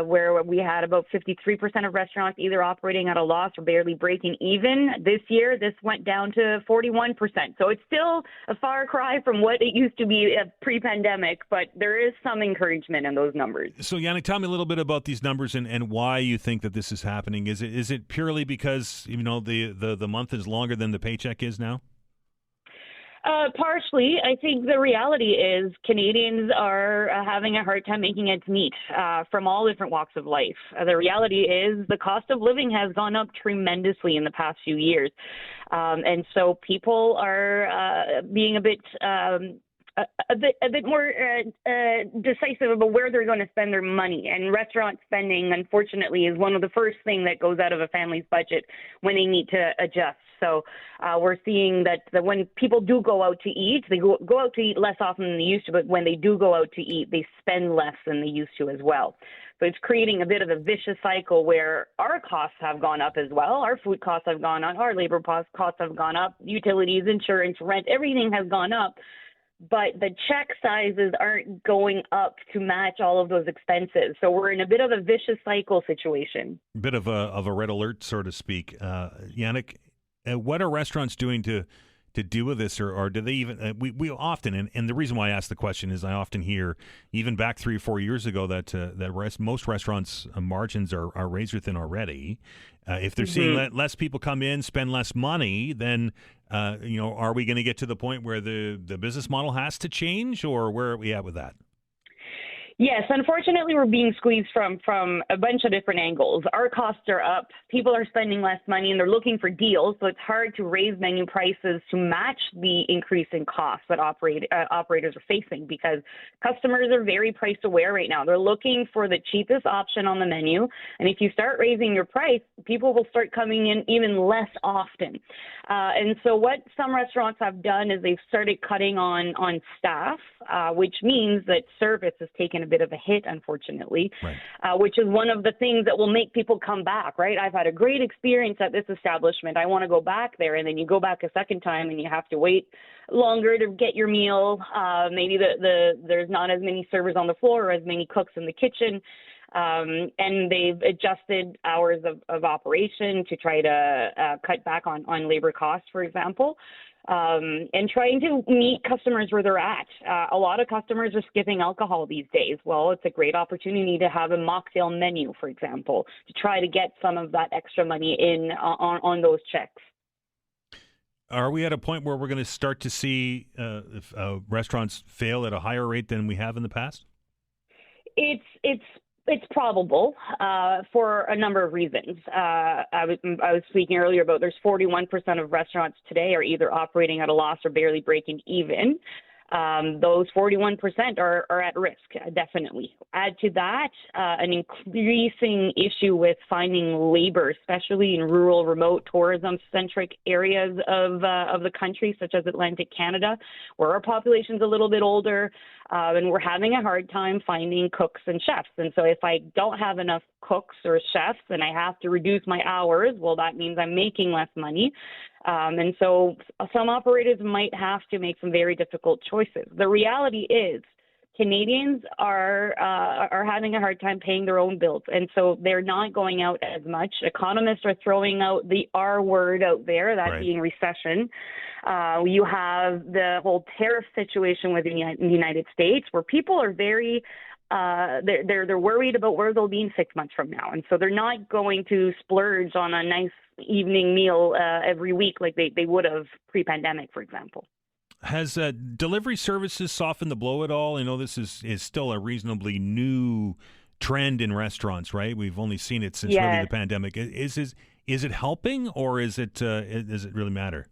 Where we had about 53% of restaurants either operating at a loss or barely breaking even. This year, this went down to 41%. So it's still a far cry from what it used to be pre-pandemic, but there is some encouragement in those numbers. So, Janick, tell me a little bit about these numbers and why you think that this is happening. Is it purely because, the month is longer than the paycheck is now? Partially. I think the reality is Canadians are having a hard time making ends meet from all different walks of life. The reality is the cost of living has gone up tremendously in the past few years. And so people are being a bit more decisive about where they're going to spend their money. And restaurant spending, unfortunately, is one of the first things that goes out of a family's budget when they need to adjust. So we're seeing that when people do go out to eat, they go out to eat less often than they used to, but when they do go out to eat, they spend less than they used to as well. So it's creating a bit of a vicious cycle where our costs have gone up as well. Our food costs have gone up, our labor costs have gone up, utilities, insurance, rent, everything has gone up. But the check sizes aren't going up to match all of those expenses. So we're in a bit of a vicious cycle situation. A bit of a red alert, so to speak. Janick, what are restaurants doing to deal with this, or do they even? We often, and the reason why I ask the question is I often hear, even back 3 or 4 years ago, that most restaurants' margins are razor thin already. If they're seeing less people come in, spend less money, then are we going to get to the point where the business model has to change, or where are we at with that? Yes, unfortunately, we're being squeezed from a bunch of different angles. Our costs are up. People are spending less money, and they're looking for deals. So it's hard to raise menu prices to match the increase in costs that operators are facing, because customers are very price aware right now. They're looking for the cheapest option on the menu. And if you start raising your price, people will start coming in even less often. And so what some restaurants have done is they've started cutting on staff, which means that service has taken a bit of a hit, unfortunately, which is one of the things that will make people come back, right? I've had a great experience at this establishment. I want to go back there. And then you go back a second time and you have to wait longer to get your meal. Maybe there's not as many servers on the floor or as many cooks in the kitchen. And they've adjusted hours of operation to try to cut back on labor costs, for example. And trying to meet customers where they're at. A lot of customers are skipping alcohol these days. Well, it's a great opportunity to have a mocktail menu, for example, to try to get some of that extra money in on those checks. Are we at a point where we're going to start to see restaurants fail at a higher rate than we have in the past? It's probable for a number of reasons. I was speaking earlier about there's 41% of restaurants today are either operating at a loss or barely breaking even. Those 41% are at risk, definitely. Add to that an increasing issue with finding labor, especially in rural, remote, tourism-centric areas of the country, such as Atlantic Canada, where our population's a little bit older, and we're having a hard time finding cooks and chefs. And so if I don't have enough cooks or chefs and I have to reduce my hours, well, that means I'm making less money. And so some operators might have to make some very difficult choices. The reality is Canadians are having a hard time paying their own bills, and so they're not going out as much. Economists are throwing out the R word out there, that being recession. You have the whole tariff situation within the United States, where people are very they're worried about where they'll be in 6 months from now, and so they're not going to splurge on a nice evening meal every week like they would have pre-pandemic, for example. Has delivery services softened the blow at all? I know this is still a reasonably new trend in restaurants, right? We've only seen it since really the pandemic. Is it helping, or does it really matter?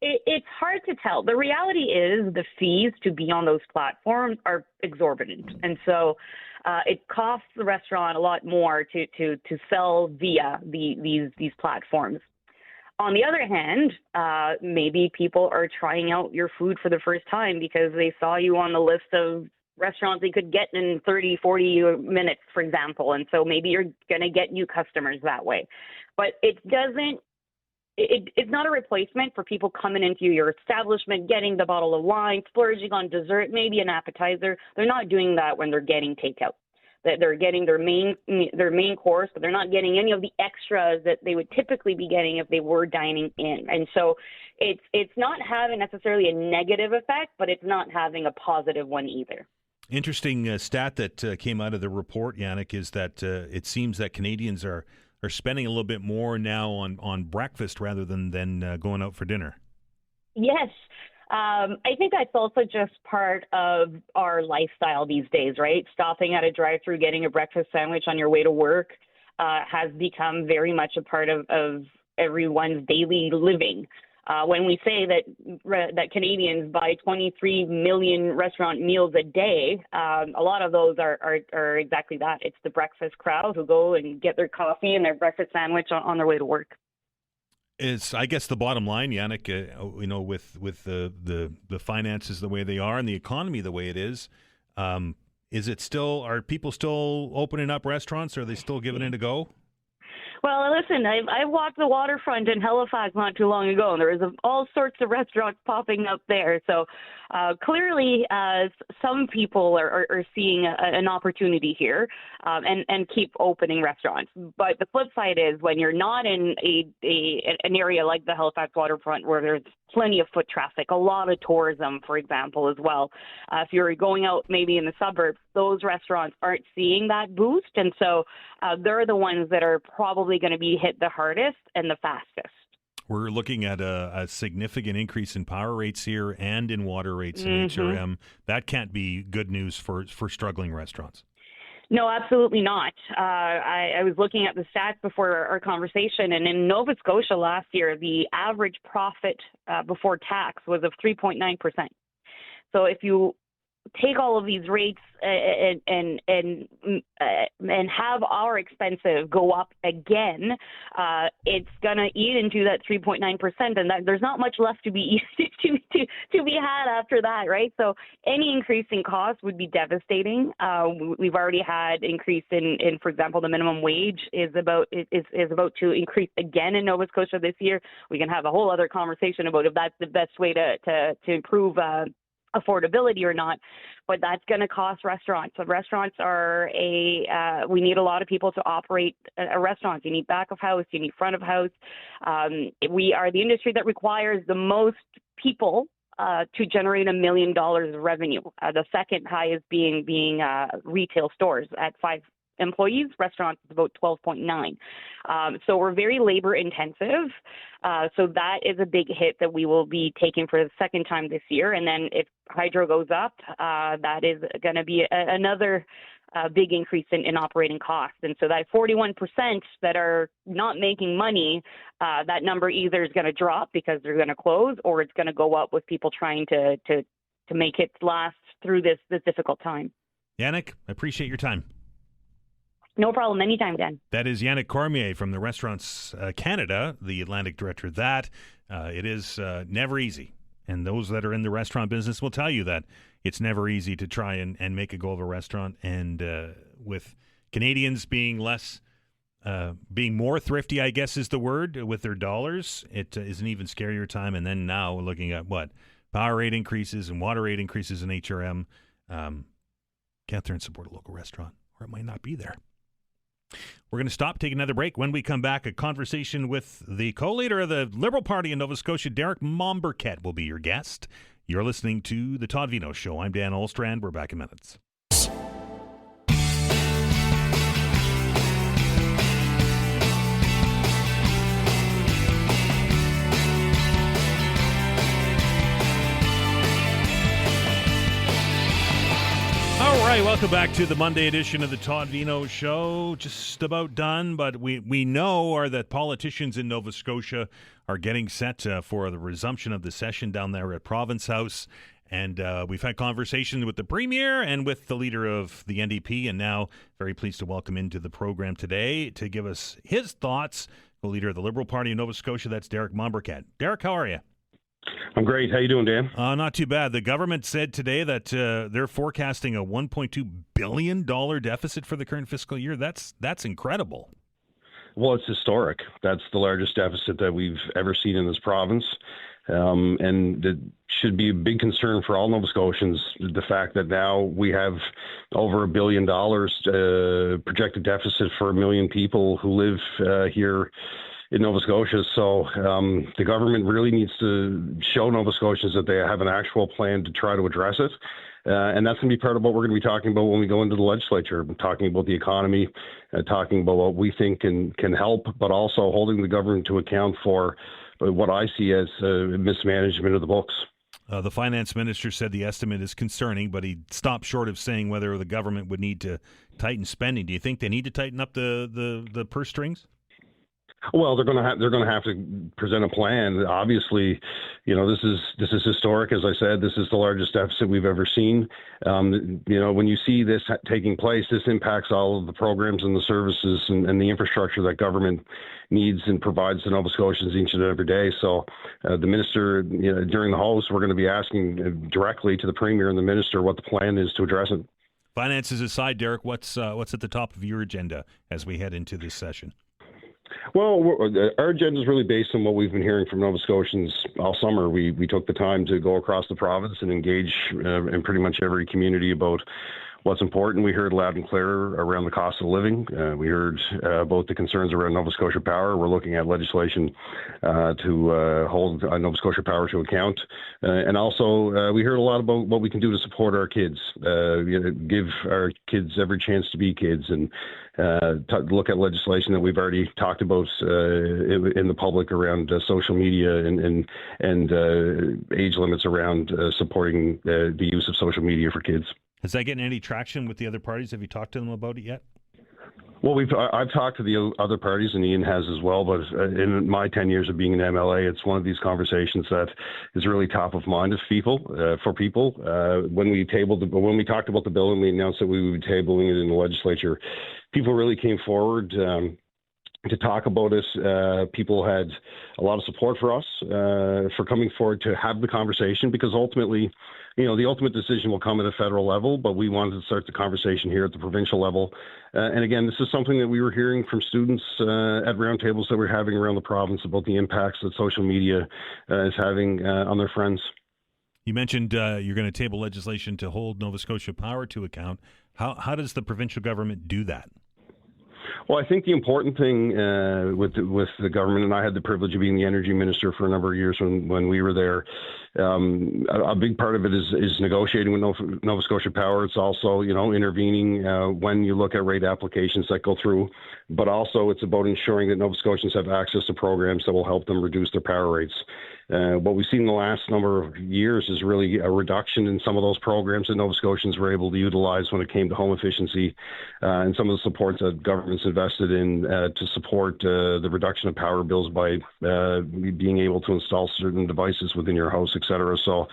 It's hard to tell. The reality is the fees to be on those platforms are exorbitant. And so it costs the restaurant a lot more to sell via these platforms. On the other hand, maybe people are trying out your food for the first time because they saw you on the list of restaurants they could get in 30, 40 minutes, for example. And so maybe you're going to get new customers that way. But it's not a replacement for people coming into your establishment, getting the bottle of wine, splurging on dessert, maybe an appetizer. They're not doing that when they're getting takeout. They're getting their main course, but they're not getting any of the extras that they would typically be getting if they were dining in. And so it's not having necessarily a negative effect, but it's not having a positive one either. Interesting stat that came out of the report, Janick, is that it seems that Canadians are spending a little bit more now on breakfast rather than going out for dinner. Yes. I think that's also just part of our lifestyle these days, right? Stopping at a drive-thru, getting a breakfast sandwich on your way to work has become very much a part of everyone's daily living. When we say that Canadians buy 23 million restaurant meals a day, a lot of those are exactly that. It's the breakfast crowd who go and get their coffee and their breakfast sandwich on their way to work. Is, I guess, the bottom line, Janick, with the finances the way they are and the economy the way it is are people still opening up restaurants? Are they still giving it a go? Well, listen, I walked the waterfront in Halifax not too long ago, and there was all sorts of restaurants popping up there. So clearly some people are seeing an opportunity here and keep opening restaurants. But the flip side is when you're not in an area like the Halifax waterfront where there's plenty of foot traffic, a lot of tourism, for example, as well. If you're going out maybe in the suburbs, those restaurants aren't seeing that boost. And so they're the ones that are probably going to be hit the hardest and the fastest. We're looking at a significant increase in power rates here and in water rates in HRM. That can't be good news for struggling restaurants. No, absolutely not. I was looking at the stats before our conversation, and in Nova Scotia last year, the average profit before tax was of 3.9%. So if you take all of these rates and have our expenses go up again, it's going to eat into that 3.9%, and there's not much left to be to be had after that, right? So any increase in cost would be devastating. We've already had increase in, for example, the minimum wage is about to increase again in Nova Scotia this year. We can have a whole other conversation about if that's the best way to improve affordability or not, but that's going to cost restaurants. So restaurants are we need a lot of people to operate a restaurant. You need back of house, you need front of house. We are the industry that requires the most people to generate $1 million of revenue. The second highest being retail stores at employees. Restaurants is about 12.9. So we're very labor intensive. So that is a big hit that we will be taking for the second time this year. And then if hydro goes up, that is going to be another big increase in operating costs. And so that 41% that are not making money, that number either is going to drop because they're going to close, or it's going to go up with people trying to make it last through this difficult time. Janick, I appreciate your time. No problem. Anytime, Dan. That is Janick Cormier from the Restaurants Canada, the Atlantic director of that. It is never easy. And those that are in the restaurant business will tell you that it's never easy to try and make a go of a restaurant. And with Canadians being being more thrifty, I guess is the word, with their dollars, it is an even scarier time. And then now we're looking at power rate increases and water rate increases in HRM. Get out there and support a local restaurant, or it might not be there. We're going to stop, take another break. When we come back, a conversation with the co-leader of the Liberal Party in Nova Scotia, Derek Mombourquette, will be your guest. You're listening to The Todd Veinotte Show. I'm Dan Olstrand. We're back in minutes. All right, welcome back to the Monday edition of the Todd Veinotte Show. Just about done, but we know that politicians in Nova Scotia are getting set for the resumption of the session down there at Province House. And we've had conversations with the Premier and with the leader of the NDP, and now very pleased to welcome into the program today to give us his thoughts, the leader of the Liberal Party in Nova Scotia. That's Derek Mombourquette. Derek, how are you? I'm great. How you doing, Dan? Not too bad. The government said today that they're forecasting a $1.2 billion deficit for the current fiscal year. That's incredible. Well, it's historic. That's the largest deficit that we've ever seen in this province. And it should be a big concern for all Nova Scotians, the fact that now we have over $1 billion projected deficit for 1 million people who live here in Nova Scotia. So the government really needs to show Nova Scotians that they have an actual plan to try to address it. And that's going to be part of what we're going to be talking about when we go into the legislature, talking about the economy, talking about what we think can help, but also holding the government to account for what I see as mismanagement of the books. The finance minister said the estimate is concerning, but he stopped short of saying whether the government would need to tighten spending. Do you think they need to tighten up the purse strings? Well, they're going to have to present a plan. Obviously, this is historic. As I said, this is the largest deficit we've ever seen. When you see this taking place, this impacts all of the programs and the services and the infrastructure that government needs and provides to Nova Scotians each and every day. So the minister, during the host, we're going to be asking directly to the Premier and the minister what the plan is to address it. Finances aside, Derek, what's at the top of your agenda as we head into this session? Well, our agenda is really based on what we've been hearing from Nova Scotians all summer. We took the time to go across the province and engage in pretty much every community about what's important. We heard loud and clear around the cost of living. We heard about the concerns around Nova Scotia Power. We're looking at legislation to hold Nova Scotia Power to account. And also, we heard a lot about what we can do to support our kids, give our kids every chance to be kids, and look at legislation that we've already talked about in the public around social media and age limits around supporting the use of social media for kids. Is that getting any traction with the other parties? Have you talked to them about it yet? Well, I've talked to the other parties, and Ian has as well. But in my 10 years of being an MLA, it's one of these conversations that is really top of mind for people. When we talked about the bill and we announced that we would be tabling it in the legislature, people really came forward to talk about it. People had a lot of support for us for coming forward to have the conversation, because ultimately, the ultimate decision will come at a federal level, but we wanted to start the conversation here at the provincial level. And again, this is something that we were hearing from students at roundtables that we're having around the province about the impacts that social media is having on their friends. You mentioned you're going to table legislation to hold Nova Scotia Power to account. How does the provincial government do that? Well, I think the important thing with the government, and I had the privilege of being the energy minister for a number of years when we were there. A big part of it is negotiating with Nova Scotia Power. It's also, intervening when you look at rate applications that go through, but also it's about ensuring that Nova Scotians have access to programs that will help them reduce their power rates. What we've seen in the last number of years is really a reduction in some of those programs that Nova Scotians were able to utilize when it came to home efficiency and some of the supports that governments invested in to support the reduction of power bills by being able to install certain devices within your house, et cetera. So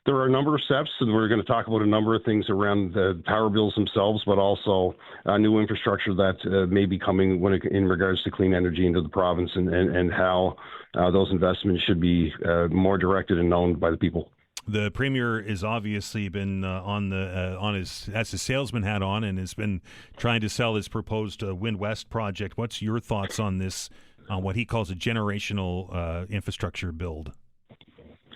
there are a number of steps, and we're going to talk about a number of things around the power bills themselves, but also new infrastructure that may be coming in regards to clean energy into the province and how those investments should be more directed and known by the people. The Premier has obviously been has his salesman hat on and has been trying to sell his proposed Wind West project. What's your thoughts on this, on what he calls a generational infrastructure build?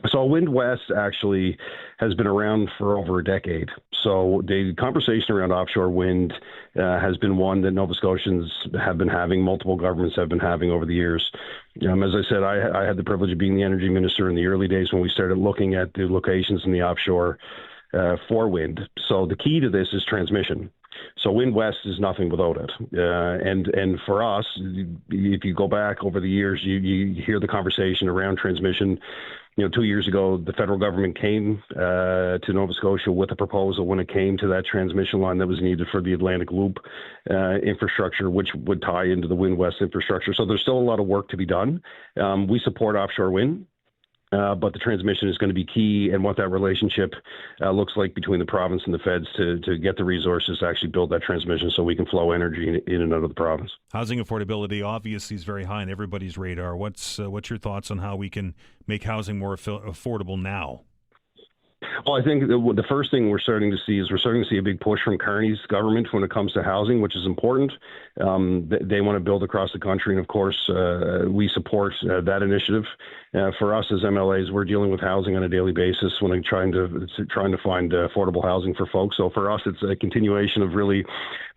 So Wind West actually has been around for over a decade. So the conversation around offshore wind has been one that Nova Scotians have been having, multiple governments have been having over the years. As I said, I had the privilege of being the energy minister in the early days when we started looking at the locations in the offshore for wind. So the key to this is transmission. So Wind West is nothing without it. And for us, if you go back over the years, you hear the conversation around transmission. 2 years ago, the federal government came to Nova Scotia with a proposal when it came to that transmission line that was needed for the Atlantic Loop infrastructure, which would tie into the Wind West infrastructure. So there's still a lot of work to be done. We support offshore wind. But the transmission is going to be key, and what that relationship looks like between the province and the feds to get the resources to actually build that transmission so we can flow energy in and out of the province. Housing affordability obviously is very high on everybody's radar. What's your thoughts on how we can make housing more affordable now? Well, I think the first thing we're starting to see a big push from Carney's government when it comes to housing, which is important. They want to build across the country, and of course, we support that initiative. For us as MLAs, we're dealing with housing on a daily basis when I'm trying to find affordable housing for folks. So for us, it's a continuation of really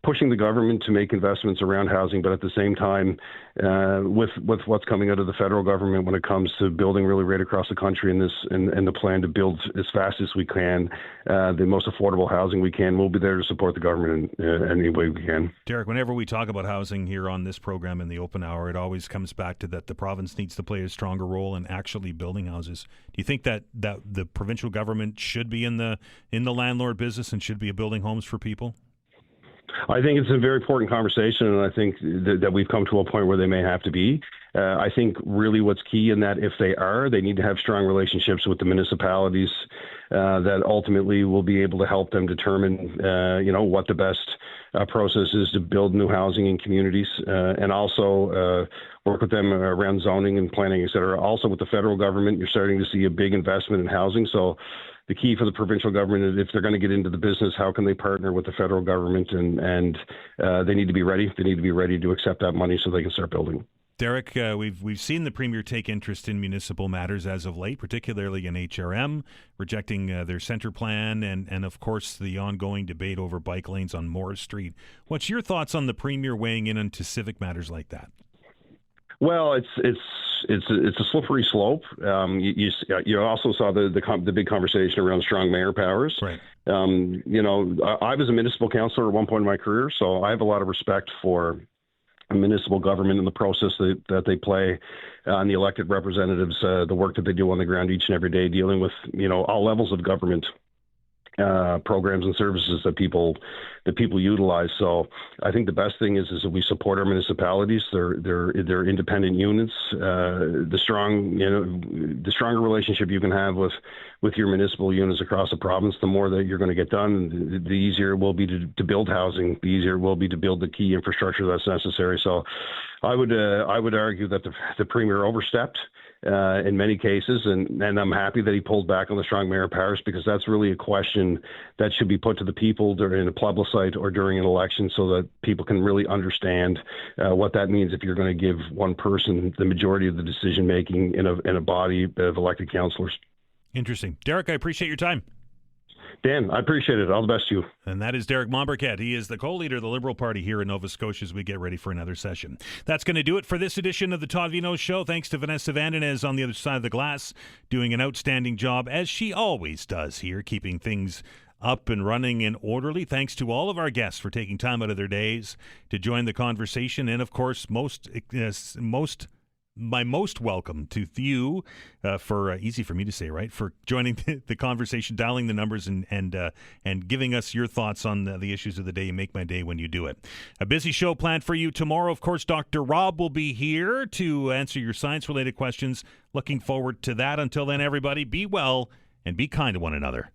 pushing the government to make investments around housing, but at the same time, with what's coming out of the federal government when it comes to building really right across the country and the plan to build as fast as we can the most affordable housing we can, we'll be there to support the government in any way we can. Derek, whenever we talk about housing here on this program in the open hour, it always comes back to that the province needs to play a stronger role in actually building houses. Do you think that the provincial government should be in the landlord business and should be building homes for people? I think it's a very important conversation, and I think that we've come to a point where they may have to be. I think really what's key in that, if they need to have strong relationships with the municipalities that ultimately will be able to help them determine, what the best process is to build new housing in communities, and also work with them around zoning and planning, et cetera. Also with the federal government, you're starting to see a big investment in housing. So the key for the provincial government is if they're going to get into the business, how can they partner with the federal government? And they need to be ready. They need to be ready to accept that money so they can start building. Derek, we've seen the Premier take interest in municipal matters as of late, particularly in HRM, rejecting their centre plan and of course the ongoing debate over bike lanes on Morris Street. What's your thoughts on the Premier weighing in into civic matters like that? Well, it's a slippery slope. You also saw the big conversation around strong mayor powers. Right. I was a municipal councillor at one point in my career, so I have a lot of respect for municipal government and the process that they play on the elected representatives, the work that they do on the ground each and every day, dealing with all levels of government. Programs and services that people utilize. So I think the best thing is that we support our municipalities. They're independent units. The stronger relationship you can have with your municipal units across the province, the more that you're going to get done. The easier it will be to build housing. The easier it will be to build the key infrastructure that's necessary. So I would argue that the Premier overstepped in many cases, and I'm happy that he pulled back on the strong mayor powers, because that's really a question that should be put to the people during a plebiscite or during an election, so that people can really understand what that means if you're going to give one person the majority of the decision making in a body of elected councillors. Interesting. Derek, I appreciate your time. Dan, I appreciate it. All the best to you. And that is Derek Mombourquette. He is the co-leader of the Liberal Party here in Nova Scotia as we get ready for another session. That's going to do it for this edition of the Todd Veinotte Show. Thanks to Vanessa Vandenez on the other side of the glass, doing an outstanding job, as she always does here, keeping things up and running and orderly. Thanks to all of our guests for taking time out of their days to join the conversation. And, of course, my most welcome to you for easy for me to say, right? For joining the conversation, dialing the numbers, and giving us your thoughts on the issues of the day. You make my day when you do it. A busy show planned for you tomorrow. Of course, Dr. Rob will be here to answer your science-related questions. Looking forward to that. Until then, everybody, be well and be kind to one another.